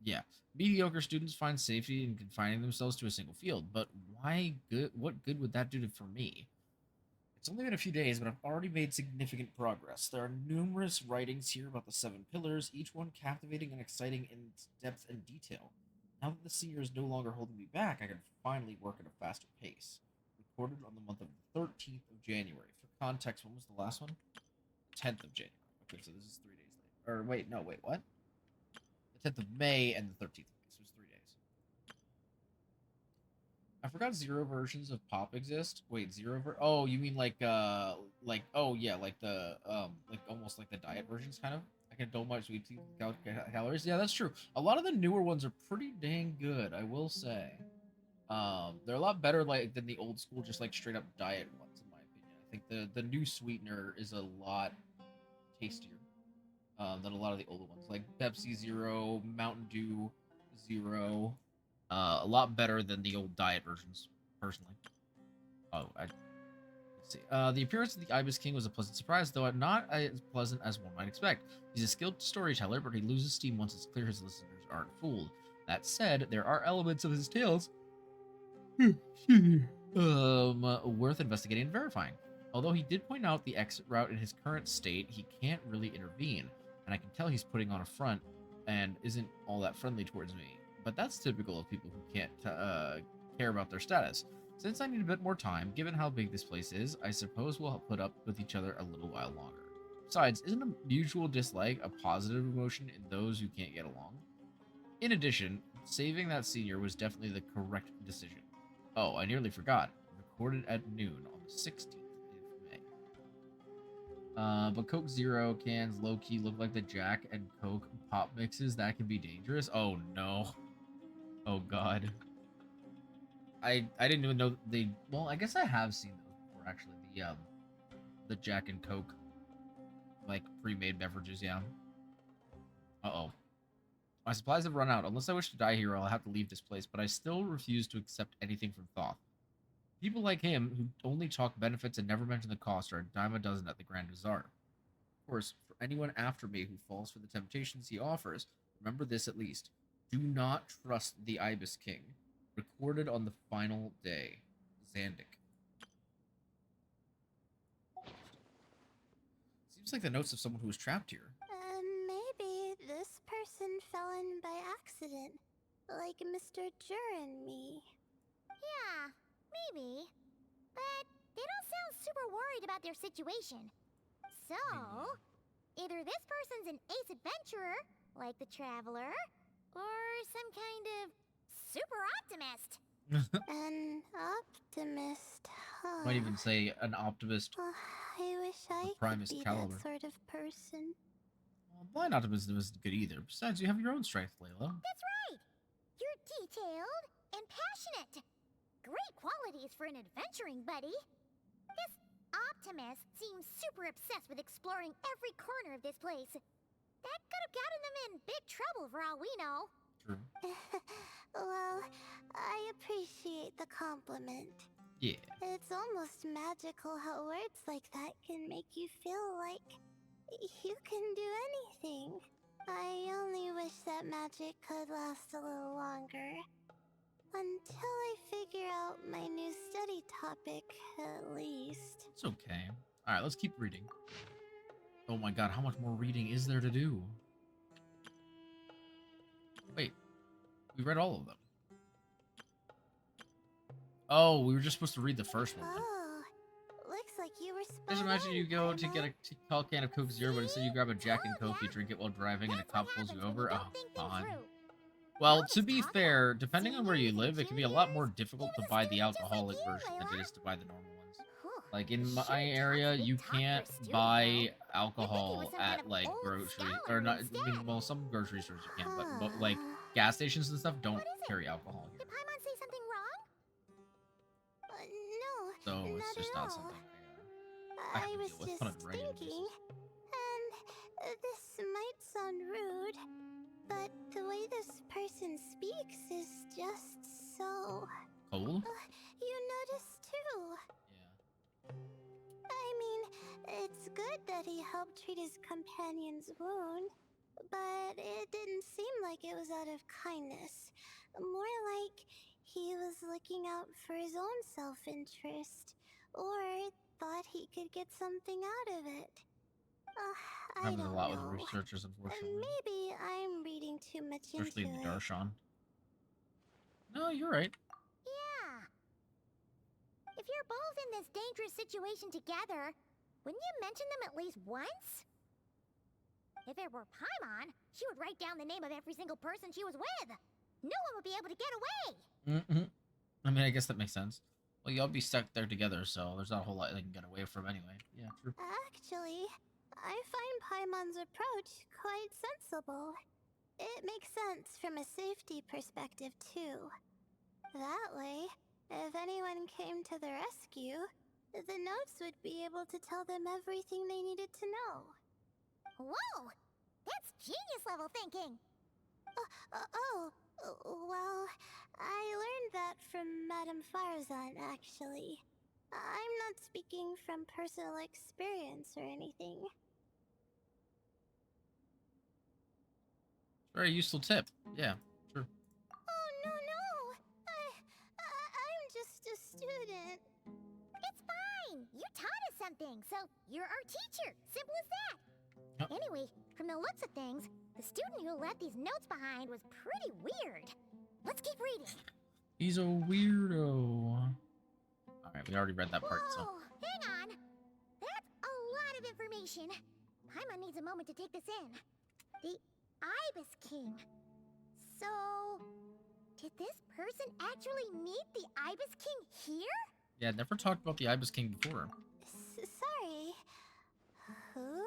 Yeah. Mediocre students find safety in confining themselves to a single field, but what good would that do for me? It's only been a few days, but I've already made significant progress. There are numerous writings here about the 7 pillars, each one captivating and exciting in its depth and detail. Now that the senior is no longer holding me back, I can finally work at a faster pace. Recorded on the month of the 13th of January. For context, when was the last one? 10th of January. Okay, so this is 3 days later. Or wait, no, wait, what? The 10th of May and the 13th of May. So it's 3 days. I forgot 0 versions of Pop exist. Wait, 0 oh, you mean oh yeah, like the like almost like the diet versions kind of. I can indulge my sweet tea without calories. Yeah, that's true. A lot of the newer ones are pretty dang good, I will say. They're a lot better than the old school, just like straight up diet ones, in my opinion. I think the new sweetener is a lot tastier than a lot of the older ones, like Pepsi Zero, Mountain Dew Zero. A lot better than the old diet versions, personally. Oh, let's see. The appearance of the Ibis King was a pleasant surprise, though not as pleasant as one might expect. He's a skilled storyteller, but he loses steam once it's clear his listeners aren't fooled. That said, there are elements of his tales worth investigating and verifying. Although he did point out the exit route in his current state, he can't really intervene, and I can tell he's putting on a front and isn't all that friendly towards me. But that's typical of people who can't care about their status. Since I need a bit more time, given how big this place is, I suppose we'll put up with each other a little while longer. Besides, isn't a mutual dislike a positive emotion in those who can't get along? In addition, saving that senior was definitely the correct decision. Oh, I nearly forgot. Recorded at noon on the 16th of May. But Coke Zero cans low-key look like the Jack and Coke pop mixes. That can be dangerous. Oh, no. Oh, God. I didn't even know they... Well, I guess I have seen those before, actually. The Jack and Coke, like, pre-made beverages, yeah. Uh-oh. My supplies have run out. Unless I wish to die here, I'll have to leave this place, but I still refuse to accept anything from Thoth. People like him, who only talk benefits and never mention the cost, are a dime a dozen at the Grand Bazaar. Of course, for anyone after me who falls for the temptations he offers, remember this at least. Do not trust the Ibis King. Recorded on the final day. Zandik. Seems like the notes of someone who was trapped here. Maybe this person fell in by accident, like Mr. Jur and me. Yeah, maybe. But they don't sound super worried about their situation. So, either this person's an ace adventurer, like the Traveler, or some kind of super optimist. An optimist, huh? Might even say an optimist. I wish I could be caliber. that sort of person. Well, blind optimism isn't good either. Besides, you have your own strength, Layla. That's right! You're detailed and passionate. Great qualities for an adventuring buddy. This optimist seems super obsessed with exploring every corner of this place. That could have gotten them in big trouble for all we know. True. Well, I appreciate the compliment. Yeah. It's almost magical how words like that can make you feel like you can do anything. I only wish that magic could last a little longer. Until I figure out my new study topic, at least. It's okay. Alright, let's keep reading. Oh my god, how much more reading is there to do? Wait, we read all of them. Oh, we were just supposed to read the first one. Oh, looks like you were spot Just imagine you go to Paimon. get a tall can of Coke Zero, but instead you grab a Jack and Coke, you drink it while driving, and a cop pulls you over. Oh, God. Well, to be fair, depending on where you live, it can be a lot more difficult to buy the alcoholic version than it is to buy the normal ones. Like, in my area, you can't buy alcohol at, like, grocery... Or not... I mean, well, some grocery stores you can, but like, gas stations and stuff don't carry alcohol here. Did Paimon say something wrong? No, So it's not just at not all. something I have to was deal with just on a regular thinking, basis. and this might sound rude, but the way this person speaks is just so... Cold? You notice too. Yeah. I mean, it's good that he helped treat his companion's wound, but it didn't seem like it was out of kindness. More like he was looking out for his own self-interest, or thought he could get something out of it. I Happens don't a lot know. with researchers, unfortunately. Maybe I'm reading too much Especially into the it. Darshan. No, you're right. Yeah. If you're both in this dangerous situation together, wouldn't you mention them at least once? If it were Paimon, she would write down the name of every single person she was with. No one would be able to get away. I mean, I guess that makes sense. Well, y'all be stuck there together, so there's not a whole lot they can get away from anyway. Yeah, true. Actually, I find Paimon's approach quite sensible. It makes sense from a safety perspective, too. That way, if anyone came to the rescue, the notes would be able to tell them everything they needed to know. Whoa! That's genius level thinking! Well, I learned that from Madame Farazan, actually. I'm not speaking from personal experience or anything. Very useful tip. Yeah, true. Oh, no! I'm just a student. It's fine! You taught us something, so you're our teacher. Simple as that. Yep. Anyway, from the looks of things, the student who left these notes behind was pretty weird. Let's keep reading. He's a weirdo. Alright, we already read that part, so... Whoa, hang on. That's a lot of information. Paimon needs a moment to take this in. The Ibis King. So, did this person actually meet the Ibis King here? Yeah, never talked about the Ibis King before. Sorry. Who?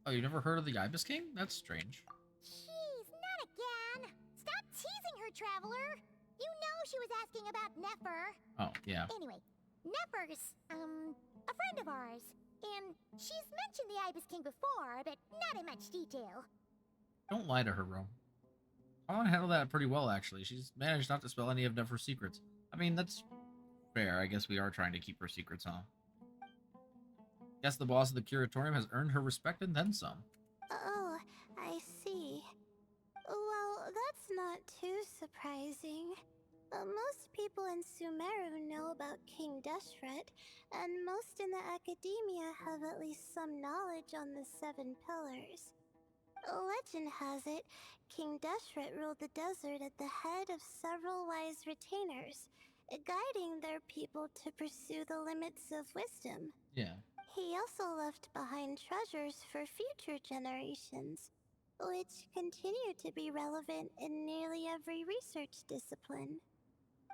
Oh, you never heard of the Ibis King? That's strange. Jeez, not again. Stop teasing her, Traveler. You know she was asking about Nefer. Oh, yeah. Anyway, Nefer's, a friend of ours. And she's mentioned the Ibis King before, but not in much detail. Don't lie to her, bro. I want to handle that pretty well, actually. She's managed not to spill any of Nefer's secrets. I mean, that's fair. I guess we are trying to keep her secrets, huh? Guess the boss of the curatorium has earned her respect and then some. Oh, I see. Well, that's not too surprising. Most people in Sumeru know about King Deshret, and most in the academia have at least some knowledge on the 7 pillars. Legend has it, King Deshret ruled the desert at the head of several wise retainers, guiding their people to pursue the limits of wisdom. Yeah. He also left behind treasures for future generations, which continue to be relevant in nearly every research discipline.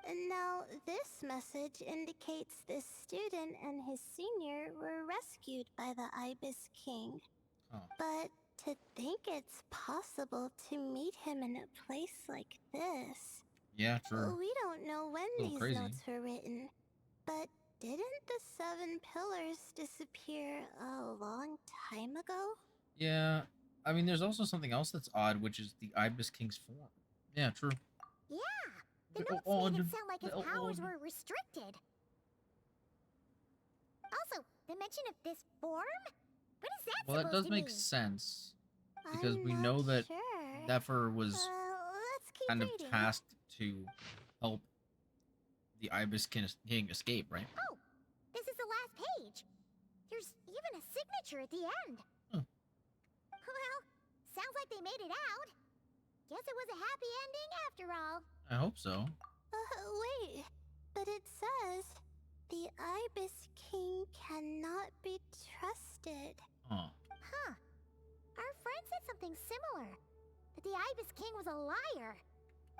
And now, this message indicates this student and his senior were rescued by the Ibis King. Oh. But to think it's possible to meet him in a place like this... Yeah, true. We don't know when these Crazy. notes were written, but didn't the 7 pillars disappear a long time ago? Yeah. I mean, there's also something else that's odd, which is the Ibis King's form. Yeah, true. Yeah, the Little notes made odd, it sound like his little powers odd. were restricted. Also, the mention of this form? What is that Well, that supposed does to make mean? sense. Because I'm we not know that sure. Nefer was Let's keep kind of reading. tasked to help the Ibis King escape, right? Oh, this is the last page. There's even a signature at the end. Huh. Well, sounds like they made it out. Guess it was a happy ending after all. I hope so. Wait. But it says, the Ibis King cannot be trusted. Huh. Huh. Our friend said something similar. That the Ibis King was a liar.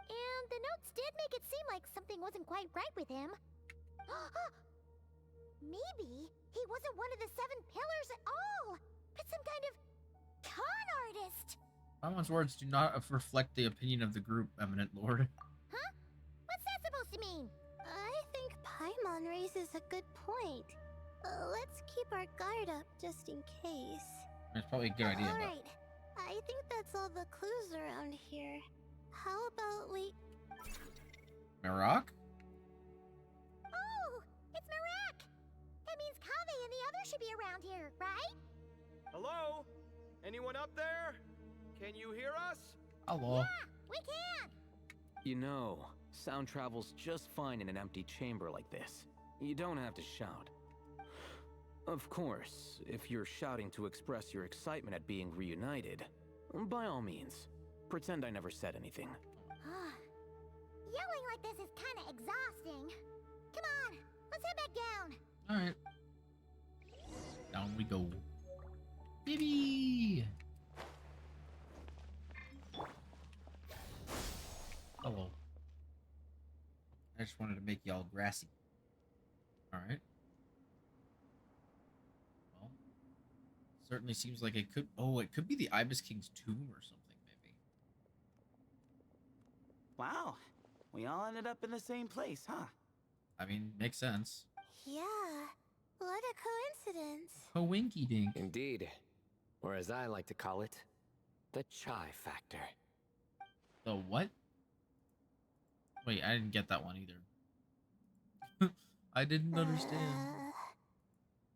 And the notes did make it seem like something wasn't quite right with him. Maybe he wasn't one of the 7 pillars at all, but some kind of con artist. Paimon's words do not reflect the opinion of the group, Eminent Lord. Huh? What's that supposed to mean? I think Paimon raises a good point. Let's keep our guard up just in case. It's probably a good idea, but... Alright, I think that's all the clues around here. How about we... Maroc? Oh, it's Marak! That means Kaveh and the others should be around here, right? Hello? Anyone up there? Can you hear us? Hello. Yeah, we can! You know, sound travels just fine in an empty chamber like this. You don't have to shout. Of course, if you're shouting to express your excitement at being reunited, by all means, pretend I never said anything. Yelling like this is kinda exhausting. Come on, let's head back down. Alright. Down we go. Baby! Hello. I just wanted to make y'all grassy. Alright. Well, certainly seems like it could... Oh, it could be the Ibis King's tomb or something, maybe. Wow, we all ended up in the same place, huh? I mean, makes sense. Yeah, what a coincidence. A winky dink. Indeed. Or as I like to call it, the chai factor. The what? Wait, I didn't get that one either. I didn't understand.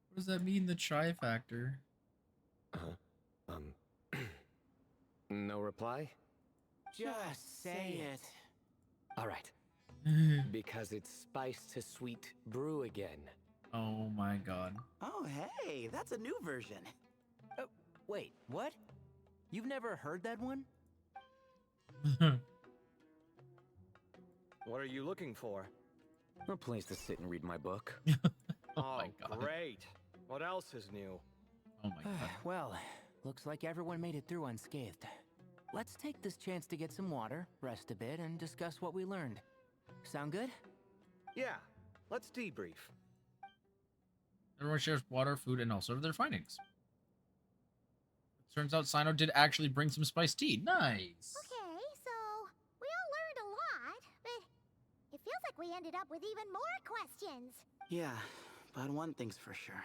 What does that mean, the chai factor? No reply? Just say it. Alright. Because it's spice to sweet brew again. Oh my god. Oh, hey, that's a new version. Oh, wait, what? You've never heard that one? What are you looking for? A place to sit and read my book. Oh my god. Great. What else is new? Oh my god. Well, looks like everyone made it through unscathed. Let's take this chance to get some water, rest a bit, and discuss what we learned. Sound good? Yeah, let's debrief. Everyone shares water, food, and also their findings. Turns out Sino did actually bring some spiced tea. Nice. Okay, so we all learned a lot, but it feels like we ended up with even more questions. Yeah, but one thing's for sure.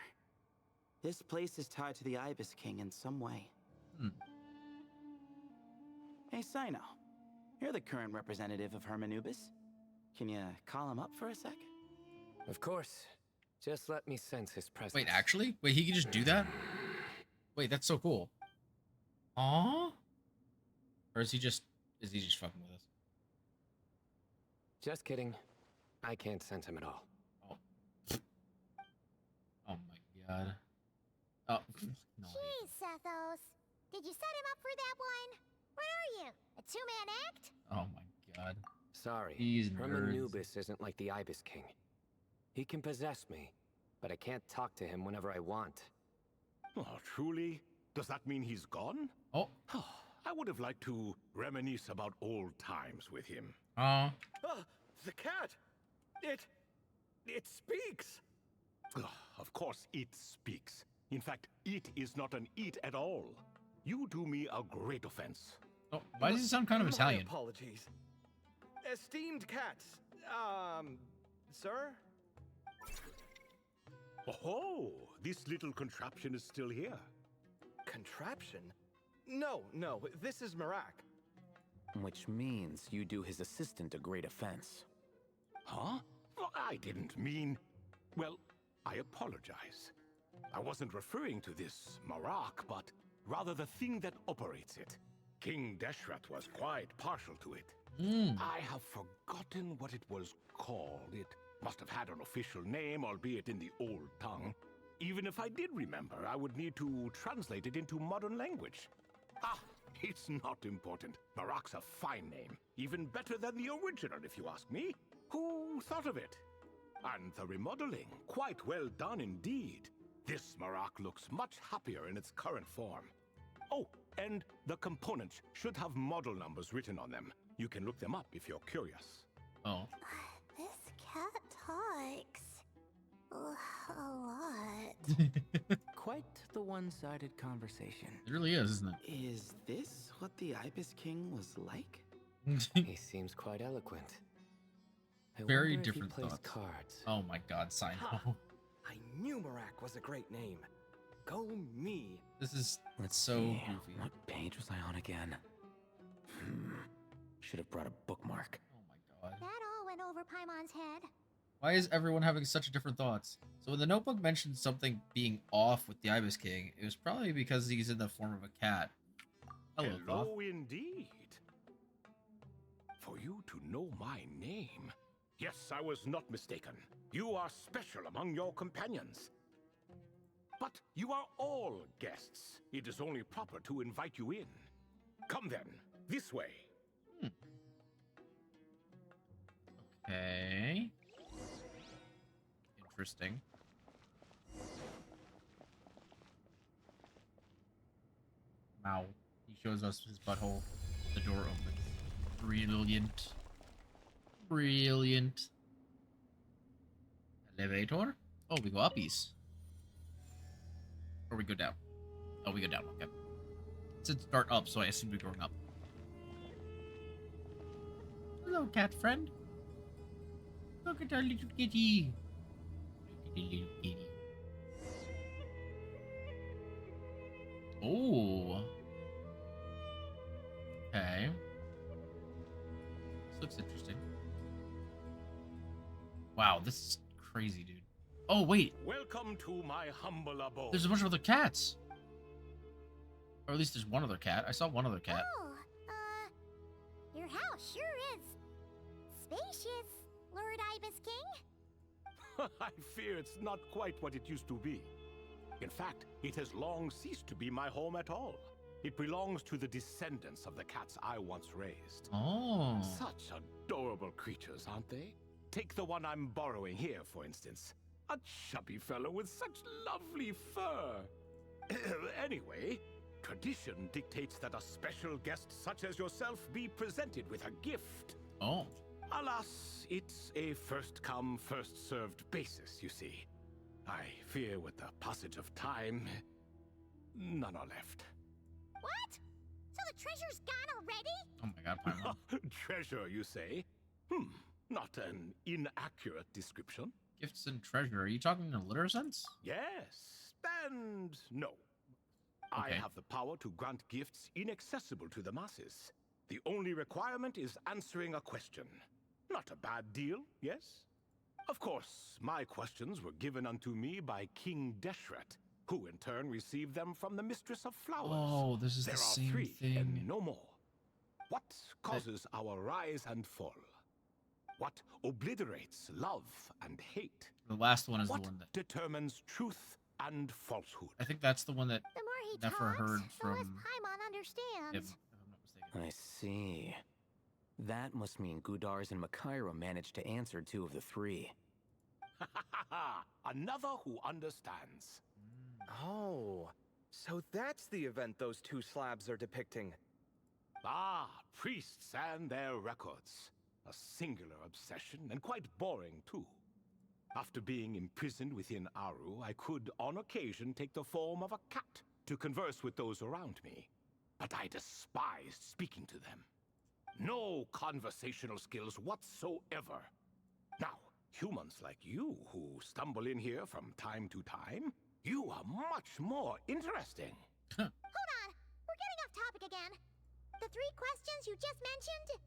This place is tied to the Ibis King in some way. Hey, Sino. You're the current representative of Hermanubis. Can you call him up for a sec? Of course. Just let me sense his presence. Wait, actually? Wait, he can just do that? Wait, that's so cool. Aww? Or is he just fucking with us? Just kidding. I can't sense him at all. Oh. Oh my god. Oh, no. Jeez, Sethos. Did you set him up for that one? What are you, a two-man act? Oh my god. Sorry. These nerds. Hermanubis isn't like the Ibis King. He can possess me, but I can't talk to him whenever I want. Oh, truly? Does that mean he's gone? Oh. I would have liked to reminisce about old times with him. Oh. The cat! It speaks! Of course it speaks. In fact, it is not an it at all. You do me a great offense. Oh, why does he sound kind of My Italian? apologies. Esteemed cats, sir? Oh, this little contraption is still here. Contraption? No, this is Marak. Which means you do his assistant a great offense. Huh? Well, I didn't mean... Well, I apologize. I wasn't referring to this Marak, but rather the thing that operates it. King Deshret was quite partial to it. I have forgotten what it was called. It Must have had an official name, albeit in the old tongue. Even if I did remember, I would need to translate it into modern language. Ah, it's not important. Marak's a fine name. Even better than the original, if you ask me. Who thought of it? And the remodeling, quite well done indeed. This Marak looks much happier in its current form. Oh, and the components should have model numbers written on them. You can look them up if you're curious. Oh. This cat talks a lot. Quite the one-sided conversation. It really is, isn't Is this what the Ibis King was like? it? He seems quite eloquent. I Very wonder if he different plays thoughts. cards. Oh my god, Sino. I knew Marak was a great name. Go me. This is Let's so see. goofy. What page was I on again? Should have brought a bookmark. Oh my god. That all went over Paimon's head. Why is everyone having such different thoughts? So when the notebook mentioned something being off with the Ibis King, it was probably because he's in the form of a cat. Hello, Thoth. Hello indeed. For you to know my name. Yes, I was not mistaken. You are special among your companions. But you are all guests. It is only proper to invite you in. Come then, this way. Okay. Interesting. Wow. He shows us his butthole. The door opens. Brilliant. Brilliant. Elevator? Oh, we go uppies. Or we go down. Oh, we go down. Okay. It said start up, so I assume we're going up. Hello, cat friend. Look at our little kitty. Look at the little kitty. Oh. Okay. This looks interesting. Wow, this is crazy, dude. Oh, wait. Welcome to my humble abode. There's a bunch of other cats. Or at least there's one other cat. I saw one other cat. Oh, your house sure is spacious, Lord Ibis King. I fear it's not quite what it used to be. In fact, it has long ceased to be my home at all. It belongs to the descendants of the cats I once raised. Oh. Such adorable creatures, aren't they? Take the one I'm borrowing here, for instance. A chubby fellow with such lovely fur. Anyway, tradition dictates that a special guest such as yourself be presented with a gift. Oh. Alas, it's a first-come, first-served basis, you see. I fear with the passage of time, none are left. What? So the treasure's gone already? Oh my god, Paimon. Treasure, you say? Not an inaccurate description. Gifts and treasure. Are you talking in a literal sense? Yes, and no. Okay. I have the power to grant gifts inaccessible to the masses. The only requirement is answering a question. Not a bad deal, yes? Of course, my questions were given unto me by King Deshret, who in turn received them from the Mistress of Flowers. Oh, this is There the are same 3 thing. and no more. What causes our rise and fall? What obliterates love and hate? The last one is What the one that determines truth and falsehood? I think that's the one that The more he never talks, heard the less from Paimon him, understands. if I'm not mistaken. I see. That must mean Gudars and Makaira managed to answer 2 of the 3. Another who understands. Oh, so that's the event those 2 slabs are depicting. Ah, priests and their records. A singular obsession, and quite boring too. After being imprisoned within Aru, I could, on occasion, take the form of a cat to converse with those around me. But I despised speaking to them. No conversational skills whatsoever. Now, humans like you who stumble in here from time to time, you are much more interesting. Hold on, we're getting off topic again. The 3 questions you just mentioned?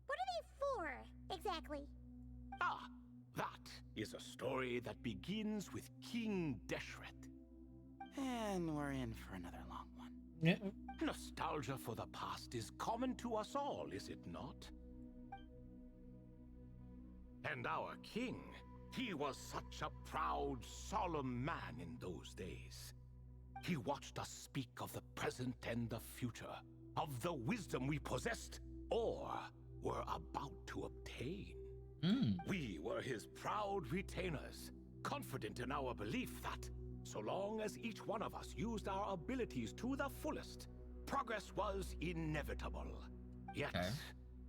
What are they for, exactly? Ah, that is a story that begins with King Deshret. And we're in for another long one. Yeah. Nostalgia for the past is common to us all, is it not? And our king He was such a proud, solemn man in those days. He watched us speak of the present and the future, of the wisdom we possessed or were about to obtain. We were his proud retainers, confident in our belief that, so long as each one of us used our abilities to the fullest, progress was inevitable. Yet,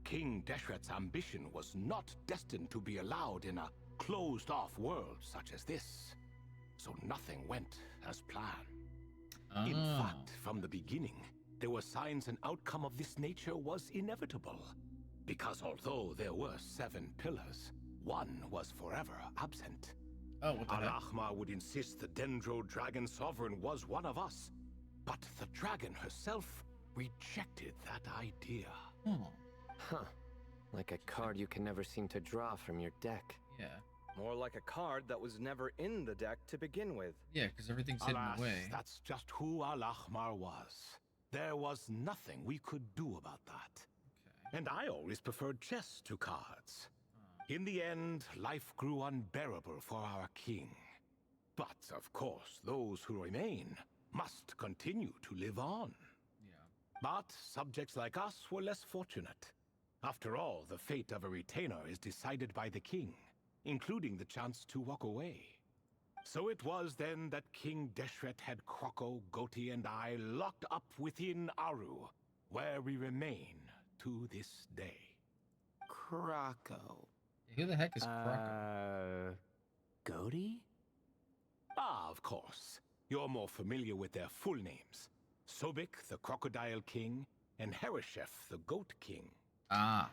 King Deshret's ambition was not destined to be allowed in a closed-off world such as this. So nothing went as planned. In fact, from the beginning, there were signs an outcome of this nature was inevitable. Because although there were 7 pillars, one was forever absent. Oh, what the heck? Al-Ahmar would insist the Dendro Dragon Sovereign was one of us. But the dragon herself rejected that idea. Huh. Like a card you can never seem to draw from your deck. Yeah. More like a card that was never in the deck to begin with. Yeah, because everything's hidden Alas, away. that's just who Al-Ahmar was. There was nothing we could do about that. And I always preferred chess to cards. In the end, life grew unbearable for our king. But, of course, those who remain must continue to live on. But subjects like us were less fortunate. After all, the fate of a retainer is decided by the king, including the chance to walk away. So it was then that King Deshret had Kroko, Goti, and I locked up within Aru, where we remain to this day. Kroko. Who the heck is Kroko? Goti? Ah, of course. You're more familiar with their full names. Sobek, the Crocodile King, and Hereshef, the Goat King. Ah.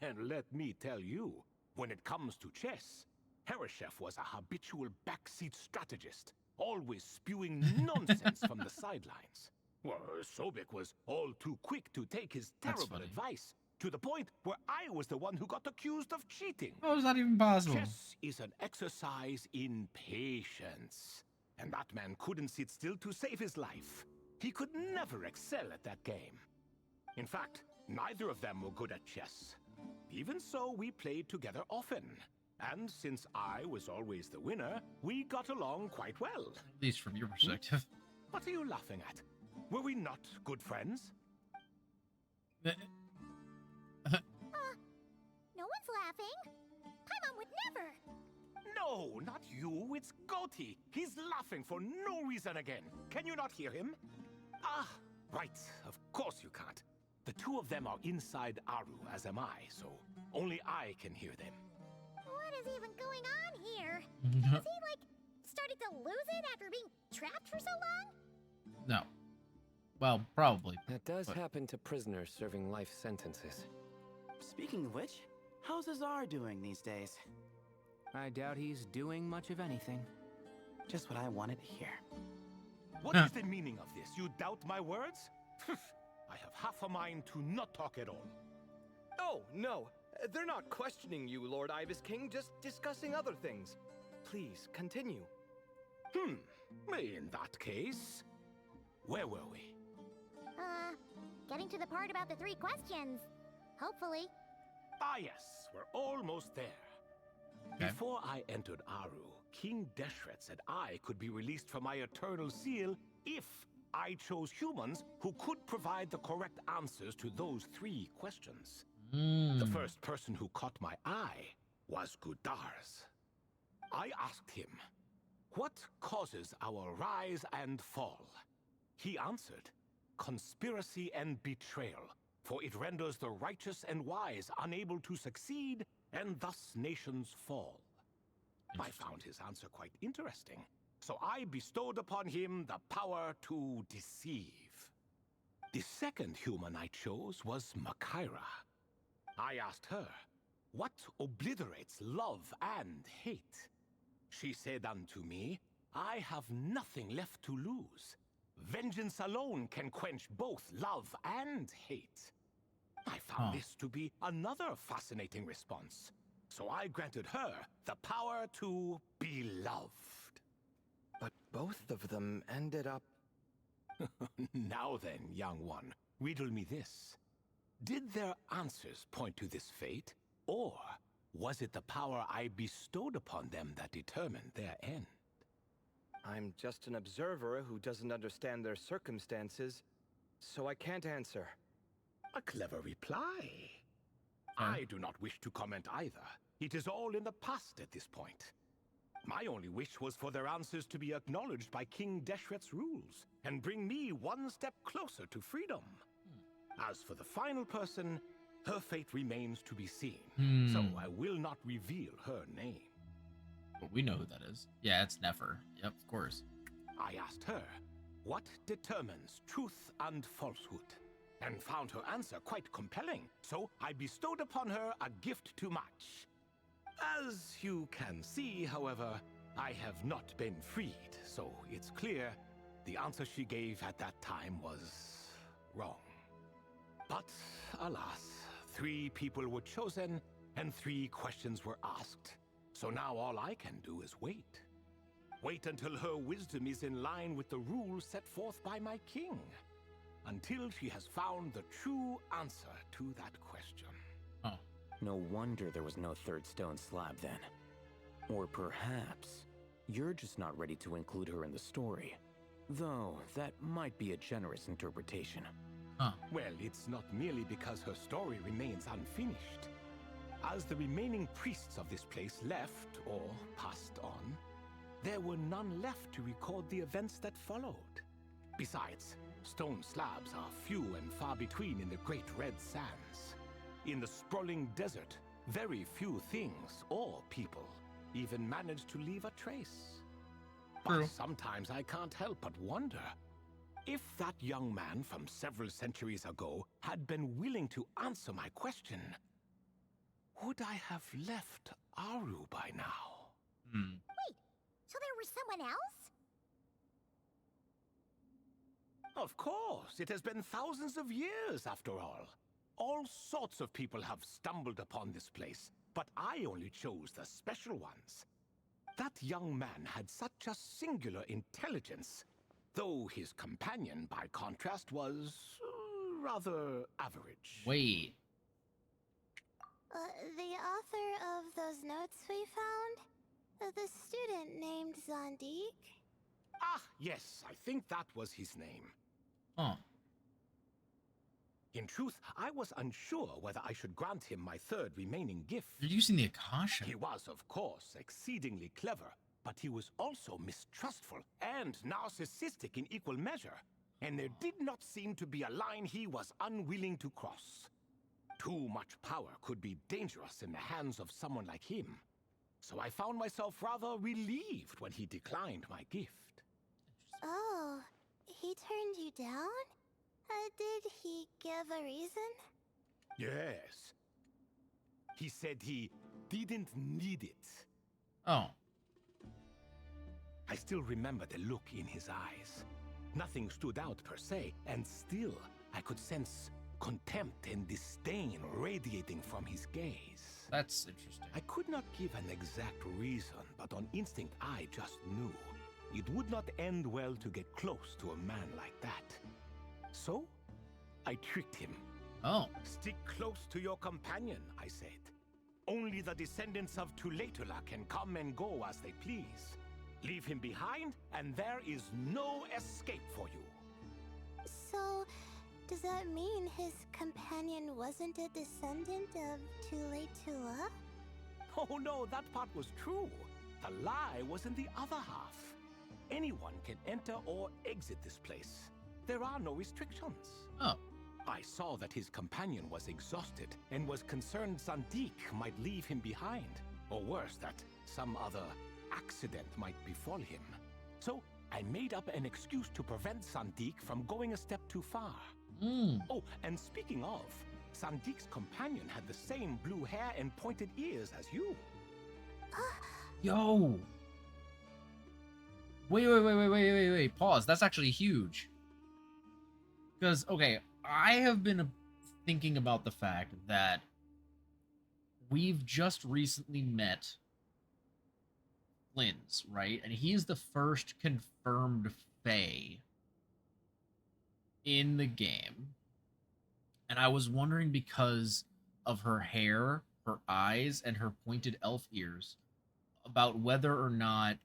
And let me tell you, when it comes to chess, Hereshef was a habitual backseat strategist, always spewing nonsense from the sidelines. Well, Sobek was all too quick to take his terrible advice, to the point where I was the one who got accused of cheating. How is that even possible? Chess is an exercise in patience, and that man couldn't sit still to save his life. He could never excel at that game. In fact, neither of them were good at chess. Even so, we played together often. And since I was always the winner, we got along quite well. At least from your perspective. What are you laughing at? Were we not good friends? No one's laughing. Paimon would never. No, not you. It's Goti. He's laughing for no reason again. Can you not hear him? Ah, right. Of course you can't. The two of them are inside Aru, as am I, so only I can hear them. What is even going on here? Has he, like, started to lose it after being trapped for so long? No. Well, probably. That does happen to prisoners serving life sentences. Speaking of which, how's Azar doing these days? I doubt he's doing much of anything. Just what I wanted to hear. What is the meaning of this? You doubt my words? I have half a mind to not talk at all. Oh, no. They're not questioning you, Lord Ibis King, just discussing other things. Please, continue. In that case, where were we? Getting to the part about the 3 questions. Hopefully. Ah, yes, we're almost there. Before I entered Aru, King Deshret said I could be released from my eternal seal if I chose humans who could provide the correct answers to those 3 questions. The first person who caught my eye was Gudars. I asked him, what causes our rise and fall? He answered, conspiracy and betrayal, for it renders the righteous and wise unable to succeed, and thus nations fall. I found his answer quite interesting, so I bestowed upon him the power to deceive. The second human I chose was Makaira. I asked her, what obliterates love and hate? She said unto me, I have nothing left to lose. Vengeance alone can quench both love and hate. I found this to be another fascinating response, so I granted her the power to be loved. But both of them ended up... Now then, young one, riddle me this. Did their answers point to this fate, or Was it the power I bestowed upon them that determined their end? I'm just an observer who doesn't understand their circumstances, so I can't answer. A clever reply. I do not wish to comment either. It is all in the past at this point. My only wish was for their answers to be acknowledged by King Deshret's rules and bring me one step closer to freedom. As for the final person, her fate remains to be seen, so I will not reveal her name. But we know who that is. Yeah, it's Nefer. Yep, of course. I asked her, what determines truth and falsehood? And found her answer quite compelling, so I bestowed upon her a gift to match. As you can see, however, I have not been freed, so it's clear the answer she gave at that time was wrong. But alas, 3 people were chosen and 3 questions were asked. So now all I can do is wait. Wait until her wisdom is in line with the rules set forth by my king. Until she has found the true answer to that question. Oh. No wonder there was no 3rd stone slab then. Or perhaps you're just not ready to include her in the story. Though that might be a generous interpretation. Well, it's not merely because her story remains unfinished. As the remaining priests of this place left or passed on, there were none left to record the events that followed. Besides, stone slabs are few and far between in the Great Red Sands. In the sprawling desert, very few things or people even manage to leave a trace. But sometimes I can't help but wonder, if that young man from several centuries ago had been willing to answer my question, would I have left Aru by now? Wait, so there was someone else? Of course, it has been thousands of years after all. All sorts of people have stumbled upon this place, but I only chose the special ones. That young man had such a singular intelligence, though his companion, by contrast, was rather average. Wait. The author of those notes we found? The student named Zandik? Ah, yes, I think that was his name. Huh. In truth, I was unsure whether I should grant him my 3rd remaining gift. You're using the Akasha. He was, of course, exceedingly clever, but he was also mistrustful and narcissistic in equal measure, and there did not seem to be a line he was unwilling to cross. Too much power could be dangerous in the hands of someone like him, so I found myself rather relieved when he declined my gift. Oh, he turned you down? Did he give a reason? Yes. He said he didn't need it. Oh. I still remember the look in his eyes. Nothing stood out per se, and still I could sense contempt and disdain radiating from his gaze. That's interesting. I could not give an exact reason, but on instinct I just knew. It would not end well to get close to a man like that. So, I tricked him. Oh. Stick close to your companion, I said. Only the descendants of Tulatula can come and go as they please. Leave him behind, and there is no escape for you. So, does that mean his companion wasn't a descendant of Tulatula? Oh no, that part was true. The lie was in the other half. Anyone can enter or exit this place. There are no restrictions. Oh. I saw that his companion was exhausted and was concerned Zandik might leave him behind, or worse, that some other accident might befall him. So I made up an excuse to prevent Zandik from going a step too far. Oh, and speaking of, Sandik's companion had the same blue hair and pointed ears as you. Yo. Wait. Pause. That's actually huge. Because, okay, I have been thinking about the fact that we've just recently met Linz, right? And he's the first confirmed Fae in the game. And I was wondering, because of her hair, her eyes and her pointed elf ears about whether or not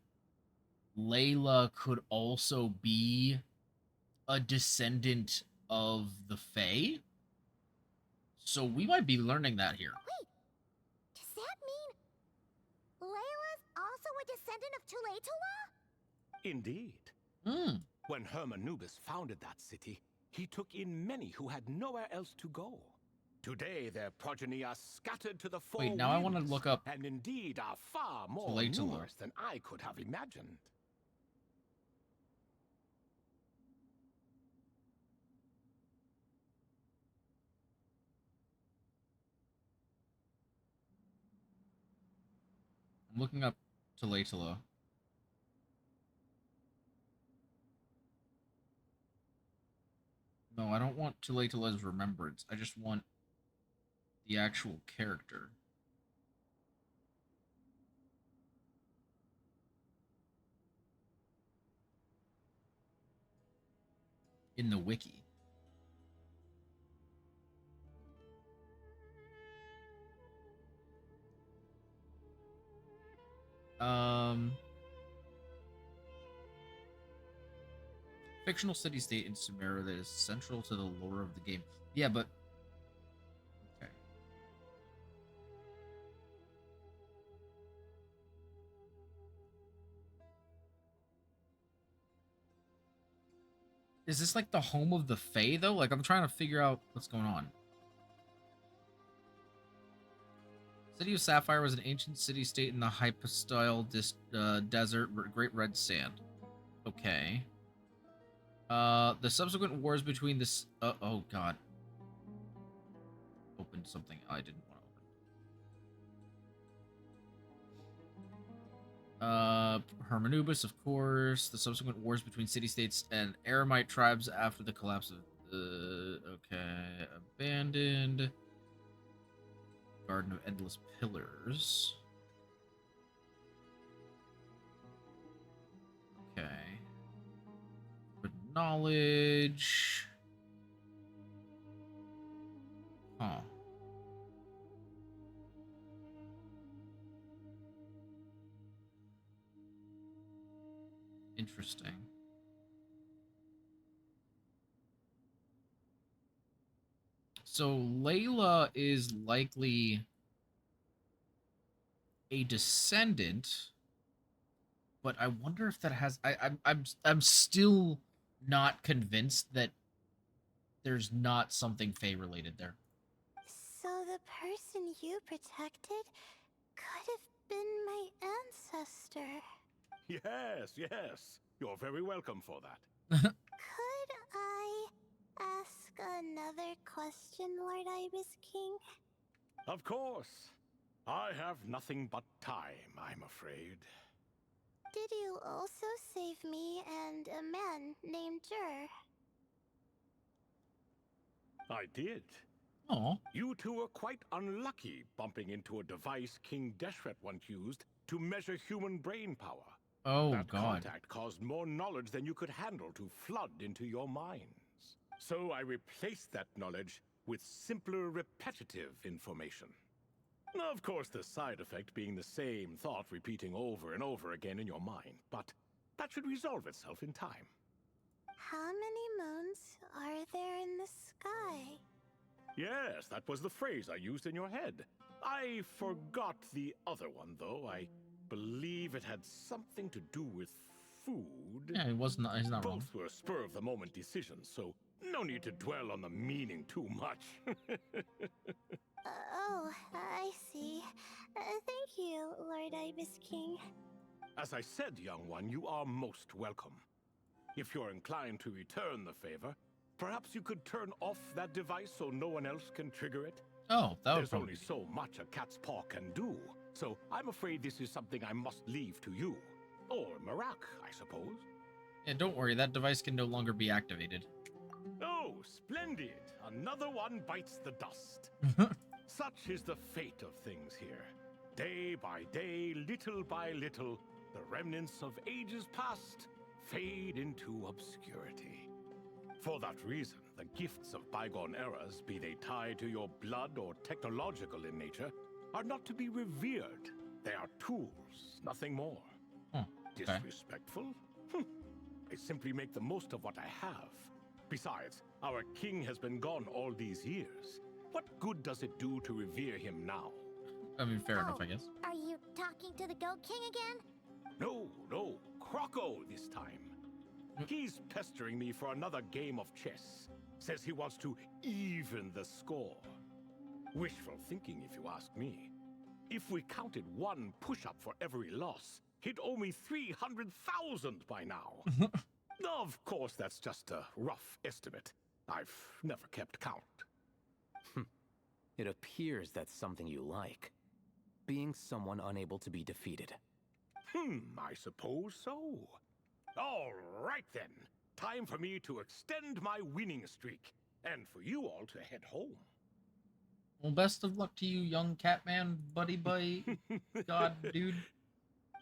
Layla could also be a descendant of the Fae. So we might be learning that here. Wait, does that mean Layla's also a descendant of Tulatula? Indeed. Hmm. When Hermanubis founded that city, he took in many who had nowhere else to go. Today, their progeny are scattered to the four Wait, now I want to winds, look up and indeed are far more Tulatula. numerous than I could have imagined. I'm looking up Tulatula. No, I don't want Tulatula's remembrance. I just want the actual character. In the wiki. Fictional city-state in Sumeria that is central to the lore of the game. Yeah, but... Okay. Is this like the home of the Fae, though? Like, I'm trying to figure out what's going on. City of Sapphire was an ancient city-state in the hypostyle desert, Great Red Sand. Okay. The subsequent wars between this... oh, God. Opened something I didn't want to open. Hermanubis, of course. The subsequent wars between city-states and Aramite tribes after the collapse of... okay. Abandoned. Garden of Endless Pillars. Okay. Good knowledge. Huh. Interesting. So Layla is likely a descendant, but I wonder if that has. I'm still not convinced that there's not something Fae related there. So the person you protected could have been my ancestor. Yes, yes. You're very welcome for that. Could I ask another question, Lord Ibis King? Of course. I have nothing but time, I'm afraid. Did you also save me and a man named Jur? I did. Oh. You two were quite unlucky bumping into a device King Deshret once used to measure human brain power. Oh, that God. contact caused more knowledge than you could handle to flood into your minds. So I replaced that knowledge with simpler, repetitive information. Of course, the side effect being the same thought repeating over and over again in your mind, but that should resolve itself in time. How many moons are there in the sky? Yes, that was the phrase I used in your head. I forgot the other one, though. I believe it had something to do with food. Yeah, he's not wrong. Both were spur-of-the-moment decisions, so no need to dwell on the meaning too much. Oh, I see. Thank you, Lord Ibis King. As I said, young one, you are most welcome. If you're inclined to return the favor, perhaps you could turn off that device so no one else can trigger it? Oh, that would There's probably only so much a cat's paw can do, so I'm afraid this is something I must leave to you. Or Marak, I suppose. Yeah, don't worry, that device can no longer be activated. Oh, splendid! Another one bites the dust. Such is the fate of things here. Day by day, little by little, the remnants of ages past fade into obscurity. For that reason, the gifts of bygone eras, be they tied to your blood or technological in nature, are not to be revered. They are tools, nothing more. Okay. Disrespectful? I simply make the most of what I have. Besides, our king has been gone all these years. What good does it do to revere him now? I mean, fair enough, I guess. Are you talking to the Goat King again? No, Croco this time. He's pestering me for another game of chess. Says he wants to even the score. Wishful thinking, if you ask me. If we counted one push-up for every loss, he'd owe me 300,000 by now. Of course, that's just a rough estimate. I've never kept count. It appears that's something you like. Being someone unable to be defeated. I suppose so. All right then. Time for me to extend my winning streak, and for you all to head home. Well, best of luck to you, young Catman, buddy boy, god, dude.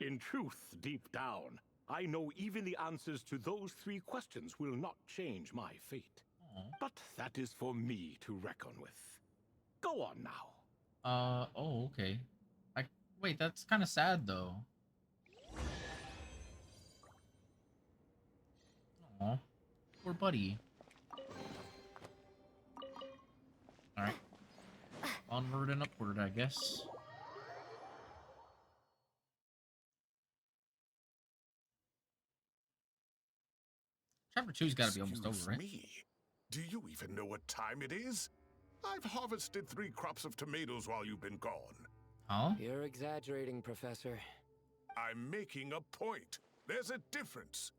In truth, deep down, I know even the answers to those 3 questions will not change my fate. But that is for me to reckon with. Go on now. Oh, okay. Wait, that's kind of sad, though. Aw, poor buddy. Alright. Onward and upward, I guess. Chapter 2's gotta be almost over, right? Me? Do you even know what time it is? I've harvested 3 crops of tomatoes while you've been gone. Huh? You're exaggerating, Professor. I'm making a point. There's a difference.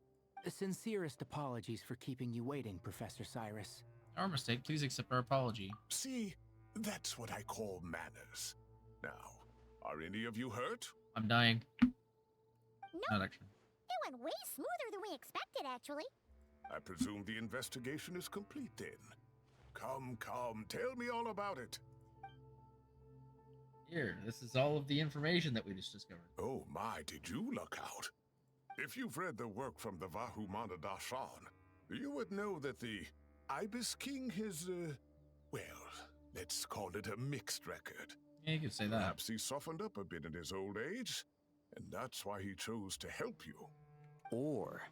The sincerest apologies for keeping you waiting, Professor Cyrus. Our mistake. Please accept our apology. See, that's what I call manners. Now, are any of you hurt? I'm dying. No. Not actually. It went way smoother than we expected, actually. I presume the investigation is complete then. Come, tell me all about it. Here, this is all of the information that we just discovered. Oh my, did you luck out? If you've read the work from the Vahumana Dashan, you would know that the Ibis King is, well, let's call it a mixed record. Yeah, you could say that. Perhaps he softened up a bit in his old age, and that's why he chose to help you. Or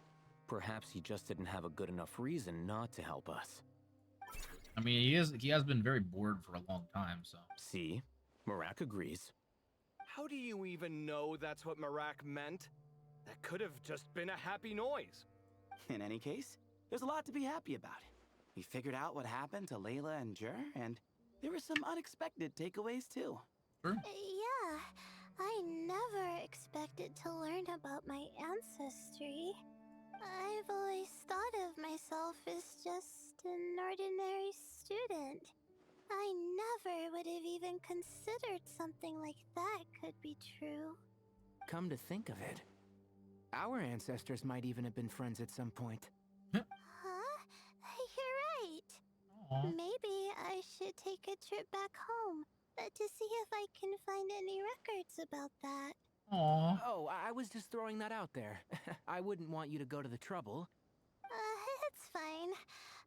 perhaps he just didn't have a good enough reason not to help us. I mean, he has been very bored for a long time, so. See? Marak agrees. How do you even know that's what Marak meant? That could have just been a happy noise. In any case, there's a lot to be happy about. We figured out what happened to Layla and Jur, and there were some unexpected takeaways too. Sure. Yeah, I never expected to learn about my ancestry. I've always thought of myself as just an ordinary student. I never would have even considered something like that could be true. Come to think of it, our ancestors might even have been friends at some point. Huh? You're right. Aww. Maybe I should take a trip back home to see if I can find any records about that. Aww. Oh, I was just throwing that out there. I wouldn't want you to go to the trouble. It's fine.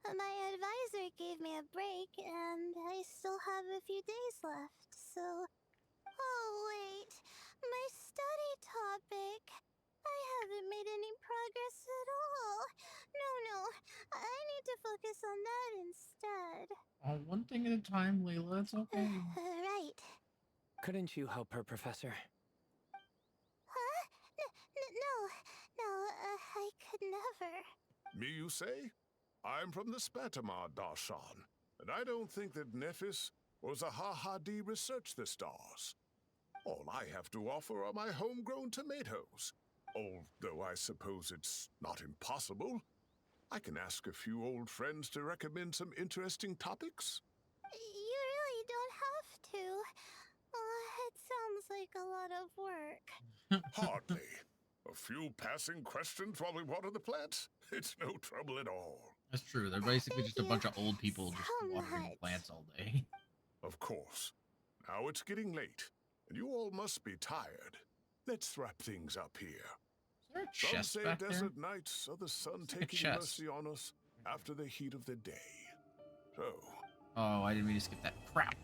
My advisor gave me a break, and I still have a few days left, so... Oh, wait. My study topic. I haven't made any progress at all. No. I need to focus on that instead. Oh, one thing at a time, Layla. It's okay. Right. Couldn't you help her, Professor? Huh? No, I could never. Me, you say? I'm from the Spatamar Darshan, and I don't think that Nephis or Zahahadi researched the stars. All I have to offer are my homegrown tomatoes. Although I suppose it's not impossible. I can ask a few old friends to recommend some interesting topics. You really don't have to. It sounds like a lot of work. Hardly. A few passing questions while we water the plants? It's no trouble at all. That's true. They're basically just a bunch of old people just so watering much. plants all day. Of course. Now it's getting late, and you all must be tired. Let's wrap things up here. Is there a Some chest say back there? desert nights are the sun It's like a taking chest. mercy on us after the heat of the day. So, Oh, I didn't mean to skip that. Crap.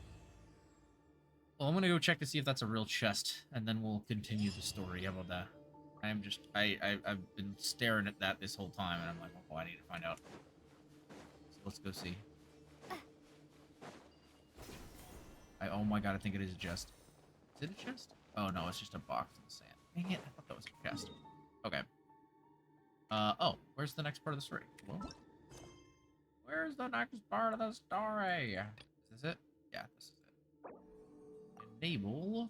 Oh, Well, I'm gonna go check to see if that's a real chest, and then we'll continue the story. How about that? I've been staring at that this whole time, and I'm like, oh, I need to find out. So let's go see. Oh my god, I think it is a chest. Is it a chest? Oh no, it's just a box in the sand. Dang it, I thought that was a chest. Okay. Oh, where's the next part of the story? Well, where's the next part of the story? Is this it? Yeah, this is it. Enable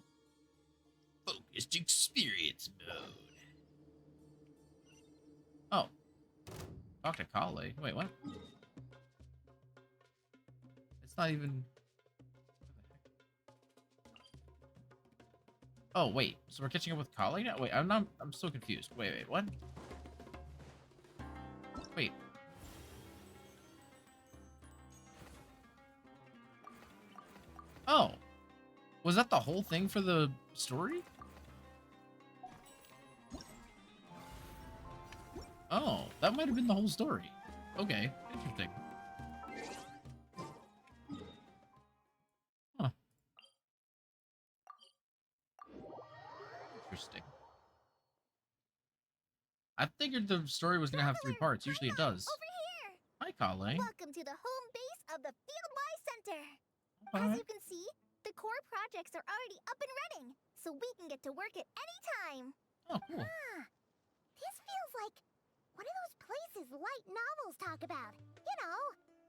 focused experience mode. Oh. Talk to Karl. Wait, what? It's not even... Oh, wait. So we're catching up with Karl now? Wait, I'm so confused. Wait, what? Wait. Oh. Was that the whole thing for the story? Oh, that might have been the whole story. Okay, interesting. Huh. Interesting. I figured the story was gonna have 3 parts. Usually it does. Over here! Hi, Karl. Welcome to the home base of the Fieldwise Center. As you can see, the core projects are already up and running, so we can get to work at any time. Oh, cool. This feels like one of those places light novels talk about. You know,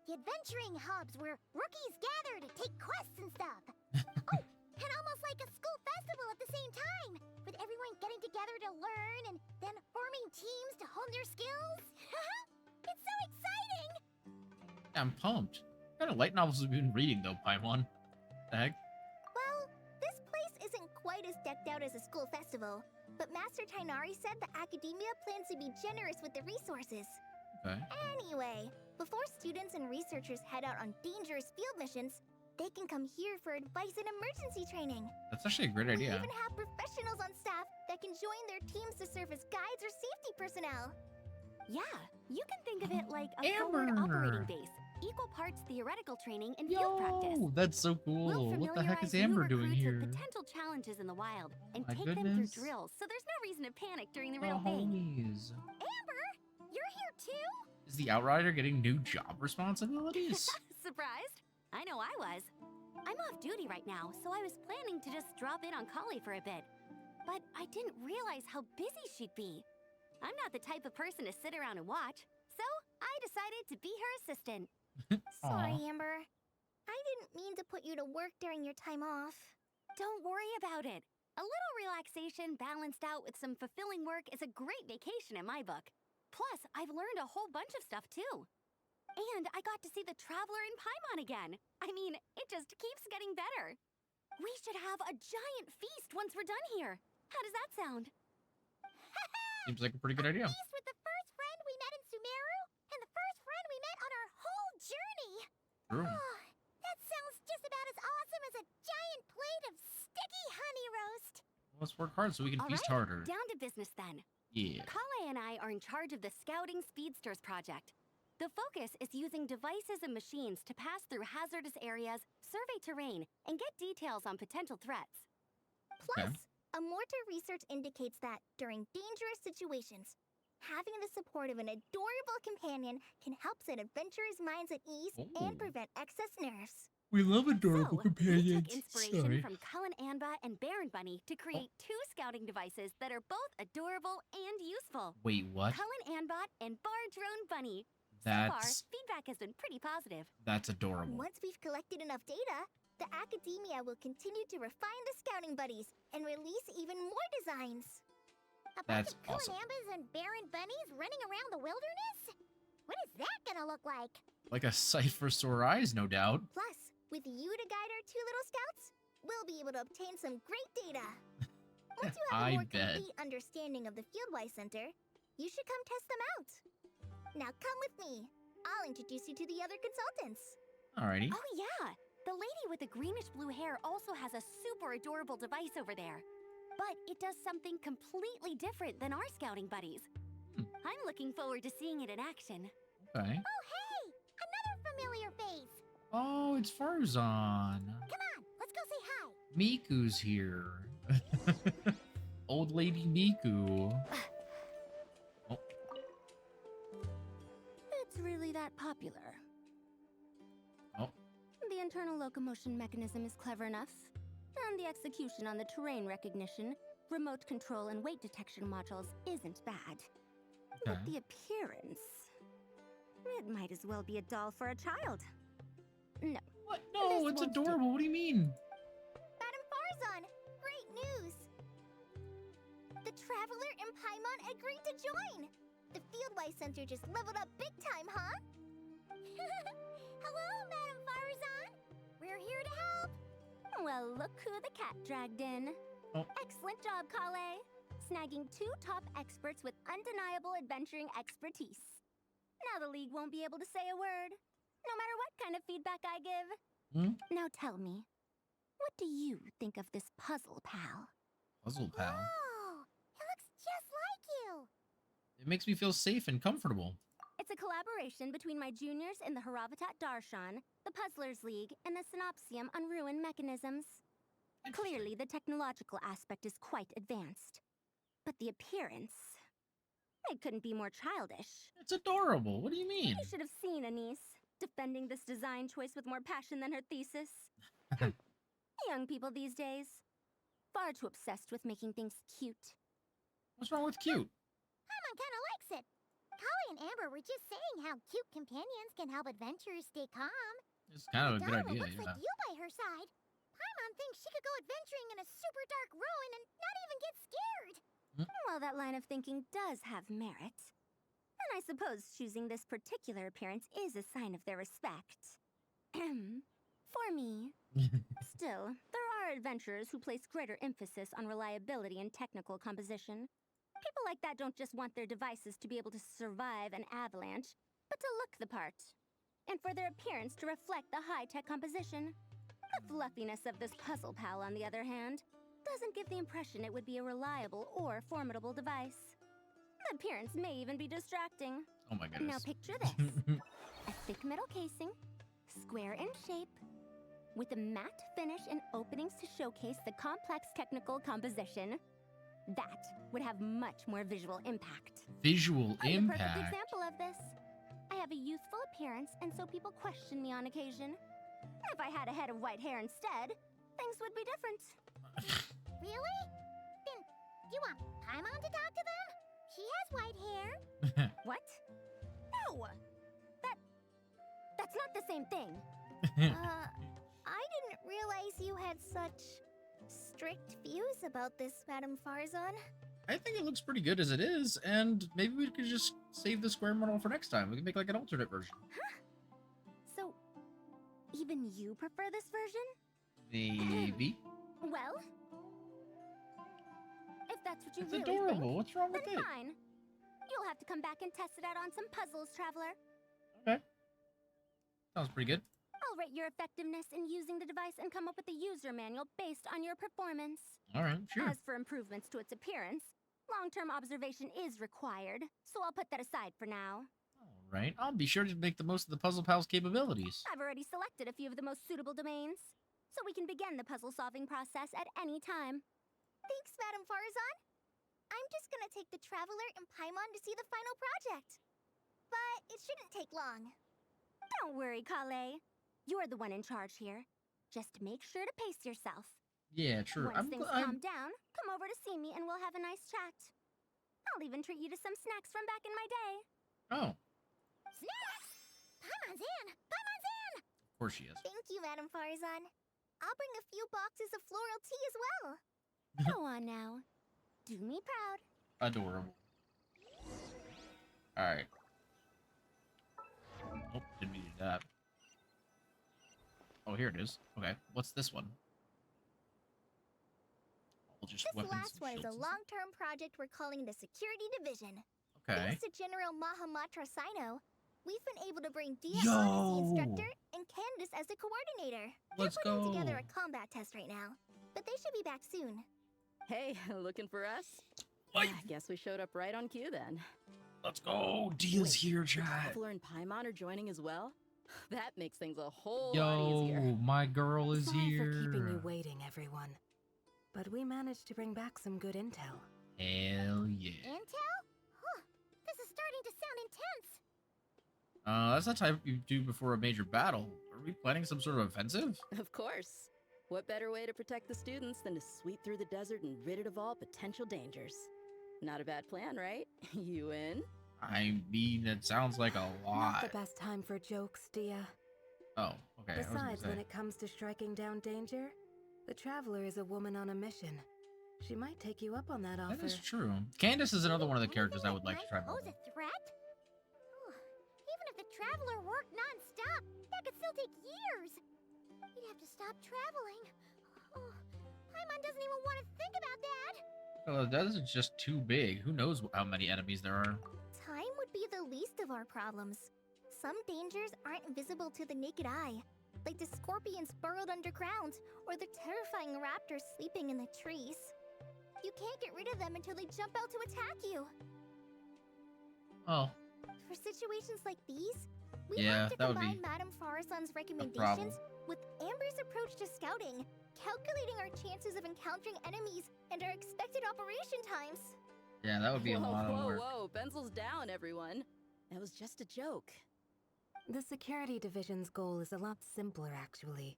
the adventuring hubs where rookies gather to take quests and stuff. Oh, and almost like a school festival at the same time, with everyone getting together to learn and then forming teams to hone their skills. It's so exciting! I'm pumped. What kind of light novels have you been reading, though, Paimon? The heck? Well, this place isn't quite as decked out as a school festival, but Master Tainari said that academia plans to be generous with the resources. Okay. Anyway, before students and researchers head out on dangerous field missions, they can come here for advice and emergency training. That's actually a great idea. We even have professionals on staff that can join their teams to serve as guides or safety personnel. Yeah, you can think of it like a Amber. forward operating base. Equal parts theoretical training and field practice. Yo, that's so cool. What the heck is Amber doing here? With potential challenges in the wild and my take them goodness. through drills, so there's no reason to panic during the Oh, real thing. homies. Amber, you're here too? Is the Outrider getting new job responsibilities? Surprised? I know I was. I'm off duty right now, so I was planning to just drop in on Kali for a bit. But I didn't realize how busy she'd be. I'm not the type of person to sit around and watch, so I decided to be her assistant. Sorry, Amber. I didn't mean to put you to work during your time off. Don't worry about it. A little relaxation balanced out with some fulfilling work is a great vacation in my book. Plus, I've learned a whole bunch of stuff too. And I got to see the Traveler in Paimon again. I mean, it just keeps getting better. We should have a giant feast once we're done here. How does that sound? Seems like a pretty good idea. Feast with the first friend we met in Sumeru, and the first friend we met on our whole journey. True. Oh, that sounds just about as awesome as a giant plate of sticky honey roast. Let's work hard so we can All feast right, harder. down to business then. Yeah. Kale and I are in charge of the Scouting Speedsters project. The focus is using devices and machines to pass through hazardous areas, survey terrain, and get details on potential threats. Plus, a mortar research indicates that during dangerous situations, having the support of an adorable companion can help set adventurers' minds at ease and prevent excess nerfs. We love adorable companions. We took inspiration from Cullen Anba and Baron Bunny to create 2 scouting devices that are both adorable and useful. Wait, what? Cullen Anbot and Bar Drone Bunny. So That's... far, feedback has been pretty positive. That's adorable. Once we've collected enough data, the Academia will continue to refine the scouting buddies and release even more designs. A That's bunch of awesome. Kulambas and Baron Bunnies running around the wilderness? What is that gonna look like? Like a sight for sore eyes, no doubt. Plus, with you to guide our 2 little scouts, we'll be able to obtain some great data. Once you have a more complete understanding of the Fieldwise Center, you should come test them out. Now come with me. I'll introduce you to the other consultants. Alrighty. Oh yeah! The lady with the greenish-blue hair also has a super adorable device over there. But it does something completely different than our scouting buddies. I'm looking forward to seeing it in action. Okay. Oh hey! Another familiar face! Oh, it's Farzan. Come on, let's go say hi. Miku's here. Old lady Miku. Oh. It's really that popular. Oh. The internal locomotion mechanism is clever enough, and the execution on the terrain recognition, remote control, and weight detection modules isn't bad. Okay. But the appearance... It might as well be a doll for a child. No. What? No, it's adorable. What do you mean? Madam Farzan, great news! The Traveler and Paimon agreed to join! The Fieldwise Center just leveled up big time, huh? Hello, Madam Farzan! We're here to help! Well, look who the cat dragged in. Oh. Excellent job, Karl. Snagging 2 top experts with undeniable adventuring expertise. Now the League won't be able to say a word, no matter what kind of feedback I give. Now tell me, what do you think of this puzzle, pal? Puzzle pal. Oh, it looks just like you! It makes me feel safe and comfortable. It's a collaboration between my juniors in the Haravatat Darshan, the Puzzlers League, and the Synopsium on Ruin Mechanisms. Clearly, the technological aspect is quite advanced. But the appearance... It couldn't be more childish. It's adorable. What do you mean? You should have seen Anise, defending this design choice with more passion than her thesis. Young people these days. Far too obsessed with making things cute. What's wrong with cute? Paimon kinda likes it. Kali and Amber were just saying how cute companions can help adventurers stay calm. It's kind of a good Donna idea, looks yeah. like you by her side. Paimon thinks she could go adventuring in a super dark ruin and not even get scared. Well, that line of thinking does have merit. And I suppose choosing this particular appearance is a sign of their respect. For me. Still, there are adventurers who place greater emphasis on reliability and technical composition. People like that don't just want their devices to be able to survive an avalanche, but to look the part. And for their appearance to reflect the high-tech composition. The fluffiness of this puzzle pal, on the other hand, doesn't give the impression it would be a reliable or formidable device. The appearance may even be distracting. Oh my goodness. Now picture this. A thick metal casing, square in shape, with a matte finish and openings to showcase the complex technical composition. That would have much more visual impact. Visual I'm impact? the perfect example of this. I have a youthful appearance, and so people question me on occasion. If I had a head of white hair instead, things would be different. Really? Then, do you want Paimon to talk to them? She has white hair. What? No! That's not the same thing. I didn't realize you had such strict views about this, Madam Farzan. I think it looks pretty good as it is, and maybe we could just save the square model for next time. We can make like an alternate version. So, even you prefer this version? Maybe. Well, if that's what you It's really adorable. think, What's wrong with then it? fine. You'll have to come back and test it out on some puzzles, Traveler. Okay. Sounds pretty good. I'll rate your effectiveness in using the device and come up with a user manual based on your performance. All right, sure. As for improvements to its appearance, long-term observation is required, so I'll put that aside for now. All right. I'll be sure to make the most of the Puzzle Pal's capabilities. I've already selected a few of the most suitable domains, so we can begin the puzzle-solving process at any time. Thanks, Madam Farzan. I'm just gonna take the Traveler and Paimon to see the final project. But it shouldn't take long. Don't worry, Karl. You're the one in charge here. Just make sure to pace yourself. Yeah, sure. Once things calm down, come over to see me and we'll have a nice chat. I'll even treat you to some snacks from back in my day. Oh, Snacks! Paimon's in! Paimon's in! of course she is. Thank you, Madam Farzan. I'll bring a few boxes of floral tea as well. Go on now. Do me proud. Adorable. All right. Oh, didn't mean to do that. Oh, here it is. Okay, what's this one? We'll just This weapons last and one is a shields and long-term project we're calling the Security Division. stuff. Okay. Thanks to General Mahamatra Sino, we've been able to bring Dia Yo! on as the instructor and Candace as the coordinator. Let's They're putting go. together a combat test right now, but they should be back soon. Hey, looking for us? Wait. I guess we showed up right on cue then. Let's go. Dia's here, chat. Traveler and Paimon are joining as well? That makes things a whole lot Yo, easier. my girl is Sorry here. for keeping you waiting, everyone. But we managed to bring back some good intel. Hell yeah. Intel? Huh. This is starting to sound intense. That's the type you do before a major battle. Are we planning some sort of offensive? Of course. What better way to protect the students than to sweep through the desert and rid it of all potential dangers? Not a bad plan, right? You in? I mean, it sounds like a Not the lot. best time for jokes, Dia. Oh, okay. Besides, when it comes to striking down danger, the Traveler is a woman on a mission. She might take you up on that offer. That is true. Candace is another one of the characters I would like to try Pose more. a threat? Even if the Traveler worked non-stop, that could still take years. You'd have to stop traveling. Oh, Paimon doesn't even want to think about that. Well, the desert's just too big. Who knows how many enemies there are? Time would be the least of our problems. Some dangers aren't visible to the naked eye, like the scorpions burrowed underground, or the terrifying raptors sleeping in the trees. You can't get rid of them until they jump out to attack you. Oh. For situations like these, we Yeah, have to that would be combine Madame Farasan's problem. recommendations with Amber's approach to scouting, calculating our chances of encountering enemies and our expected operation times. Yeah, that would be a lot of work. Whoa, pencils down, everyone. That was just a joke. The security division's goal is a lot simpler, actually.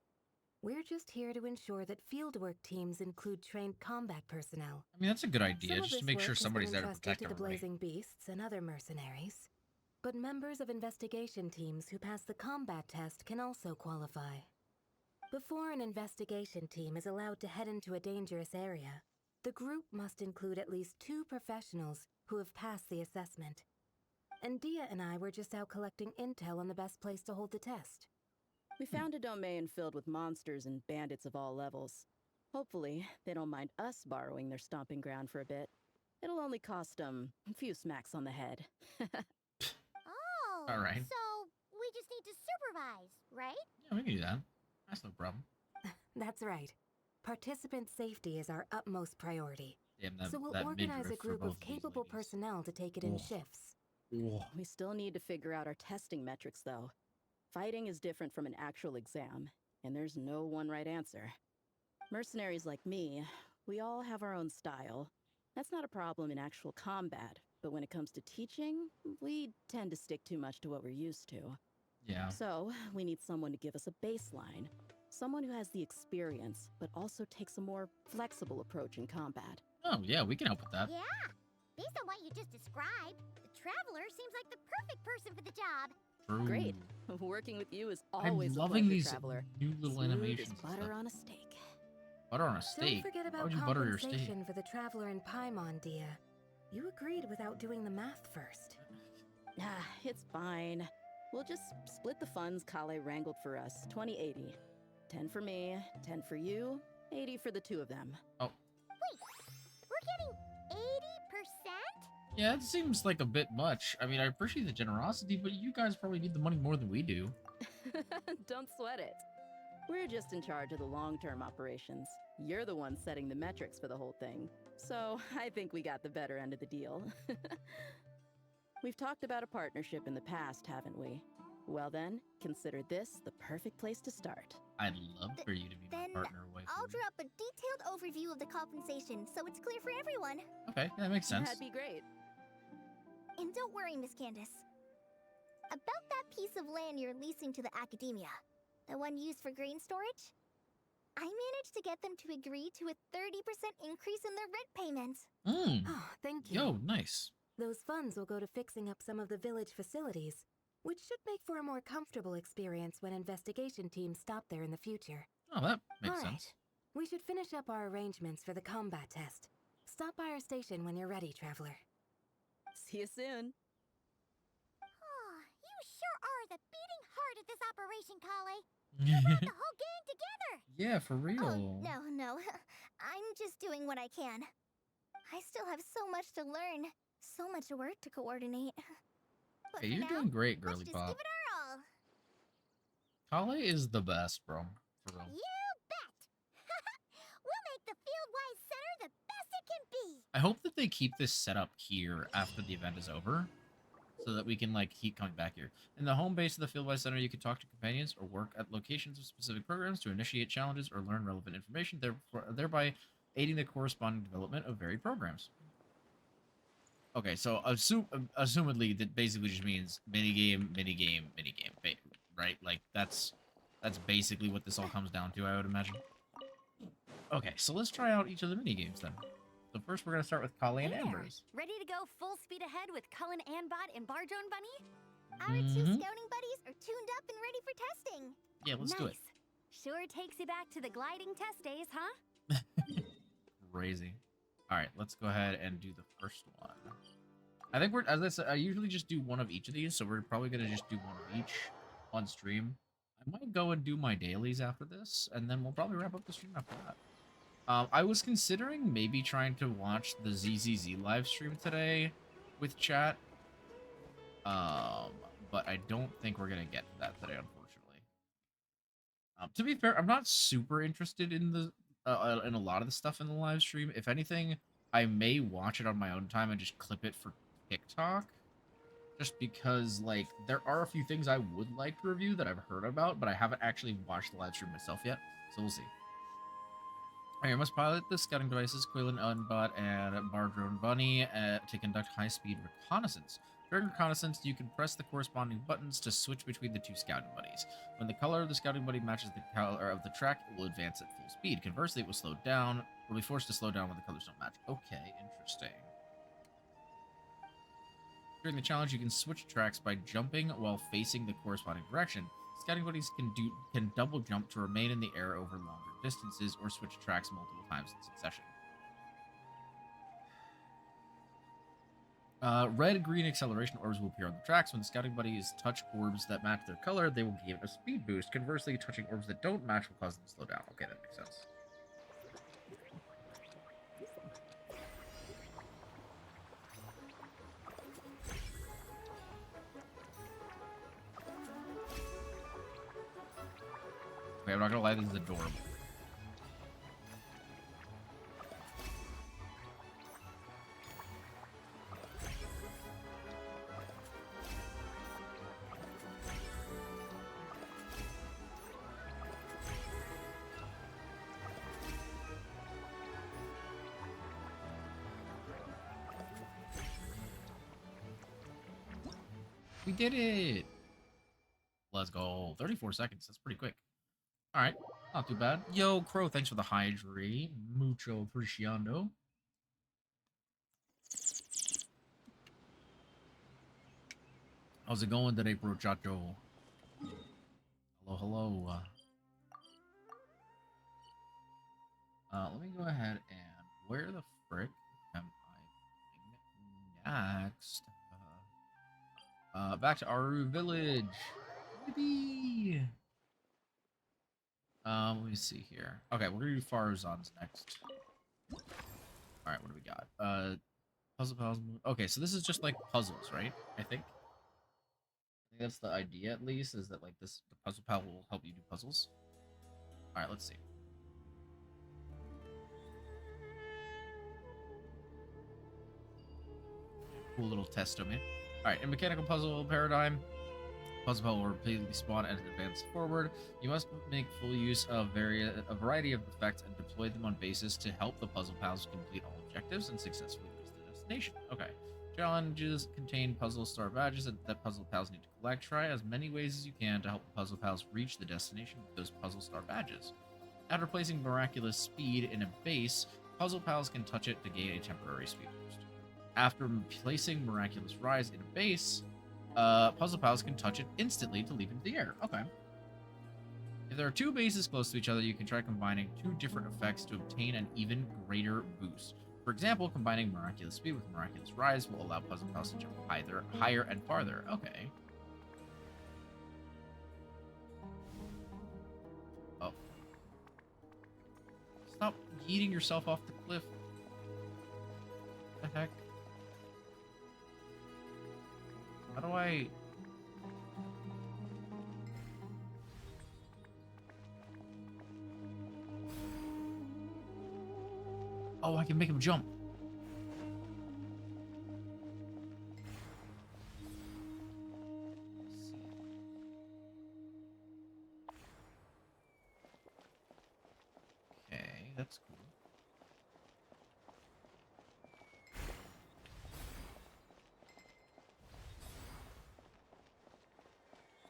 We're just here to ensure that fieldwork teams include trained combat personnel. I mean, that's a good idea, Some of just to this make work sure has somebody's been there to entrusted protect to the everybody. Blazing Beasts and other mercenaries. But members of investigation teams who pass the combat test can also qualify. Before an investigation team is allowed to head into a dangerous area, the group must include at least 2 professionals who have passed the assessment. And Dia and I were just out collecting intel on the best place to hold the test. We found a domain filled with monsters and bandits of all levels. Hopefully, they don't mind us borrowing their stomping ground for a bit. It'll only cost them a few smacks on the head. Oh, All right. So we just need to supervise, right? Yeah, we can do that. That's no problem. That's right. Participant safety is our utmost priority. Damn, that, So we'll that organize a midriff for group both of capable personnel to take it in Ugh. shifts. We still need to figure out our testing metrics, though. Fighting is different from an actual exam, and there's no one right answer. Mercenaries like me, we all have our own style. That's not a problem in actual combat, but when it comes to teaching, we tend to stick too much to what we're used to. Yeah. So, we need someone to give us a baseline. Someone who has the experience, but also takes a more flexible approach in combat. Oh, yeah, we can help with that. Yeah. Based on what you just described, the Traveler seems like the perfect person for the job. True. Great. Working with you is I'm always loving a pleasure, these Traveler. new little Smooth as animations and butter stuff. on a steak. Butter on a steak? Don't forget Why about would you butter your steak? compensation for the Traveler and Paimon, Dia. You agreed without doing the math first. Ah, it's fine. We'll just split the funds Kale wrangled for us, 20-80. 10 for me, 10 for you, 80 for the 2 of them. Oh. Wait, we're getting 80%? Yeah, it seems like a bit much. I mean, I appreciate the generosity, but you guys probably need the money more than we do. Don't sweat it. We're just in charge of the long-term operations. You're the one setting the metrics for the whole thing. So I think we got the better end of the deal. We've talked about a partnership in the past, haven't we? Well then, consider this the perfect place to start. I'd love for you to be my Then partner, wife. I'll draw up a detailed overview of the compensation so it's clear for everyone. Okay, yeah, that makes sense. That'd be great. And don't worry, Miss Candace. About that piece of land you're leasing to the academia, the one used for grain storage, I managed to get them to agree to a 30% increase in their rent payments. Oh, thank you. Yo, nice. Those funds will go to fixing up some of the village facilities, which should make for a more comfortable experience when investigation teams stop there in the future. Oh, that makes All right. sense. We should finish up our arrangements for the combat test. Stop by our station when you're ready, Traveler. See you soon. Oh, you sure are the beating heart of this operation, Kale. You brought the whole gang together. Yeah, for real. Oh, no. I'm just doing what I can. I still have so much to learn, so much work to coordinate. But Hey, for you're now, doing great, girly let's just pop. give it our all. Kale is the best, bro. For real. You bet. We'll make the Fieldwise Center the best it can be. I hope that they keep this set up here after the event is over. so that we can like keep coming back here. In the home base of the Fieldwise Center, you can talk to companions or work at locations of specific programs to initiate challenges or learn relevant information, thereby aiding the corresponding development of varied programs. Okay, so assumedly that basically just means minigame, minigame, minigame, right? Like that's basically what this all comes down to, I would imagine. Okay, so let's try out each of the minigames then. So first we're gonna start with Kali and Amber's. Ready to go full speed ahead with Cullen Anbot and Bardrone Bunny? Our two scouting buddies are tuned up and ready for testing. Yeah, let's do it. Sure takes you back to the gliding test days, huh? Crazy. All right, let's go ahead and do the first one. I think we're, as I said, I usually just do one of each of these, so we're probably gonna just do one of each on stream. I might go and do my dailies after this, and then we'll probably wrap up the stream after that. I was considering maybe trying to watch the ZZZ live stream today with chat, but I don't think we're gonna get to that today, unfortunately. To be fair, I'm not super interested in the in a lot of the stuff in the live stream. If anything, I may watch it on my own time and just clip it for TikTok, just because like there are a few things I would like to review that I've heard about, but I haven't actually watched the live stream myself yet, so we'll see. Alright, you must pilot the scouting devices, Quaylen Unbot and Bardrone Bunny to conduct high-speed reconnaissance. During reconnaissance, you can press the corresponding buttons to switch between the two scouting buddies. When the color of the scouting buddy matches the color of the track, it will advance at full speed. Conversely, it will slow down, or be forced to slow down when the colors don't match. Okay, interesting. During the challenge, you can switch tracks by jumping while facing the corresponding direction. Scouting buddies can double jump to remain in the air over longer distances or switch tracks multiple times in succession. Red-green acceleration orbs will appear on the tracks. When the scouting buddies touch orbs that match their color, they will give a speed boost. Conversely, touching orbs that don't match will cause them to slow down. Okay, that makes sense. Okay, I'm not gonna lie, this is adorable. We did it! Let's go. 34 seconds. That's pretty quick. Alright. Not too bad. Yo, Crow, thanks for the Hydri. Mucho apreciando. How's it going today, Brochacho? Hello, hello. Let me go ahead and where the frick am I next? Back to Aru Village. Yippee! Let me see here. Okay, we're gonna do Farazan's next. Alright, what do we got? Puzzle pals. Okay, so this is just like puzzles, right? I think that's the idea, at least, is that like the puzzle pal will help you do puzzles. Alright, let's see. Cool little test of me. Alright, in mechanical puzzle paradigm, puzzle pal will repeatedly spawn and advance forward. You must make full use of a variety of effects and deploy them on bases to help the puzzle pals complete all objectives and successfully reach the destination. Okay. Challenges contain puzzle star badges that puzzle pals need to collect. Try as many ways as you can to help the puzzle pals reach the destination with those puzzle star badges. After placing miraculous speed in a base, puzzle pals can touch it to gain a temporary speed boost. After placing miraculous rise in a base, puzzle pals can touch it instantly to leap into the air. Okay. If there are two bases close to each other, you can try combining two different effects to obtain an even greater boost. For example, combining miraculous speed with miraculous rise will allow puzzle pals to jump higher and farther. Okay. Oh. Stop yeeting yourself off the cliff. What the heck? How do I... Oh, I can make him jump. that's cool.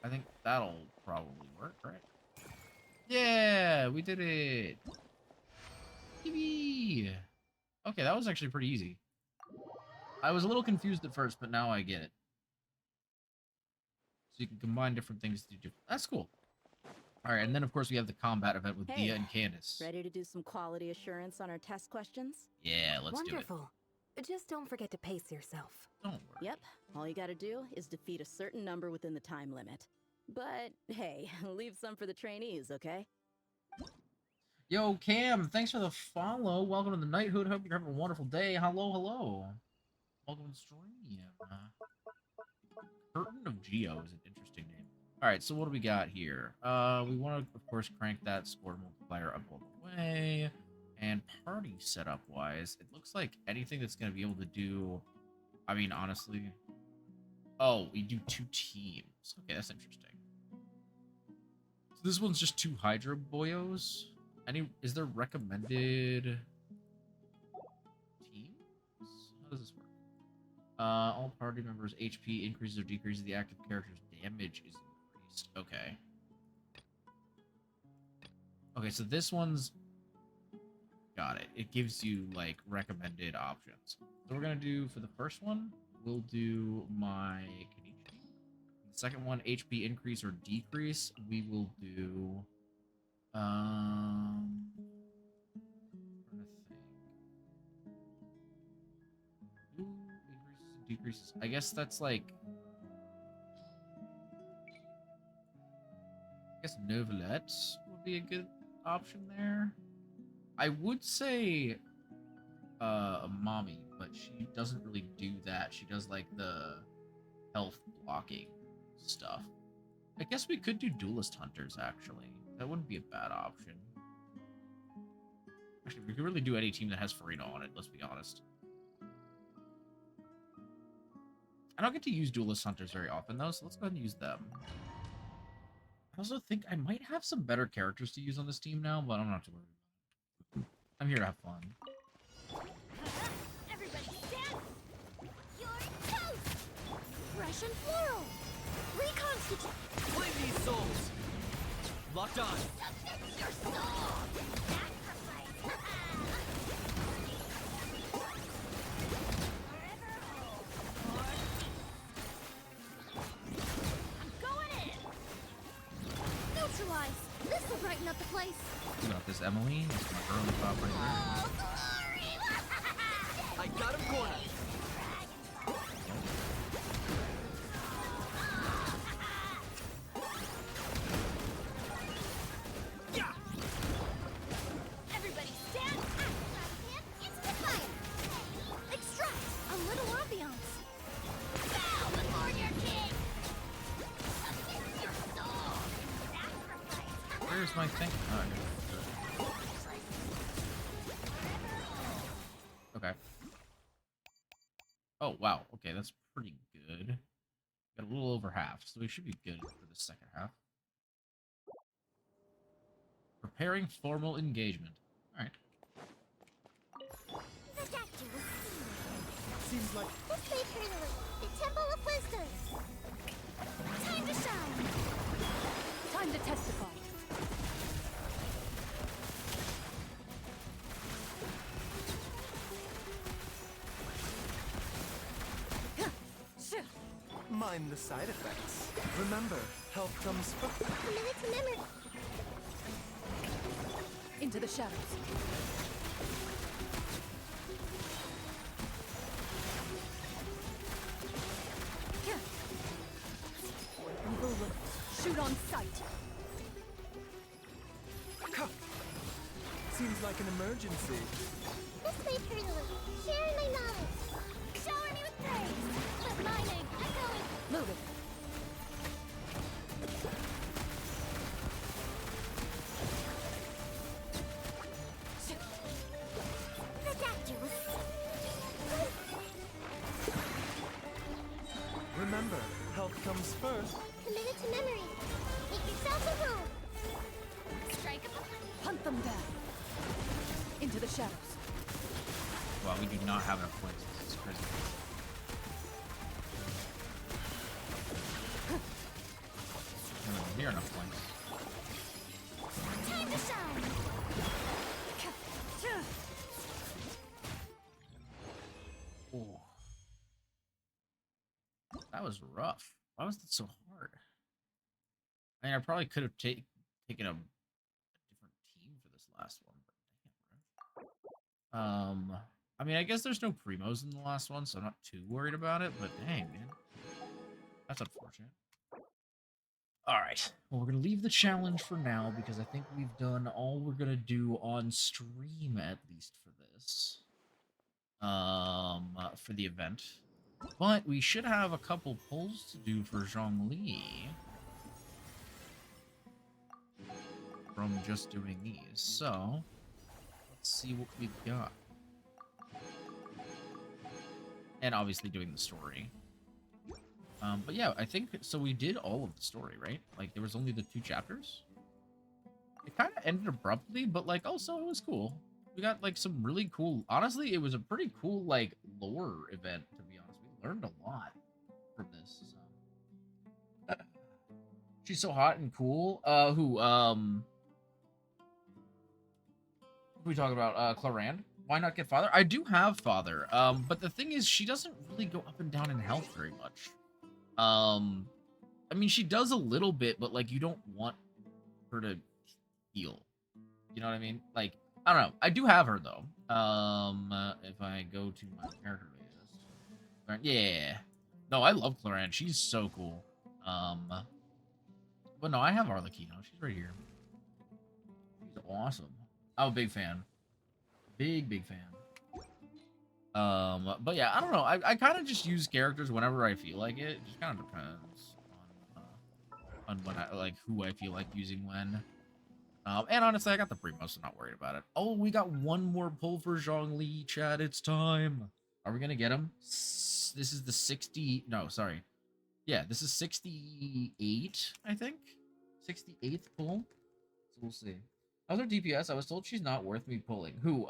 I think that'll probably work, right? Yeah, we did it. Yippee! Okay, that was actually pretty easy. I was a little confused at first, but now I get it. So you can combine different things to do different. That's cool. All right, and then of course we have the combat event with Bia and Candace. Ready to do some quality assurance on our test questions? Yeah, let's Wonderful. do it. Just don't forget to pace yourself. Don't worry. Yep. All you gotta do is defeat a certain number within the time limit. But hey, leave some for the trainees, okay? Yo, Cam, thanks for the follow. Welcome to the Knighthood. Hope you're having a wonderful day. Hello, hello. Welcome to the stream. Curtain of Geo is an interesting name. All right, so what do we got here? We want to, of course, crank that score multiplier up all the way. And party setup-wise, it looks like anything that's going to be able to do... I mean, honestly... Oh, we do 2 teams. Okay, that's interesting. So this one's just 2 Hydro Boyos. Is there recommended teams? How does this work? All party members' HP increases or decreases. The active character's damage is increased. Okay. Okay, so this one's... Got it. It gives you, like, recommended options. So we're going to do, for the first one, we'll do my... The second one, HP increase or decrease, we will do... trying to think. Ooh, increases and decreases. I guess that's like... I guess Novelette would be a good option there. I would say Mommy, but she doesn't really do that. She does like the health blocking stuff. I guess we could do Duelist Hunters, actually. That wouldn't be a bad option. Actually, we could really do any team that has Farina on it, let's be honest. I don't get to use Duelist Hunters very often, though, so let's go ahead and use them. I also think I might have some better characters to use on this team now, but I'm not too worried. I'm here to have fun. Everybody stand! Your toast! Fresh and floral! Reconstitute! Flame these souls! Locked on! Submit your soul! Sacrifice! Forever hold your peace. I'm going in! Neutralize! This'll brighten up the place! You got this, Emily. This is my early top right there. Oh, glory! I got him cornered! Everybody stand! Into the fire! Extract! A little ambiance! Bow before your king! Submit your soul! Sacrifice! Where's my thing? Oh, okay. Oh, wow. Okay, that's pretty good. Got a little over half, so we should be good for the second half. Preparing formal engagement. Alright. The doctor was Seems like this way, Colonel. The Temple of Wisdom. Time to shine. Time to testify. mind the side effects. Remember, health comes first. A minute to memory. Into the shadows. Here. We will shoot on sight. Seems like an emergency. This way, Colonel. Sharing my knowledge. Shower me with praise. Let my name echo in. Move it. The doctor was... Remember, health comes first. A minute to memory. Make yourself a home. Strike up a... Hunt them down. Into the shadows. Wow, we do not have enough points. This is crazy. Here are enough points. Time to shine. Oh. That was rough. Why was that so hard? I mean, I probably could have taken a different team for this last one, but damn, bro. I mean, I guess there's no primos in the last one, so I'm not too worried about it, but dang, man. That's unfortunate. Alright, well, we're gonna leave the challenge for now, because I think we've done all we're gonna do on stream, at least for this. For the event. But we should have a couple pulls to do for Zhongli from just doing these. So, let's see what we've got. And obviously doing the story. But yeah, I think, so we did all of the story, right? Like, there was only the 2 chapters. It kind of ended abruptly, but, like, also it was cool. We got, like, some really cool, honestly, it was a pretty cool, like, lore event, to be honest. We learned a lot from this, so. She's so hot and cool. Who we talking about? Clarand? Why not get Father? I do have Father, but the thing is, she doesn't really go up and down in health very much. I mean, she does a little bit, but, like, you don't want her to heal. You know what I mean? Like, I don't know. I do have her, though. If I go to my character list. Yeah. No, I love Clarand. She's so cool. But no, I have Arlecchino. She's right here. She's awesome. I'm a big fan. Big fan. But yeah, I don't know. I kind of just use characters whenever I feel like it. It just kind of depends on when I, like, who I feel like using when. And honestly, I got the Primo, so not worried about it. Oh, we got one more pull for Zhongli, Chad. It's time. Are we gonna get him? This is the 60. No, sorry. Yeah, this is 68, I think. 68th pull. So we'll see. How's her DPS? I was told she's not worth me pulling. Who?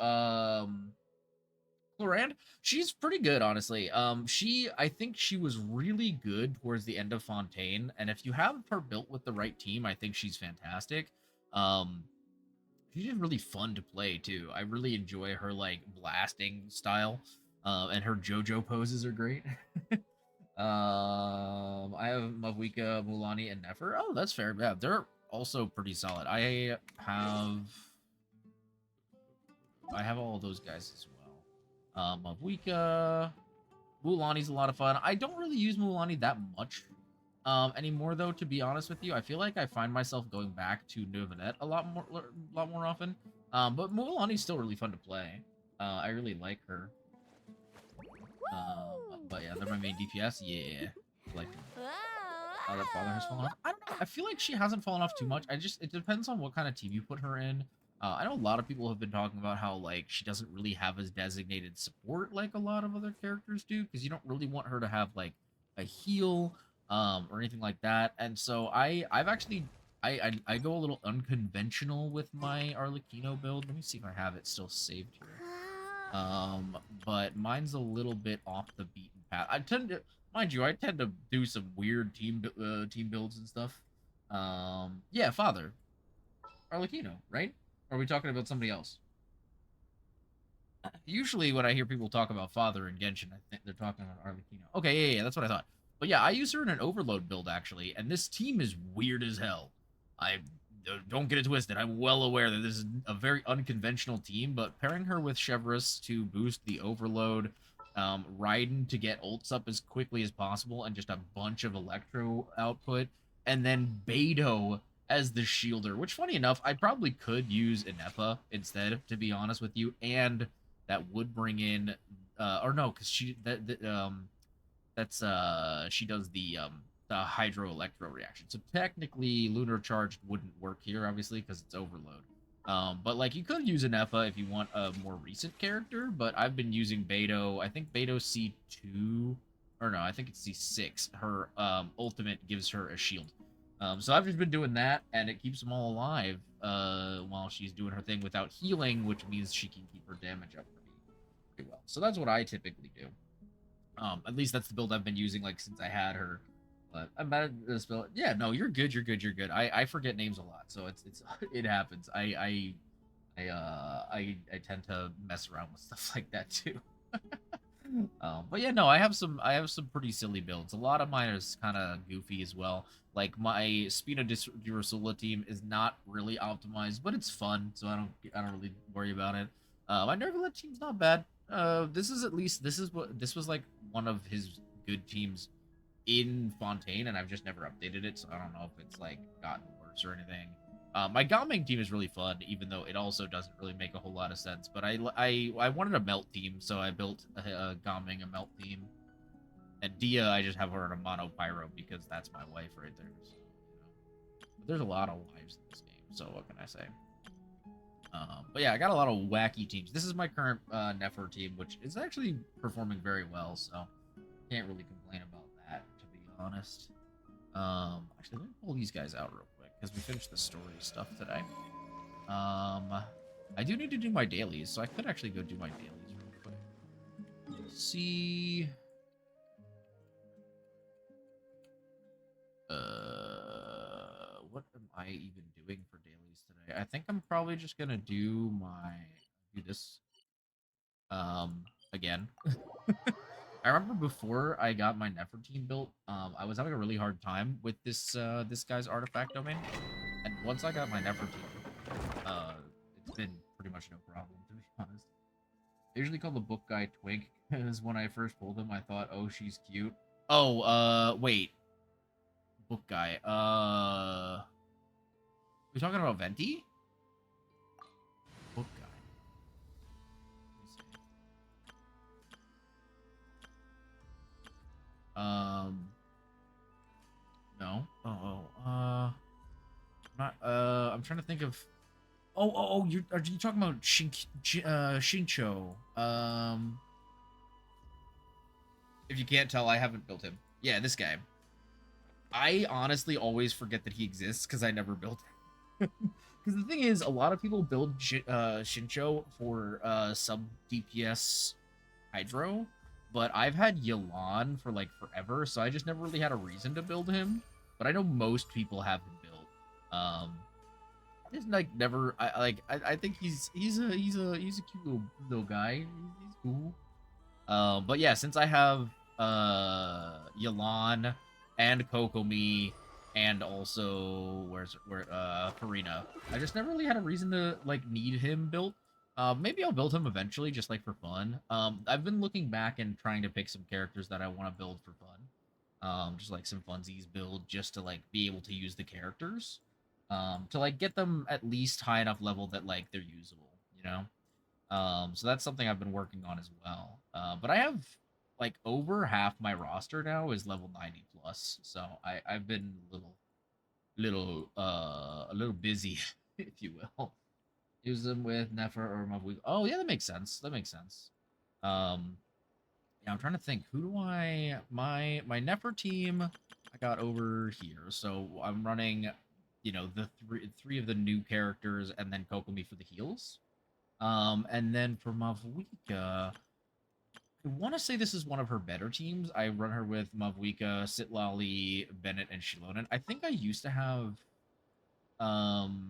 Clarand? She's pretty good, honestly. I think she was really good towards the end of Fontaine, and if you have her built with the right team, I think she's fantastic. She's just really fun to play, too. I really enjoy her, like, blasting style, and her JoJo poses are great. I have Mavuika, Mulani, and Nefer. Oh, that's fair. Yeah, they're also pretty solid. I have all of those guys as well. Mavuika, Mulani's a lot of fun. I don't really use Mulani that much anymore, though, to be honest with you. I feel like I find myself going back to Nuvanet a lot more often. But Mulani's still really fun to play. I really like her. But yeah, they're my main DPS. Yeah. Like, that Father has fallen off. I don't know. I feel like she hasn't fallen off too much. It depends on what kind of team you put her in. I know a lot of people have been talking about how, like, she doesn't really have as designated support like a lot of other characters do, because you don't really want her to have, like, a heal, or anything like that. And so I've actually, I go a little unconventional with my Arlecchino build. Let me see if I have it still saved here. But mine's a little bit off the beaten path. I tend to do some weird team builds and stuff. Yeah, Father. Arlecchino, right? Or are we talking about somebody else? Usually when I hear people talk about Father and Genshin, I think they're talking about Arlecchino. Okay, yeah, that's what I thought. But yeah, I use her in an Overload build, actually, and this team is weird as hell. Don't get it twisted. I'm well aware that this is a very unconventional team, but pairing her with Chevreuse to boost the Overload, Raiden to get ults up as quickly as possible, and just a bunch of Electro output, and then Beidou as the shielder, which, funny enough, I probably could use Inepa instead, to be honest with you, and that would bring in, or no, because she does the Hydro Electro reaction. So technically, Lunar Charge wouldn't work here, obviously, because it's Overload. But like, you could use Inepa if you want a more recent character, but I've been using Beidou. I think Beidou C2, or no, I think it's C6. Her ultimate gives her a shield. So I've just been doing that, and it keeps them all alive. while she's doing her thing without healing, which means she can keep her damage up pretty well. So that's what I typically do. At least that's the build I've been using like since I had her. But I'm bad at this build. Yeah, no, you're good. You're good. You're good. I forget names a lot, so it's it happens. I tend to mess around with stuff like that too. But yeah, no, I have some pretty silly builds. A lot of mine is kind of goofy as well. Like my Spina Durasula team is not really optimized, but it's fun, so I don't really worry about it. My Nervalet team's not bad. This was like one of his good teams in Fontaine, and I've just never updated it, so I don't know if it's like gotten worse or anything. My Gaming team is really fun, even though it also doesn't really make a whole lot of sense. But I wanted a Melt team, so I built a Gaming, a Melt team. And Dia, I just have her in a Mono Pyro because that's my wife right there. So, but there's a lot of wives in this game, so what can I say? But yeah, I got a lot of wacky teams. This is my current Nefer team, which is actually performing very well, so can't really complain about that, to be honest. Actually, let me pull these guys out real quick, because we finished the story stuff today. I do need to do my dailies, so I could actually go do my dailies real quick. Let's see... what am I even doing for dailies today? I think I'm probably just gonna do this, again. I remember before I got my Nefer team built, I was having a really hard time with this guy's artifact domain, and once I got my Nefer team, it's been pretty much no problem, to be honest. I usually call the book guy Twink, because when I first pulled him, I thought, oh, she's cute. Oh, wait. Book guy. We talking about Venti? Book guy. No. I'm trying to think of. Are you talking about Shincho? If you can't tell, I haven't built him. Yeah, this guy. I honestly always forget that he exists because I never built him. Because the thing is, a lot of people build Shincho for sub DPS Hydro, but I've had Yelan for like forever, so I just never really had a reason to build him. But I know most people have him built. Just like never. I think he's a cute little guy. He's cool. But yeah, since I have Yelan and Kokomi and also Farina, I just never really had a reason to like need him built. Maybe I'll build him eventually, just like for fun. I've been looking back and trying to pick some characters that I want to build for fun. Just like some funsies build, just to like be able to use the characters, to like get them at least high enough level that like they're usable, you know. So that's something I've been working on as well. But I have like over half my roster now is level 90 plus, so I've been a little busy, if you will. Use them with Nefer or Mavui. Oh yeah, that makes sense. That makes sense. Yeah, I'm trying to think. Who do my Nefer team I got over here. So I'm running, you know, the three of the new characters and then Kokomi for the heals. And then for Mavuika, I want to say this is one of her better teams. I run her with Mavuika, Sitlali, Bennett, and Shilonen. I think I used to have, who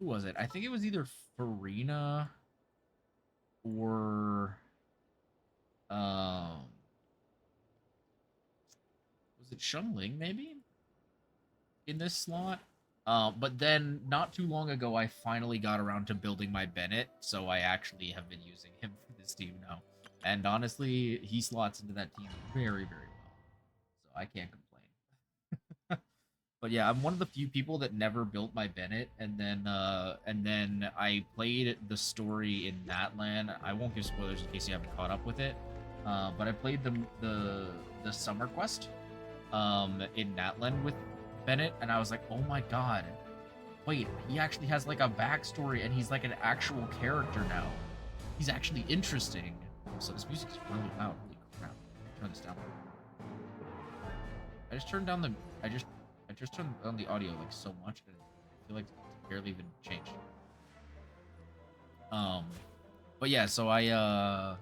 was it? I think it was either Farina or, was it Shunling, maybe? In this slot? But then, not too long ago, I finally got around to building my Bennett, so I actually have been using him for this team now. And honestly, he slots into that team very, very well. So I can't complain. But yeah, I'm one of the few people that never built my Bennett, and then I played the story in Natlan. I won't give spoilers in case you haven't caught up with it. But I played the summer quest in Natlan with Bennett, and I was like, oh my god, wait, he actually has like a backstory and he's like an actual character now. He's actually interesting. So this music's really loud. Holy crap. Turn this down. I just turned down the audio like so much, and I feel like it's barely even changed. But yeah, so I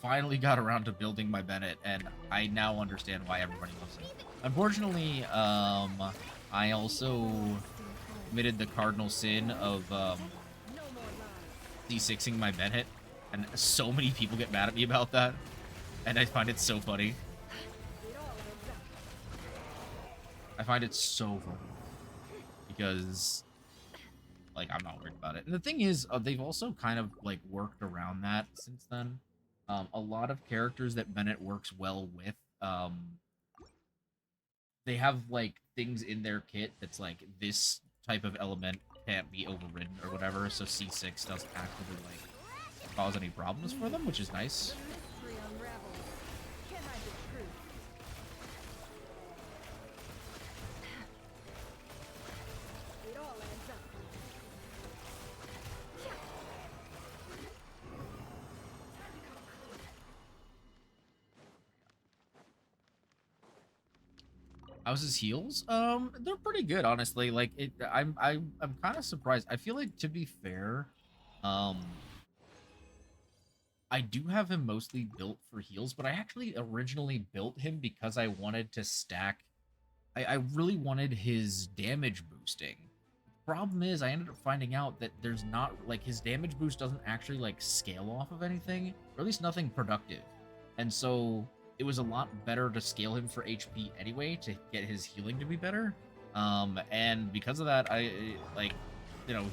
finally got around to building my Bennett, and I now understand why everybody loves him. Unfortunately, I also committed the cardinal sin of D6ing my Bennett, and so many people get mad at me about that, and I find it so funny. I find it so funny because, like, I'm not worried about it. And the thing is, they've also kind of like worked around that since then. A lot of characters that Bennett works well with, they have like things in their kit that's like this type of element can't be overridden or whatever, so C6 doesn't actually like cause any problems for them, which is nice. How's his heals? They're pretty good, honestly. Like I'm kind of surprised. I feel like, to be fair, I do have him mostly built for heals, but I actually originally built him because I wanted to stack. I really wanted his damage boosting. Problem is, I ended up finding out that there's not, like, his damage boost doesn't actually like scale off of anything, or at least nothing productive. And so it was a lot better to scale him for HP anyway to get his healing to be better. And because of that,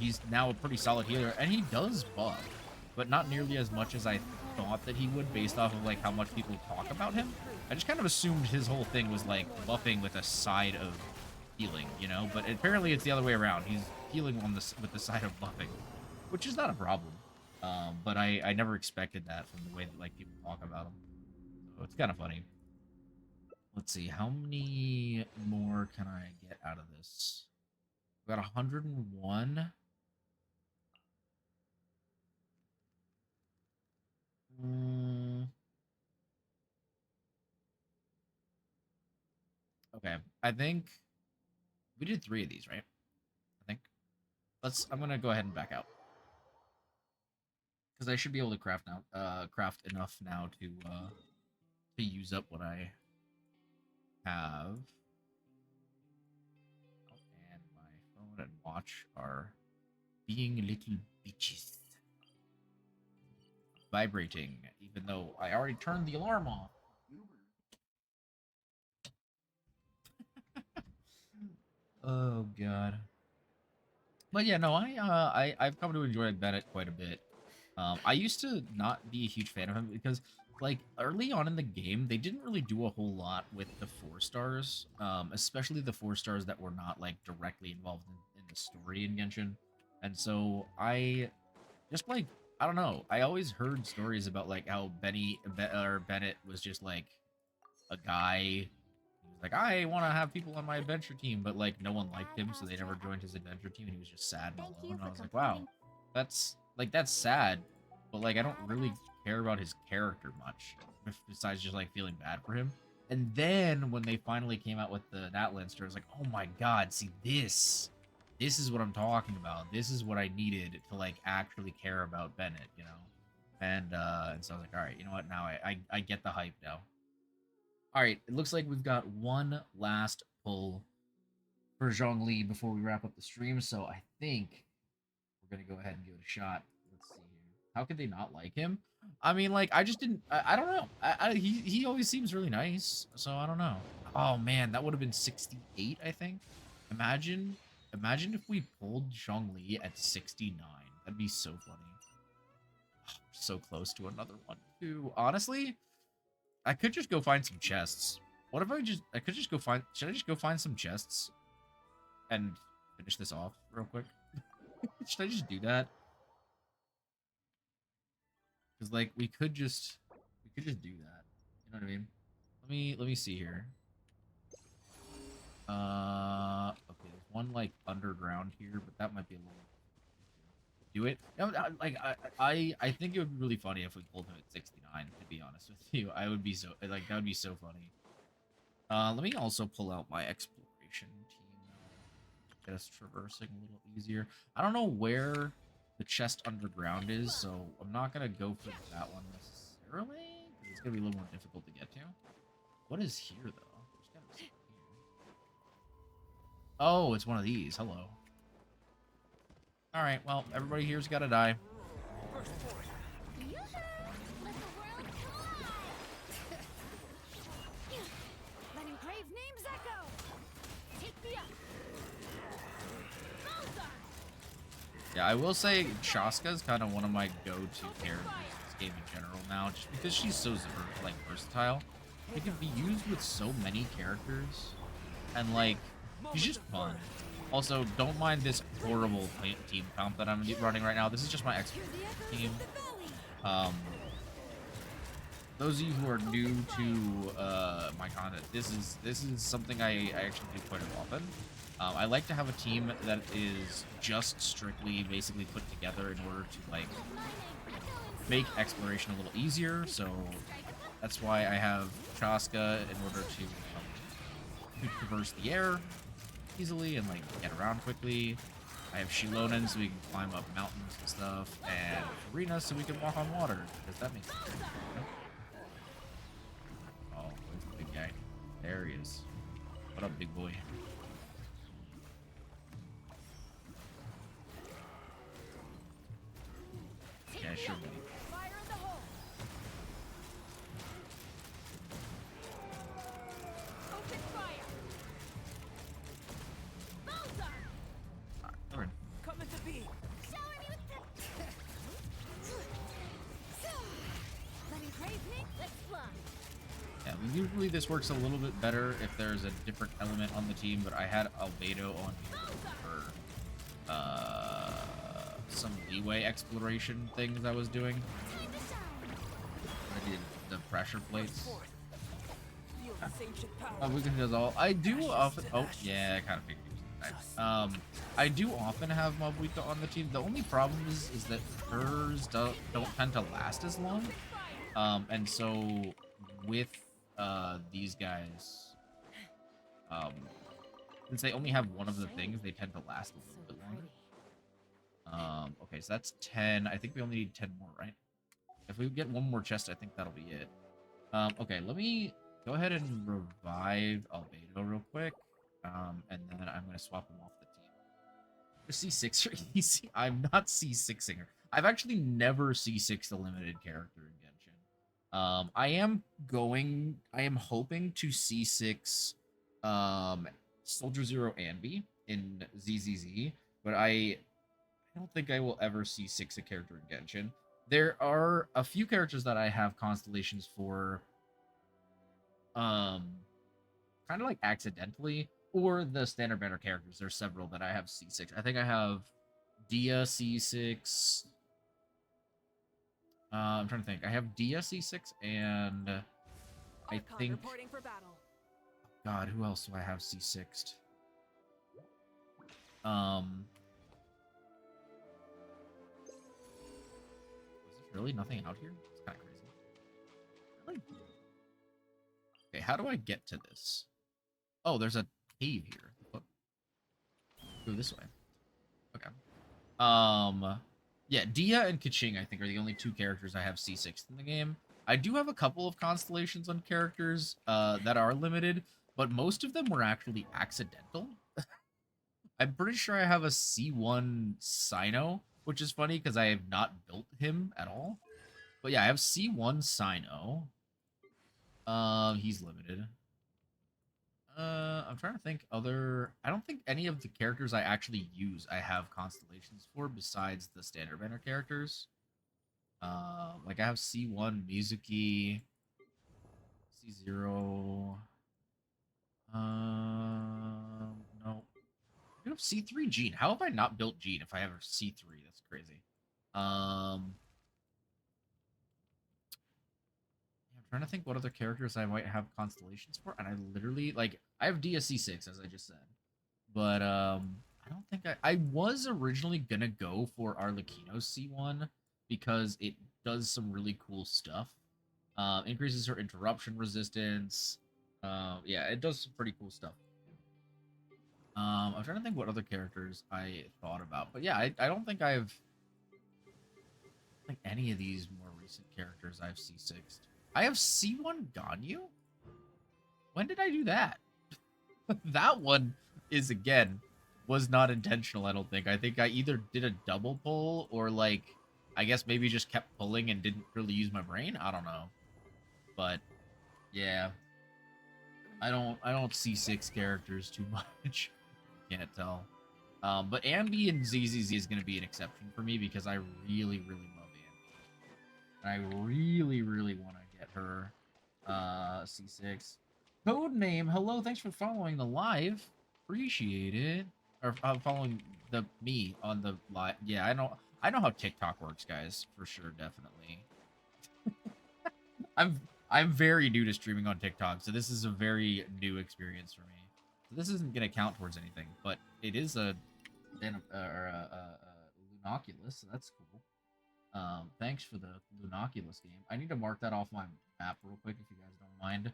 he's now a pretty solid healer, and he does buff, but not nearly as much as I thought that he would based off of like how much people talk about him. I just kind of assumed his whole thing was like buffing with a side of healing, you know, but apparently it's the other way around. He's healing on this with the side of buffing, which is not a problem. But I never expected that from the way that like people talk about him. So it's kind of funny. Let's see, how many more can I get out of this? We got 101. Okay, I think we did 3 of these, right? I think. I'm gonna go ahead and back out because I should be able to craft enough now to use up what I have. And my phone and watch are being little bitches, vibrating, even though I already turned the alarm off. Oh god. But yeah, no, I've come to enjoy Bennett quite a bit. I used to not be a huge fan of him because, like, early on in the game, they didn't really do a whole lot with the 4 stars, especially the 4 stars that were not like directly involved in the story in Genshin. And so I just like, I don't know. I always heard stories about like how Bennett was just like a guy. He was like, I want to have people on my adventure team, but like no one liked him, so they never joined his adventure team, and he was just sad and alone. And I was like, wow, that's sad, but like I don't really care about his character much, besides just like feeling bad for him. And then when they finally came out with the Natlanster, I was like, oh my god, see this is what I'm talking about. This is what I needed to like actually care about Bennett, you know. And so I was like, all right, you know what? Now I get the hype now. All right, it looks like we've got one last pull for Zhongli before we wrap up the stream, so I think we're gonna go ahead and give it a shot. Let's see here. How could they not like him? I mean, like, I just didn't. I don't know. He always seems really nice, so I don't know. Oh man, that would have been 68, I think. Imagine if we pulled Zhongli at 69. That'd be so funny. Oh, so close to another one too. Honestly, I could just go find some chests. What if I could just go find, should I just go find some chests and finish this off real quick? Should I just do that? Because like we could just do that. You know what I mean? Let me see here. Okay, there's one like underground here, but that might be a little. Do it. No, I think it would be really funny if we pulled him at 69. To be honest with you, I would be so like, that would be so funny. Let me also pull out my exploration team. get us traversing a little easier. I don't know where the chest underground is, so I'm not gonna go for that one necessarily. It's gonna be a little more difficult to get to. What is here though? There's gotta be something here. Oh, it's one of these. Hello. All right. Well, everybody here's gotta die. Let engraved names echo. Take me up. Yeah, I will say Chaska is kind of one of my go-to characters in this game in general now, just because she's so like versatile. It can be used with so many characters, and like she's just fun. Also, don't mind this horrible team comp that I'm running right now. This is just my expert team. Those of you who are new to my content, this is something I actually do quite often. I like to have a team that is just strictly basically put together in order to like make exploration a little easier. So that's why I have Chaska in order to traverse the air easily and like get around quickly. I have Shilonen so we can climb up mountains and stuff, and Farina so we can walk on water, because that makes sense. Oh, where's the big guy? There he is. What up, big boy? Yeah, sure, buddy. Usually this works a little bit better if there's a different element on the team, but I had Albedo on for some leeway exploration things I was doing. I did the pressure plates. We can just all. I do often. Oh yeah, I kind of figured. I do often have Mabuika on the team. The only problem is that hers don't tend to last as long, and so with these guys, since they only have one of the things, they tend to last a little bit longer. Okay, so that's 10. I think we only need 10 more, right? If we get one more chest, I think that'll be it. Okay, let me go ahead and revive Albedo real quick. And then I'm going to swap him off the team. C6 easy. I'm not C6ing her. I've actually never C6'd a limited character in Genshin. I am hoping to C6 Soldier Zero Anby in ZZZ, but I don't think I will ever C6 a character in Genshin. There are a few characters that I have constellations for, kind of like accidentally, or the standard banner characters. There's several that I have C6. I think I have Dia C6. I'm trying to think. I have Dia C6 and I think. God, who else do I have C6'd? Is there really nothing out here? It's kind of crazy. Really? Okay, how do I get to this? Oh, there's a cave here. Go this way. Okay. Yeah, Dia and Kaching, I think, are the only two characters I have C6 in the game. I do have a couple of constellations on characters that are limited, but most of them were actually accidental. I'm pretty sure I have a C1 Sino, which is funny because I have not built him at all. But yeah, I have C1 Sino. He's limited. I'm trying to think other. I don't think any of the characters I actually use I have constellations for besides the standard banner characters. Like I have C1 Mizuki, C0. No. I have C3 Jean. How have I not built Jean if I have a C3? That's crazy. I'm trying to think what other characters I might have constellations for, and I literally like I have DSC6 as I just said, but I don't think I was originally gonna go for Arlecchino's C1 because it does some really cool stuff. Increases her interruption resistance. Yeah, it does some pretty cool stuff. I'm trying to think what other characters I thought about, but yeah, I don't think I've like any of these more recent characters I've C6'd. I have C1 Ganyu? When did I do that? That one is, again, was not intentional, I don't think. I think I either did a double pull or, like, I guess maybe just kept pulling and didn't really use my brain. I don't know. But, yeah. I don't C6 characters too much. Can't tell. But Ambi and ZZZ is going to be an exception for me because I really, really love Ambi. And I really, really want to get her C6. Code name, hello, thanks for following the live. Appreciate it. Or following me on the live. Yeah, I know how TikTok works, guys, for sure, definitely. I'm very new to streaming on TikTok, so this is a very new experience for me. So this isn't gonna count towards anything, but it is a Lunoculus, so that's cool. Thanks for the Lunoculus game. I need to mark that off my map real quick if you guys don't mind.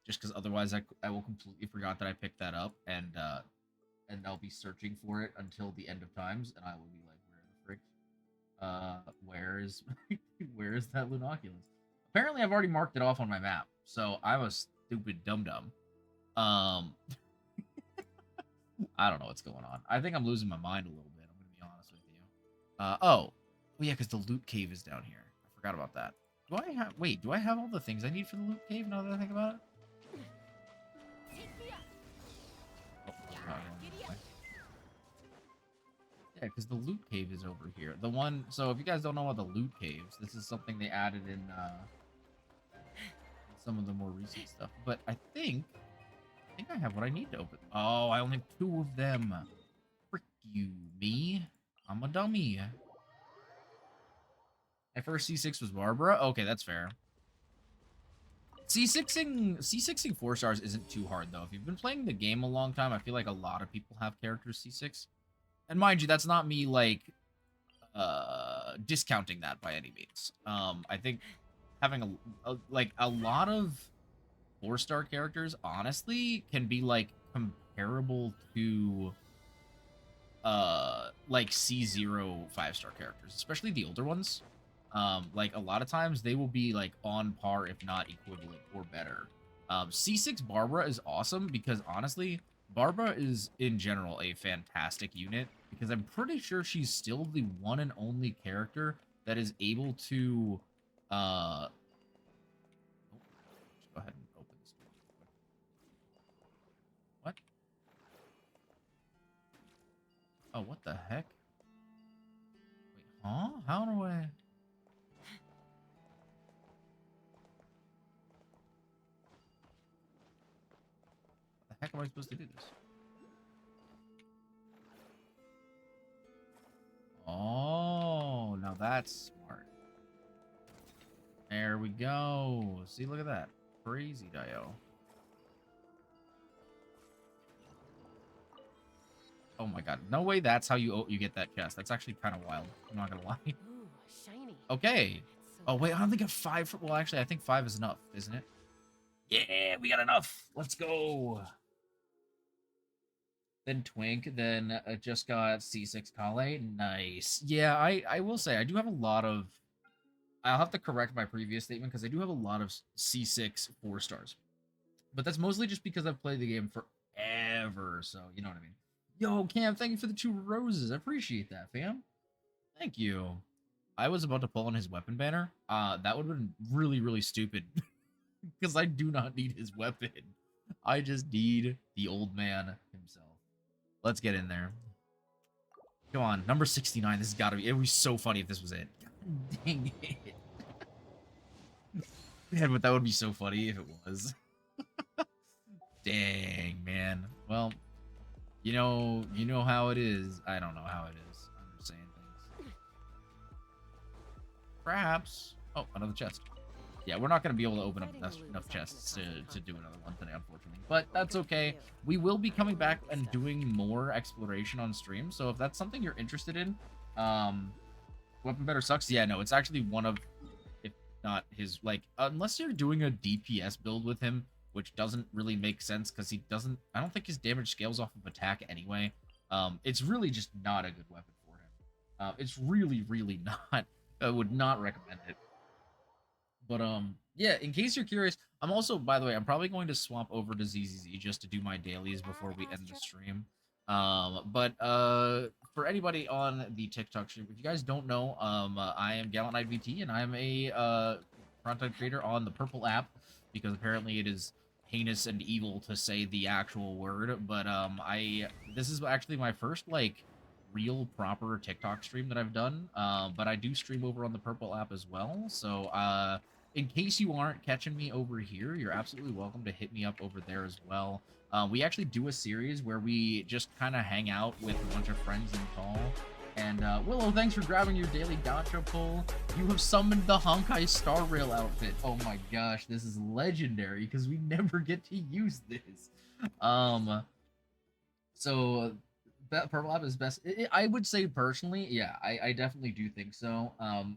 Just because otherwise I will completely forgot that I picked that up, and I'll be searching for it until the end of times, and I will be like, where the frick? Where is that Lunoculus? Apparently, I've already marked it off on my map, so I'm a stupid dum-dum. I don't know what's going on. I think I'm losing my mind a little bit, I'm going to be honest with you. Oh, yeah, because the loot cave is down here. I forgot about that. Do I have all the things I need for the loot cave now that I think about it? Yeah, because the loot cave is over here. The one, so if you guys don't know about the loot caves, this is something they added in some of the more recent stuff. But I think I have what I need to open. Oh, I only have 2 of them. Frick you, me. I'm a dummy. My first C6 was Barbara. Okay, that's fair. C6ing 4 stars isn't too hard though. If you've been playing the game a long time, I feel like a lot of people have characters C6. And mind you, that's not me like discounting that by any means. I think having a lot of 4-star characters honestly can be like comparable to like C0 5-star characters, especially the older ones. Like a lot of times they will be like on par, if not equivalent or better. C6 Barbara is awesome because honestly, Barbara is in general a fantastic unit because I'm pretty sure she's still the one and only character that is able to go ahead and open this. What? Oh, what the heck? Wait, huh? How do I... How the heck am I supposed to do this? Oh, now that's smart. There we go. See, look at that. Crazy Dio. Oh my god. No way that's how you get that chest. That's actually kind of wild. I'm not gonna lie. Ooh, shiny. Okay. Oh, wait, I don't think I have 5 for... Well, actually, I think 5 is enough, isn't it? Yeah, we got enough. Let's go. Then Twink, then just got C6 Kale. Nice. Yeah, I will say, I do have a lot of... I'll have to correct my previous statement, because I do have a lot of C6 4 stars. But that's mostly just because I've played the game forever, so you know what I mean. Yo, Cam, thank you for the 2 roses. I appreciate that, fam. Thank you. I was about to pull on his weapon banner. That would have been really, really stupid. Because I do not need his weapon. I just need the old man himself. Let's get in there. Come on, number 69. This has got to be... It would be so funny if this was it. God dang it. Man, but that would be so funny if it was. Dang, man. Well, you know how it is. I don't know how it is. I'm just saying things. Perhaps. Oh, another chest. Yeah, we're not going to be able to open up enough chests to do another one today, unfortunately. But that's okay. We will be coming back and doing more exploration on stream. So if that's something you're interested in, Weapon Better Sucks. Yeah, no, it's actually one of, if not his, like, unless you're doing a DPS build with him, which doesn't really make sense because I don't think his damage scales off of attack anyway. It's really just not a good weapon for him. It's really, really not. I would not recommend it. But yeah, in case you're curious, I'm also, by the way, I'm probably going to swap over to ZZZ just to do my dailies before we end the stream. But for anybody on the TikTok stream, if you guys don't know, I am GallantKnightVT, and I'm a content creator on the Purple app, because apparently it is heinous and evil to say the actual word. But this is actually my first like real proper TikTok stream that I've done. But I do stream over on the Purple app as well. So in case you aren't catching me over here, you're absolutely welcome to hit me up over there as well. We actually do a series where we just kind of hang out with a bunch of friends in Call. And Willow, thanks for grabbing your daily gacha pull. You have summoned the Honkai Star Rail outfit. Oh my gosh, this is legendary because we never get to use this. So that Purple app is best. I would say personally, yeah, I definitely do think so.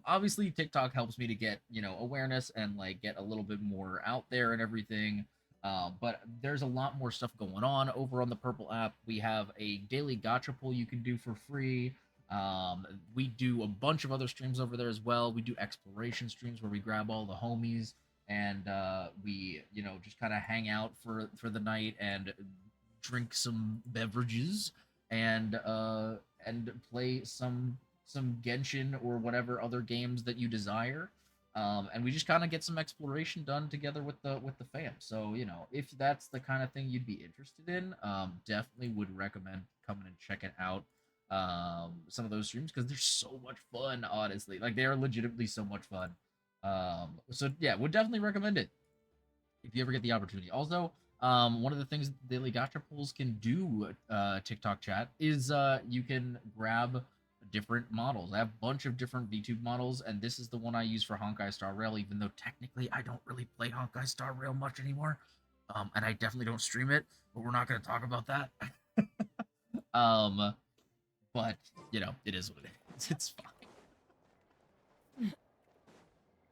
Obviously TikTok helps me to get, you know, awareness and like get a little bit more out there and everything. But there's a lot more stuff going on over on the Purple app. We have a daily gacha pull you can do for free. We do a bunch of other streams over there as well. We do exploration streams where we grab all the homies and we, you know, just kind of hang out for the night and drink some beverages and play some Genshin or whatever other games that you desire. And we just kind of get some exploration done together with the fam. So, you know, if that's the kind of thing you'd be interested in, definitely would recommend coming and checking out some of those streams because they're so much fun, honestly. Like, they are legitimately so much fun. So yeah, would definitely recommend it if you ever get the opportunity. Also, one of the things daily gacha pulls can do, TikTok chat, is you can grab different models. I have a bunch of different VTube models, and this is the one I use for Honkai Star Rail, even though technically I don't really play Honkai Star Rail much anymore. And I definitely don't stream it, but we're not going to talk about that. But, you know, it is what it is. It's fine.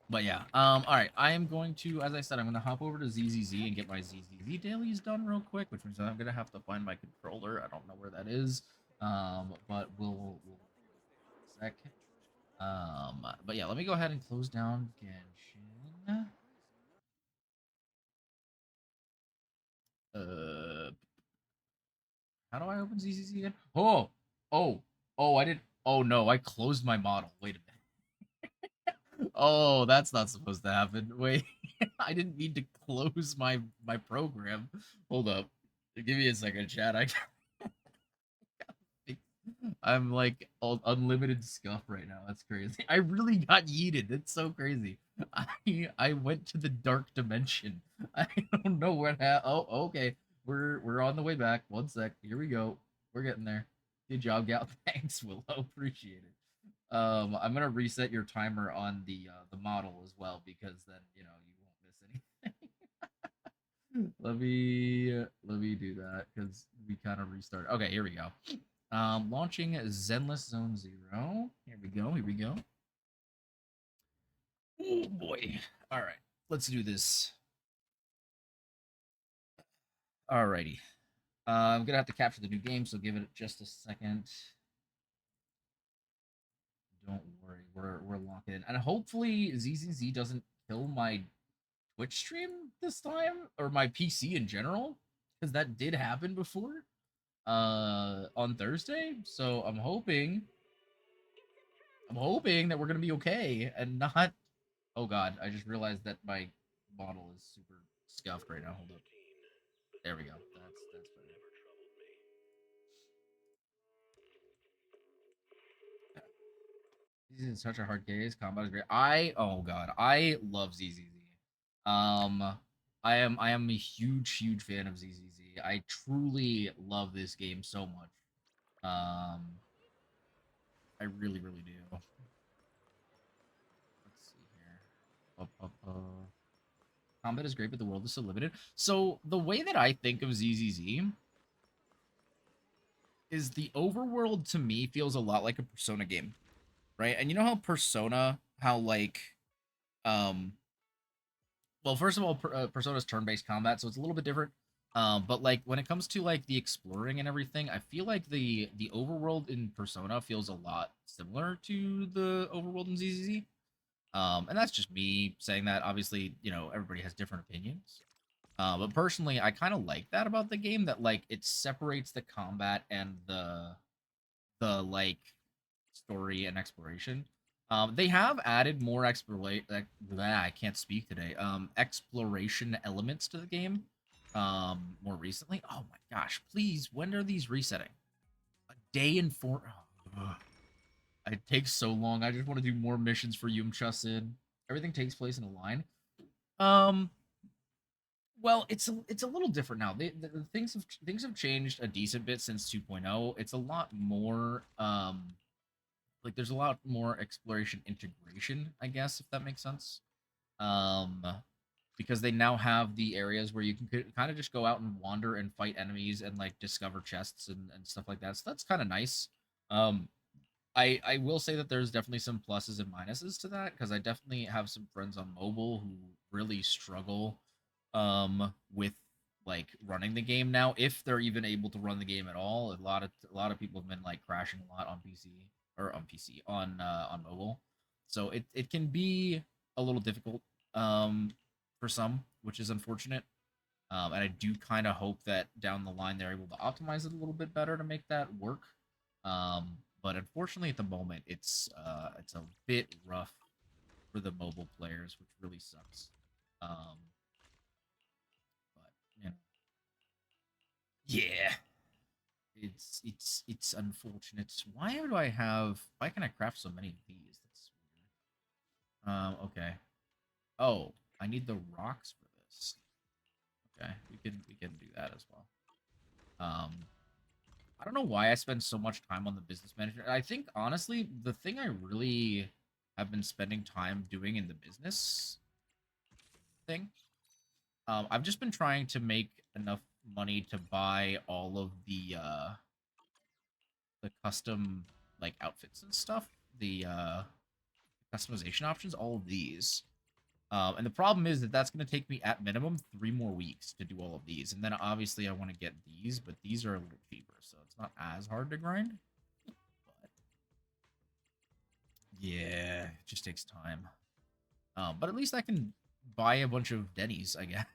But yeah, alright, I am going to, as I said, I'm going to hop over to ZZZ and get my ZZZ dailies done real quick, which means I'm going to have to find my controller. I don't know where that is, but we'll sec. But yeah, let me go ahead and close down Genshin. How do I open ZZZ again? Oh, I did. Oh no, I closed my model. Wait a minute. Oh, that's not supposed to happen. Wait, I didn't mean to close my program. Hold up. Give me a second, chat. I'm like unlimited scuff right now. That's crazy. I really got yeeted. It's so crazy. I went to the dark dimension. I don't know what happened. Oh, okay. We're on the way back. One sec. Here we go. We're getting there. Good job, Gal. Thanks, Willow. Appreciate it. I'm gonna reset your timer on the model as well because then you know you won't miss anything. let me do that because we kind of restarted. Okay, here we go. Launching Zenless Zone 0. Here we go. Here we go. Oh boy. All right, let's do this. Alrighty. I'm gonna have to capture the new game, so give it just a second. Don't worry, we're locked in, and hopefully ZZZ doesn't kill my Twitch stream this time or my PC in general, because that did happen before on Thursday. So I'm hoping that we're gonna be okay and not. Oh God, I just realized that my model is super scuffed right now. Hold up. There we go. That's better. This is such a hard case. Combat is great. Oh god, I love ZZZ. I am a huge fan of ZZZ. I truly love this game so much. I really do. Let's see here. Combat is great, but the world is so limited. So the way that I think of ZZZ is the overworld to me feels a lot like a Persona game. Right? And you know how Persona, how like, well, Well, first of all, Persona's turn-based combat, so it's a little bit different. But like when it comes to like the exploring and everything, I feel like the overworld in Persona feels a lot similar to the overworld in ZZZ. And that's just me saying that. Obviously, you know, everybody has different opinions. But personally, I kind of like that about the game, that like it separates the combat and the like story and exploration. They have added more I can't speak today. Exploration elements to the game. More recently. Oh my gosh! Please, when are these resetting? A day and 4. Oh, it takes so long. I just want to do more missions for Yumcha-sin. Everything takes place in a line. Well, it's a little different now. The things have changed a decent bit since 2.0. It's a lot more like there's a lot more exploration integration, I guess, if that makes sense. Um because they now have the areas where you can kind of just go out and wander and fight enemies and like discover chests and stuff like that. So that's kind of nice. Um I will say that there's definitely some pluses and minuses to that, because I definitely have some friends on mobile who really struggle with like running the game now, if they're even able to run the game at all. A lot of people have been like crashing a lot on PC, or on mobile. So it can be a little difficult for some, which is unfortunate. And I do kind of hope that down the line they're able to optimize it a little bit better to make that work. But unfortunately, at the moment, it's a bit rough for the mobile players, which really sucks. But you know, yeah, it's unfortunate. Why can I craft so many of these? That's weird. Okay. Oh, I need the rocks for this. Okay, we can do that as well. I don't know why I spend so much time on the business management. I think honestly, the thing I really have been spending time doing in the business thing, I've just been trying to make enough money to buy all of the custom like outfits and stuff, the customization options, all of these. And the problem is that that's going to take me at minimum 3 more weeks to do all of these. And then obviously I want to get these, but these are a little cheaper, so it's not as hard to grind. But yeah, it just takes time. But at least I can buy a bunch of Denny's, I guess.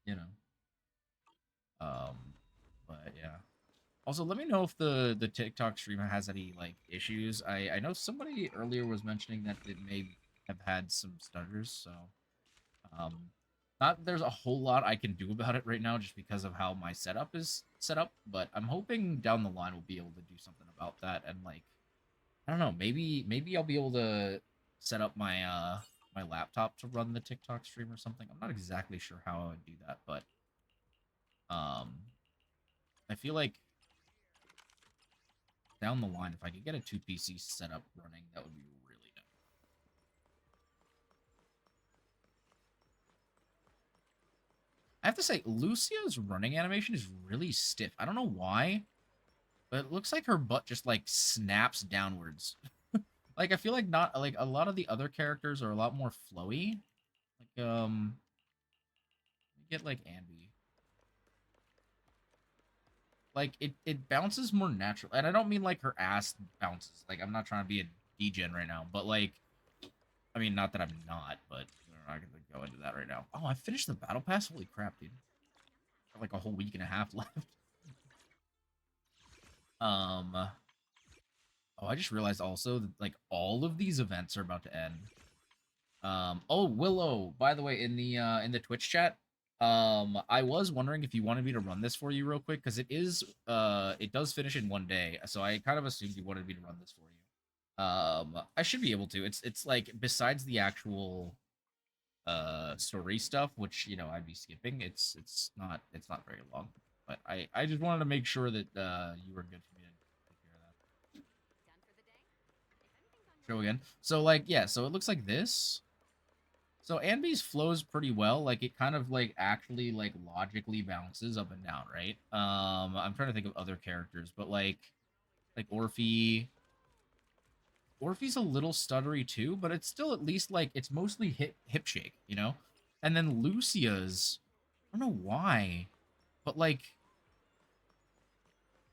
You know. But yeah. Also, let me know if the TikTok stream has any like issues. I know somebody earlier was mentioning that it may have had some stutters, so not there's a whole lot I can do about it right now just because of how my setup is set up, but I'm hoping down the line we'll be able to do something about that. And like, I don't know, maybe I'll be able to set up my my laptop to run the TikTok stream or something. I'm not exactly sure how I would do that, but I feel like down the line, if I could get a 2 PC setup running, that would be really nice. I have to say, Lucia's running animation is really stiff. I don't know why, but it looks like her butt just like snaps downwards. Like I feel like not like a lot of the other characters are a lot more flowy. Like get like Anby. Like it bounces more natural, and I don't mean like her ass bounces. Like I'm not trying to be a degen right now, but like, I mean, not that I'm not, but we're not gonna go into that right now. Oh, I finished the battle pass. Holy crap, dude! Got like a whole week and a half left. Oh, I just realized also that like all of these events are about to end. Oh, Willow, by the way, in the Twitch chat, I was wondering if you wanted me to run this for you real quick, because it does finish in 1 day, so I kind of assumed you wanted me to run this for you. I should be able to. It's like, besides the actual story stuff, which, you know, I'd be skipping, it's not very long. But I just wanted to make sure that you were good for me to take care of that. Show again. So like, yeah, so it looks like this. So Anby's flows pretty well. Like it kind of like actually like logically bounces up and down, right? I'm trying to think of other characters, but like Orphe, Orphe's a little stuttery too, but it's still at least like it's mostly hip shake, you know. And then Lucia's, I don't know why, but like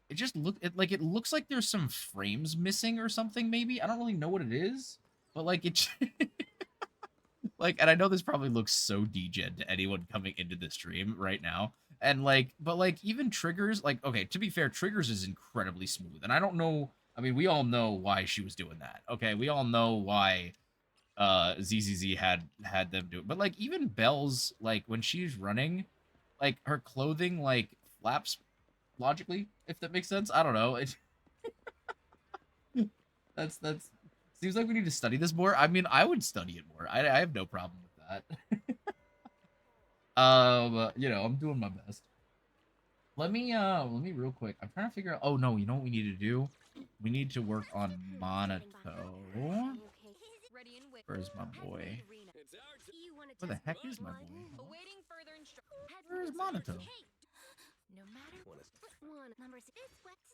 it just it looks like there's some frames missing or something. Maybe I don't really know what it is, but like it. Like, and I know this probably looks so degen to anyone coming into the stream right now. And like, but like even Triggers, like, okay, to be fair, Triggers is incredibly smooth. And I don't know, I mean, we all know why she was doing that. Okay, we all know why ZZZ had them do it. But like even Belle's, like when she's running, like her clothing like flaps logically, if that makes sense. I don't know. It that's seems like we need to study this more. I mean, I would study it more. I have no problem with that. You know, I'm doing my best. Let me real quick. I'm trying to figure out. Oh no, you know what we need to do? We need to work on Monato. Where's my boy? Where the heck is my boy? Where's Monato?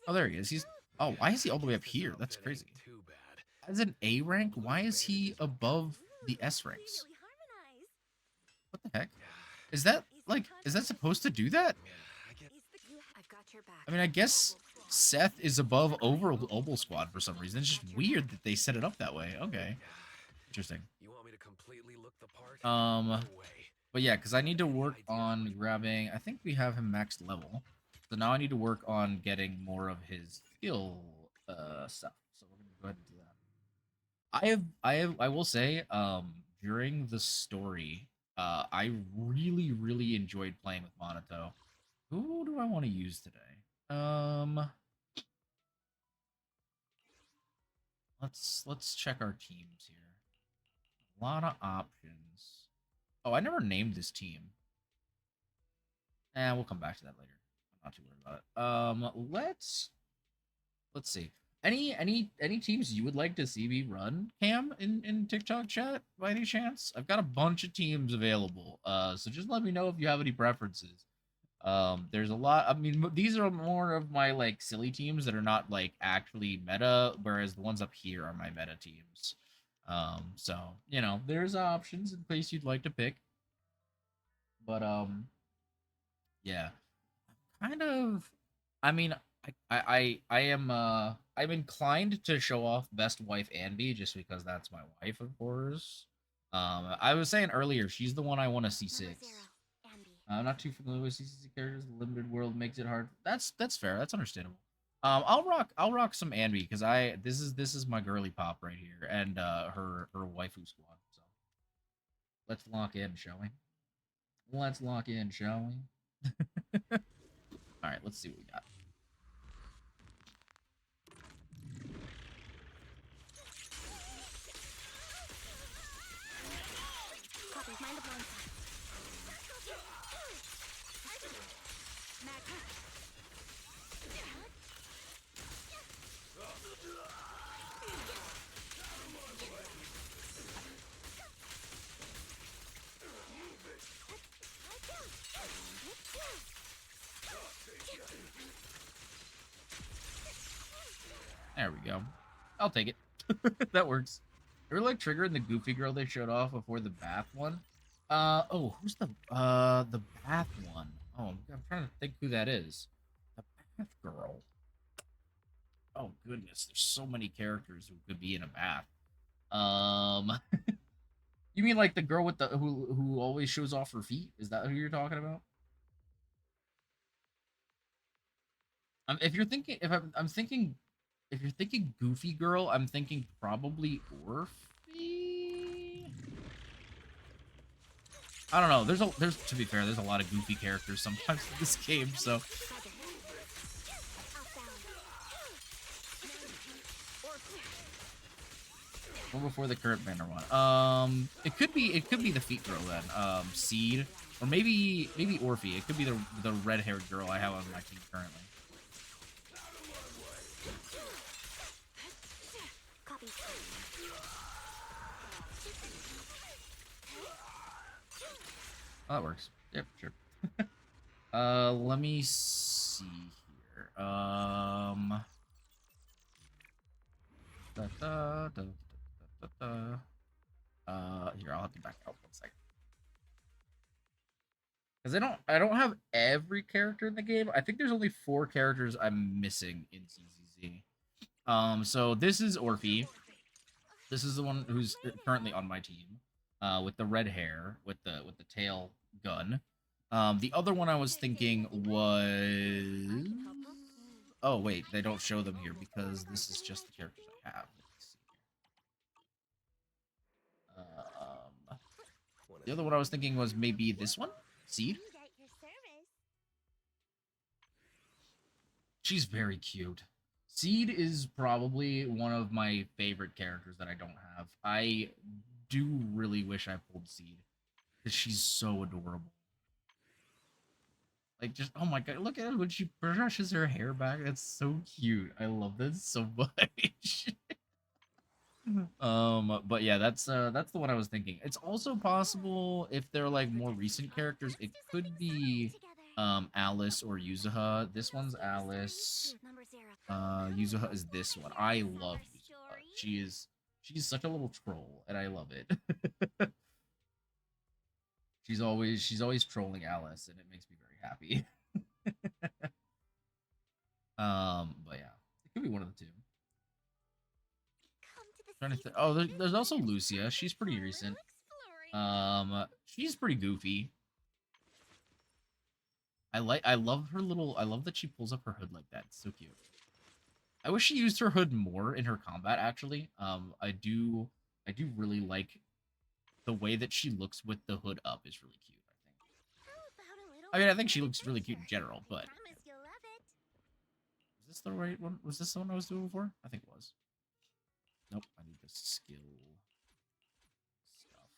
Oh, there he is. He's. Oh, why is he all the way up here? That's crazy. As an A rank, why is he above the S ranks? What the heck? Is that like? Is that supposed to do that? I mean, I guess Seth is above Obel Squad for some reason. It's just weird that they set it up that way. Okay, interesting. But yeah, because I need to work on grabbing. I think we have him maxed level, so now I need to work on getting more of his skill stuff. So we're gonna go ahead and do that. I will say, during the story, I really enjoyed playing with Monato. Who do I want to use today? Let's check our teams here. A lot of options. Oh, I never named this team. We'll come back to that later. I'm not too worried about it. Let's see. Any teams you would like to see me run, Cam, in TikTok chat by any chance? I've got a bunch of teams available. So just let me know if you have any preferences. There's a lot. I mean, these are more of my like silly teams that are not like actually meta, whereas the ones up here are my meta teams. So you know, there's options in case you'd like to pick. But yeah, kind of. I mean, I am I'm inclined to show off best wife Anby just because that's my wife, of course. I was saying earlier, she's the one I want to see six. I'm not too familiar with CCC characters. The limited world makes it hard. That's fair. That's understandable. I'll rock some Anby because this is my girly pop right here and her waifu squad. So let's lock in, shall we? Let's lock in, shall we? All right, let's see what we got. There we go. I'll take it. That works. I really like Trigger and the goofy girl they showed off before the bath one. Oh, who's the bath one? Oh, I'm trying to think who that is. The bath girl. Oh goodness, there's so many characters who could be in a bath. You mean like the girl with the who always shows off her feet? Is that who you're talking about? If you're thinking, I'm thinking, if you're thinking goofy girl, I'm thinking probably Orphe. I don't know. There's to be fair, there's a lot of goofy characters sometimes in this game, so. Or before the current banner one. It could be the feet girl then. Seed, or maybe Orphe. It could be the red-haired girl I have on my team currently. Oh, that works. Yep, sure. Let me see here. Da, da, da, da, da, da. Here, I'll have to back out 1 second. Because I don't have every character in the game. I think there's only 4 characters I'm missing in CZZ. So this is Orphe. This is the one who's currently on my team, with the red hair, with the tail gun. The other one I was thinking was, oh wait, they don't show them here because this is just the characters I have. The other one I was thinking was maybe this one, Seed. She's very cute. Seed is probably one of my favorite characters that I don't have. I do really wish I pulled Seed because she's so adorable. Like, just, oh my god, look at it when she brushes her hair back. That's so cute. I love this so much. But yeah, that's the one I was thinking. It's also possible if they're like more recent characters, it could be Alice or Yuzuha. This one's Alice. Yuzuha is this one. I love Yuzuha. She's such a little troll, and I love it. she's always trolling Alice, and it makes me very happy. But yeah, it could be one of the two. Trying to oh, there's also Lucia. She's pretty recent. She's pretty goofy. I love her little. I love that she pulls up her hood like that. It's so cute. I wish she used her hood more in her combat. Actually, I do really like the way that she looks with the hood up. Is really cute. I mean, I think she looks really cute in general, but. Was this the right one? Was this the one I was doing before? I think it was. Nope, I need the skill stuff.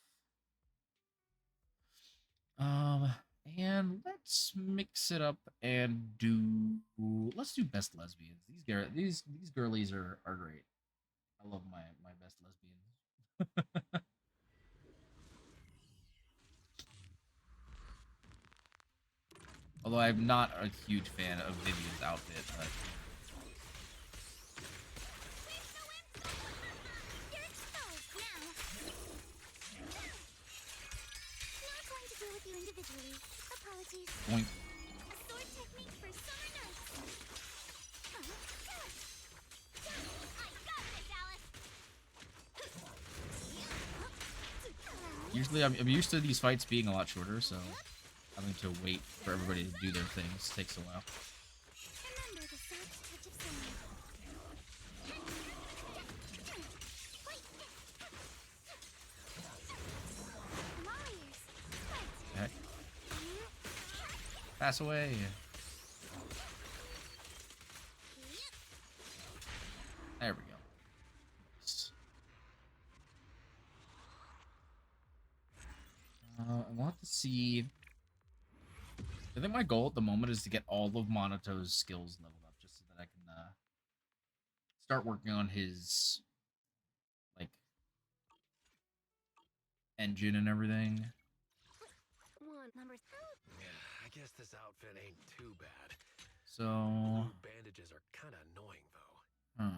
And let's mix it up and let's do best lesbians. These girlies are great. I love my best lesbians. Although I'm not a huge fan of Vivian's outfit, but Boink. Usually I'm used to these fights being a lot shorter, so having to wait for everybody to do their things takes a while. Heck. Pass away. There we go. Nice. I want to see. I think my goal at the moment is to get all of Monato's skills leveled up, just so that I can start working on his like engine and everything. I guess this outfit ain't too bad. So blue bandages are kind of annoying though.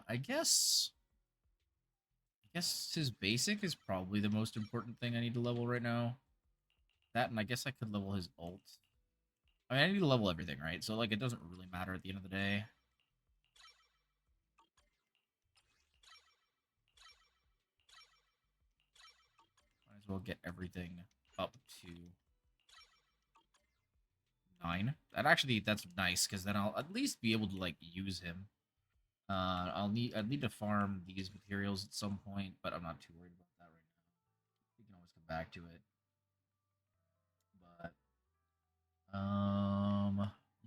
I guess his basic is probably the most important thing I need to level right now. That, and I guess I could level his ult. I mean, I need to level everything, right? So, like, it doesn't really matter at the end of the day. Might as well get everything up to 9. That's nice, because then I'll at least be able to, like, use him. I'd need to farm these materials at some point, but I'm not too worried about that right now. We can always come back to it. But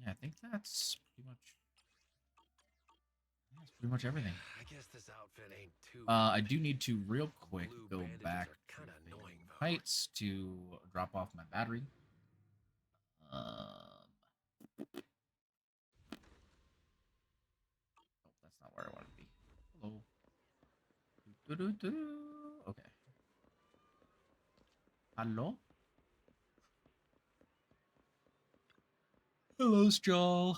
yeah, I think that's pretty much everything. I guess this outfit ain't too I do need to real quick go back kind of annoying though. heights to drop off my battery. Oh, that's not where I want to be. Hello. Okay. Hello. Hello, Straw.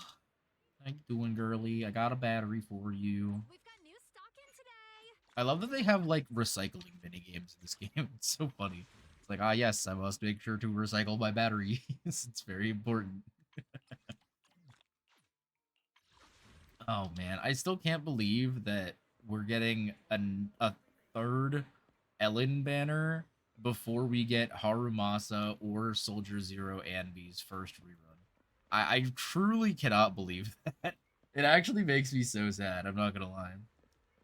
How you doing, girly? I got a battery for you. We've got new stock in today. I love that they have like recycling mini games in this game. It's so funny. It's like, ah, yes, I must make sure to recycle my batteries. It's very important. Oh man, I still can't believe that we're getting a third Ellen banner before we get Harumasa or Soldier Zero Anby's first rerun. I truly cannot believe that. It actually makes me so sad, I'm not gonna lie.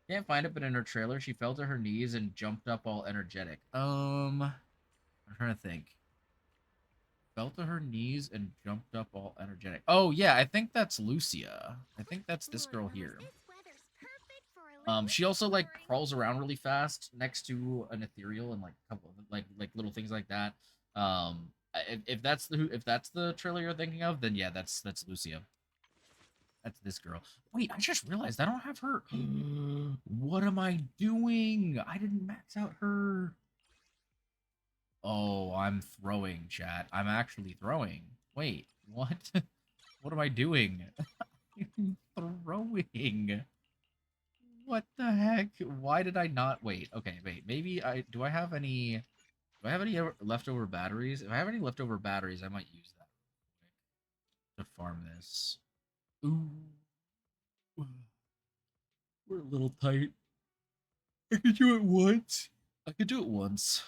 Can't find it, but in her trailer, she fell to her knees and jumped up all energetic. I'm trying to think. Fell to her knees and jumped up all energetic. Oh, yeah, I think that's Lucia. I think that's this girl here. She also, like, crawls around really fast next to an ethereal and, like, a couple of, like little things like that. If that's the trailer you're thinking of, then yeah, that's Lucia. That's this girl. Wait, I just realized I don't have her. What am I doing? I didn't max out her. Oh, I'm throwing, chat. I'm actually throwing. Wait, what? What am I doing? I'm throwing. What the heck? Why did I not wait? Okay, wait. Maybe do I have any leftover batteries? If I have any leftover batteries, I might use that to farm this. Ooh. We're a little tight. I could do it once. I could do it once.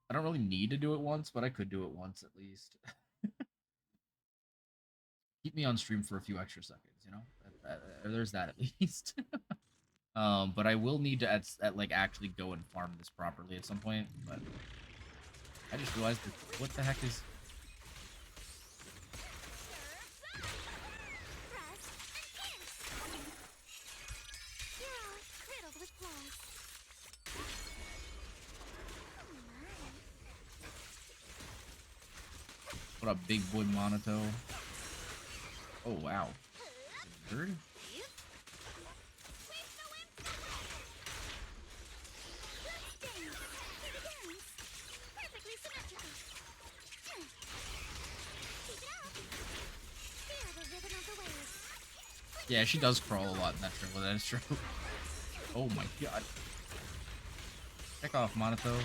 I don't really need to do it once, but I could do it once at least. Keep me on stream for a few extra seconds, you know? There's that at least. But I will need to like actually go and farm this properly at some point, but I just realized that, what the heck is... What up, big boy Monato? Oh, wow. Bird? Yeah, she does crawl a lot in that trailer, that is true. Oh my god. Check off, Monato.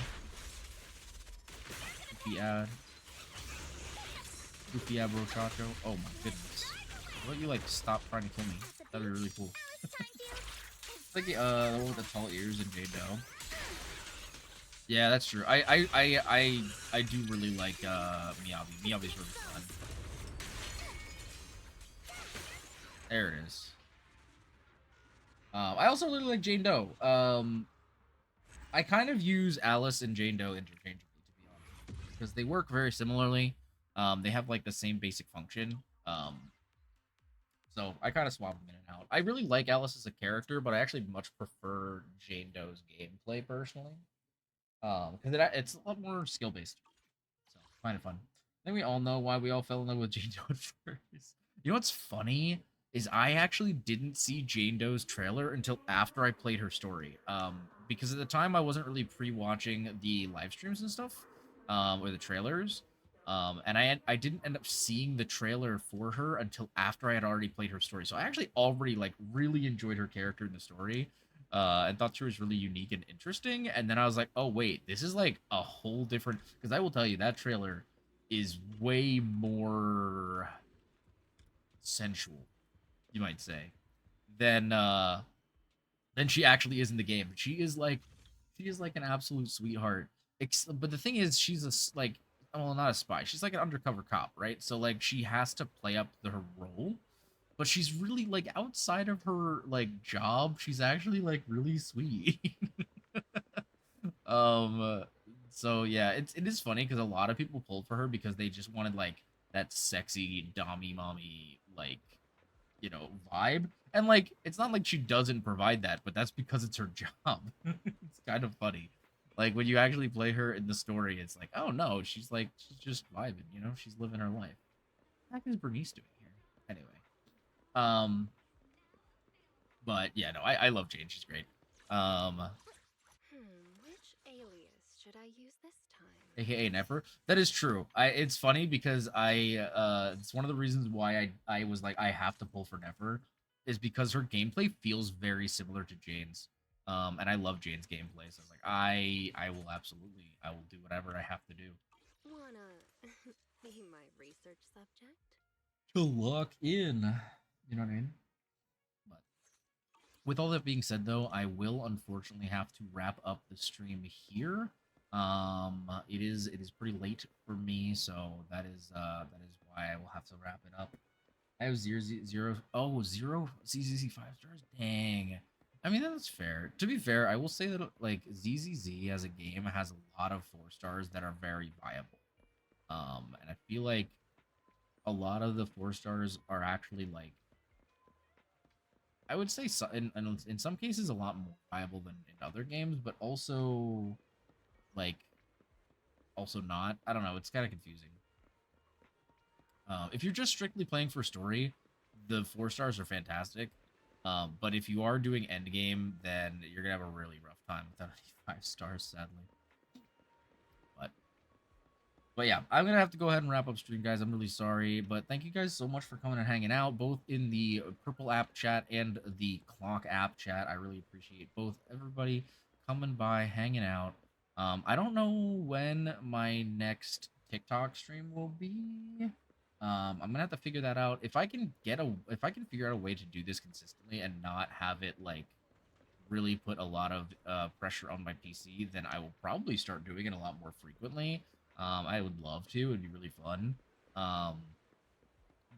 Goofy ad. Goofy ad Rochacho. Oh my goodness. Why don't you like stop trying to kill me? That'd be really cool. It's like the one with the tall ears and Jade Doe. Yeah, that's true. I do really like Miyabi. Miyabi's really fun. There it is. I also really like Jane Doe. I kind of use Alice and Jane Doe interchangeably, to be honest, because they work very similarly. They have like the same basic function. So I kind of swap them in and out. I really like Alice as a character, but I actually much prefer Jane Doe's gameplay personally. Because it's a lot more skill based. So kind of fun. I think we all know why we all fell in love with Jane Doe at first. You know what's funny is I actually didn't see Jane Doe's trailer until after I played her story. Because at the time I wasn't really pre-watching the live streams and stuff, or the trailers. And I didn't end up seeing the trailer for her until after I had already played her story. So I actually already like really enjoyed her character in the story, and thought she was really unique and interesting. And then I was like, oh wait, this is like a whole different. Because I will tell you that trailer is way more sensual, you might say, than she actually is in the game. She is like an absolute sweetheart. But the thing is, she's like, well, not a spy. She's like an undercover cop, right? So like she has to play up her role, but she's really like outside of her like job. She's actually like really sweet. um. So yeah, it is funny because a lot of people pulled for her because they just wanted like that sexy dommy mommy like, you know, vibe. And like it's not like she doesn't provide that, but that's because it's her job. It's kind of funny. Like when you actually play her in the story, it's like, oh no, she's just vibing, you know, she's living her life. What the heck is Bernice doing here? Anyway. But yeah, no, I love Jane, she's great. Which alias should I use this time? AKA Nefer. That is true. It's funny because it's one of the reasons why I was like, I have to pull for Nefer. is because her gameplay feels very similar to Jane's. And I love Jane's gameplay, so I was like, I will absolutely, I will do whatever I have to do Wanna be my research subject? to lock in. You know what I mean? But with all that being said, though, I will unfortunately have to wrap up the stream here. It is pretty late for me, so that is why I will have to wrap it up. I have zero ZZZ 5 stars. Dang. I mean, that's fair. To be fair, I will say that like ZZZ as a game has a lot of 4 stars that are very viable. And I feel like a lot of the 4 stars are actually like, I would say so, in some cases a lot more viable than in other games, but also like also not. I don't know. It's kind of confusing. If you're just strictly playing for story, the 4 stars are fantastic. But if you are doing endgame, then you're gonna have a really rough time without any 5 stars, sadly. But yeah, I'm gonna have to go ahead and wrap up stream, guys. I'm really sorry, but thank you guys so much for coming and hanging out, both in the Purple app chat and the Clock app chat. I really appreciate both everybody coming by, hanging out. I don't know when my next TikTok stream will be. I'm gonna have to figure that out. If I can figure out a way to do this consistently and not have it like really put a lot of pressure on my PC, then I will probably start doing it a lot more frequently. I would love to. It'd be really fun.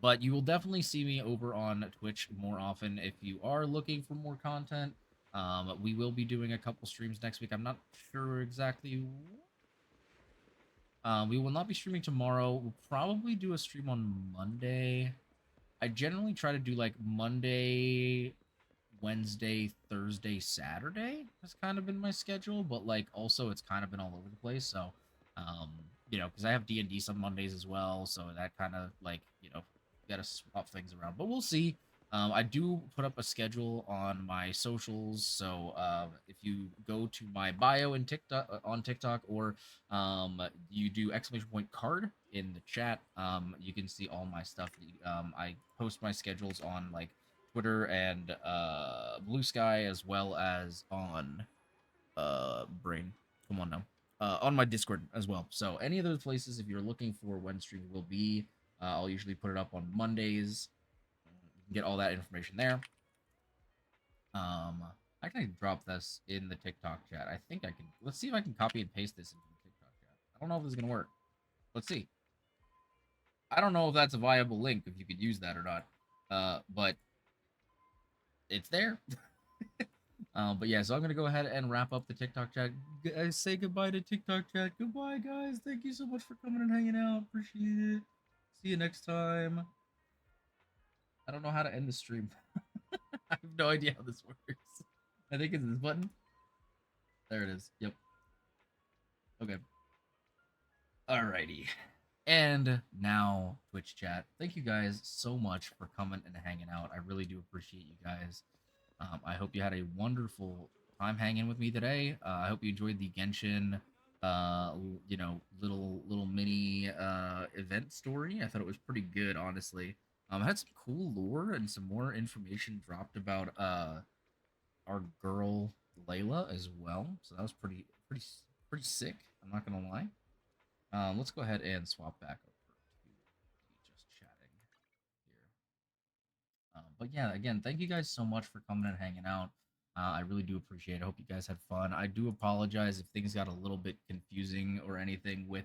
But you will definitely see me over on Twitch more often if you are looking for more content. We will be doing a couple streams next week. I'm not sure exactly. We will not be streaming tomorrow. We'll probably do a stream on Monday. I generally try to do like Monday, Wednesday, Thursday, Saturday has kind of been my schedule, but like also it's kind of been all over the place. So, because I have D&D some Mondays as well, so that kind of like got to swap things around. But we'll see. I do put up a schedule on my socials, so if you go to my bio in TikTok on TikTok, or you do !card in the chat, you can see all my stuff. I post my schedules on like Twitter and Blue Sky, as well as on Brain. Come on now. On my Discord as well. So any of those places, if you're looking for when stream will be, I'll usually put it up on Mondays. You can get all that information there. I can drop this in the TikTok chat. I think I can. Let's see if I can copy and paste this into the TikTok chat. I don't know if this is gonna work. Let's see. I don't know if that's a viable link, if you could use that or not. But it's there. But yeah, so I'm gonna go ahead and wrap up the TikTok chat. Guys, say goodbye to TikTok chat. Goodbye, guys. Thank you so much for coming and hanging out. Appreciate it. See you next time. I don't know how to end the stream. I have no idea how this works. I think it's this button. There it is. Yep. Okay. Alrighty. And now, Twitch chat. Thank you guys so much for coming and hanging out. I really do appreciate you guys. I hope you had a wonderful time hanging with me today. I hope you enjoyed the Genshin, little mini event story. I thought it was pretty good, honestly. I had some cool lore and some more information dropped about our girl Layla as well. So that was pretty sick. I'm not gonna lie. Let's go ahead and swap back over to the just chatting here. But yeah, again, thank you guys so much for coming and hanging out. I really do appreciate it. I hope you guys had fun. I do apologize if things got a little bit confusing or anything with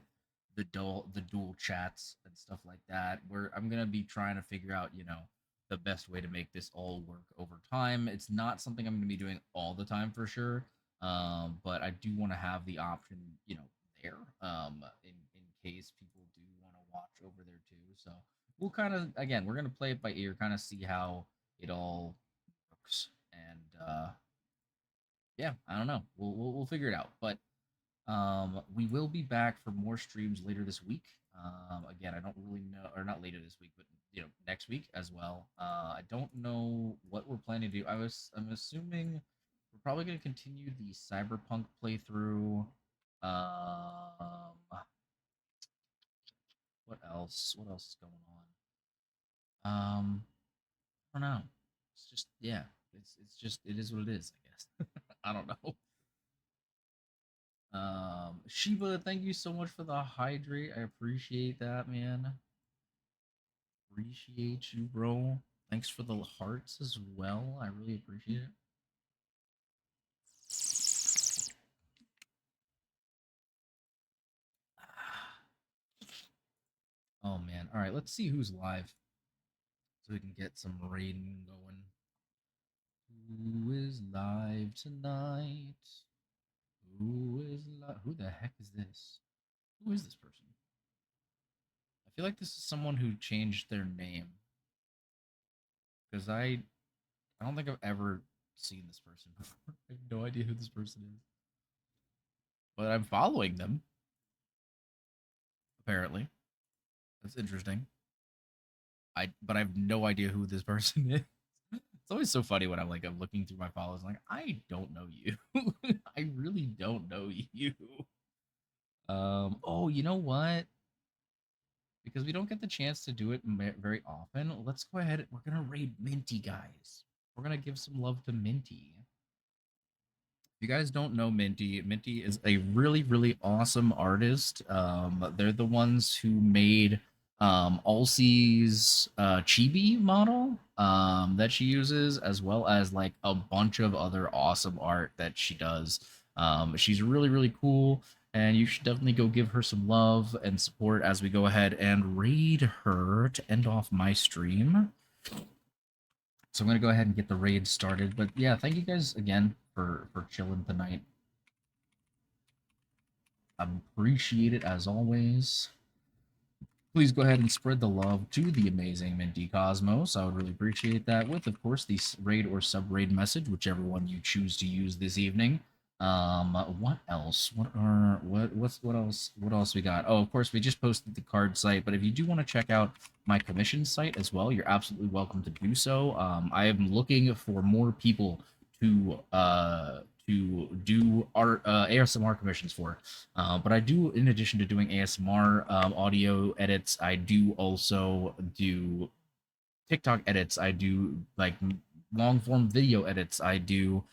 the dual chats and stuff like that. Where I'm gonna be trying to figure out, the best way to make this all work over time. It's not something I'm gonna be doing all the time for sure. But I do want to have the option, there. In case people do want to watch over there too. So we'll kind of, again, we're gonna play it by ear, kind of see how it all works, and yeah, I don't know. We'll figure it out. But we will be back for more streams later this week. Again, I don't really know, or not later this week, but next week as well. I don't know what we're planning to do. I'm assuming we're probably going to continue the Cyberpunk playthrough. What else? What else is going on? I don't know. It's just yeah. It's just it is what it is. I guess. I don't know. Shiba, thank you so much for the hydrate. I appreciate that, man. Appreciate you, bro. Thanks for the hearts as well. I really appreciate it. Oh man. All right, let's see who's live so we can get some raiding going. Who is live tonight? Who the heck is this? Who is this person? I feel like this is someone who changed their name. Because I don't think I've ever seen this person before. I have no idea who this person is. But I'm following them. Apparently. That's interesting. But I have no idea who this person is. It's always so funny when I'm looking through my follows, I'm like, I don't know you. I really don't know you. Oh, you know what? Because we don't get the chance to do it very often, let's go ahead. We're gonna raid Minty, guys. We're gonna give some love to Minty. If you guys don't know Minty, Minty is a really, really awesome artist. They're the ones who made Ulcee's chibi model that she uses, as well as like a bunch of other awesome art that she does. She's really, really cool, and you should definitely go give her some love and support as we go ahead and raid her to end off my stream. So I'm gonna go ahead and get the raid started. But yeah, thank you guys again for chilling tonight. I appreciate it as always. Please go ahead and spread the love to the amazing Minty Cosmos. I would really appreciate that with, of course, the raid or sub-raid message, whichever one you choose to use this evening. What else? What else we got? Oh, of course, we just posted the card site, but if you do want to check out my commission site as well, you're absolutely welcome to do so. I am looking for more people to do art ASMR commissions for. But I do, in addition to doing ASMR audio edits, I do also do TikTok edits. I do like long form video edits. I do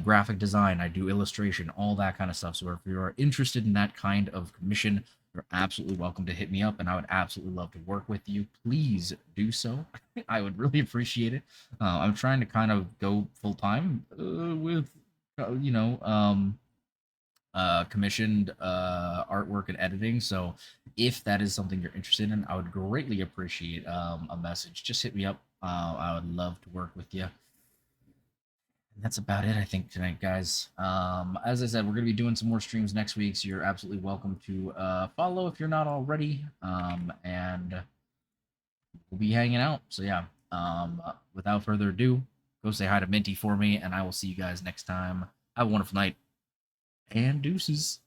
graphic design. I do illustration, all that kind of stuff. So if you are interested in that kind of commission, you're absolutely welcome to hit me up, and I would absolutely love to work with you. Please do so. I would really appreciate it. I'm trying to kind of go full time with, commissioned artwork and editing. So if that is something you're interested in, I would greatly appreciate a message. Just hit me up. I would love to work with you. And that's about it, I think, tonight, guys. As I said, we're going to be doing some more streams next week, so you're absolutely welcome to follow if you're not already. And we'll be hanging out. So yeah, without further ado, go say hi to Minty for me, and I will see you guys next time. Have a wonderful night, and deuces.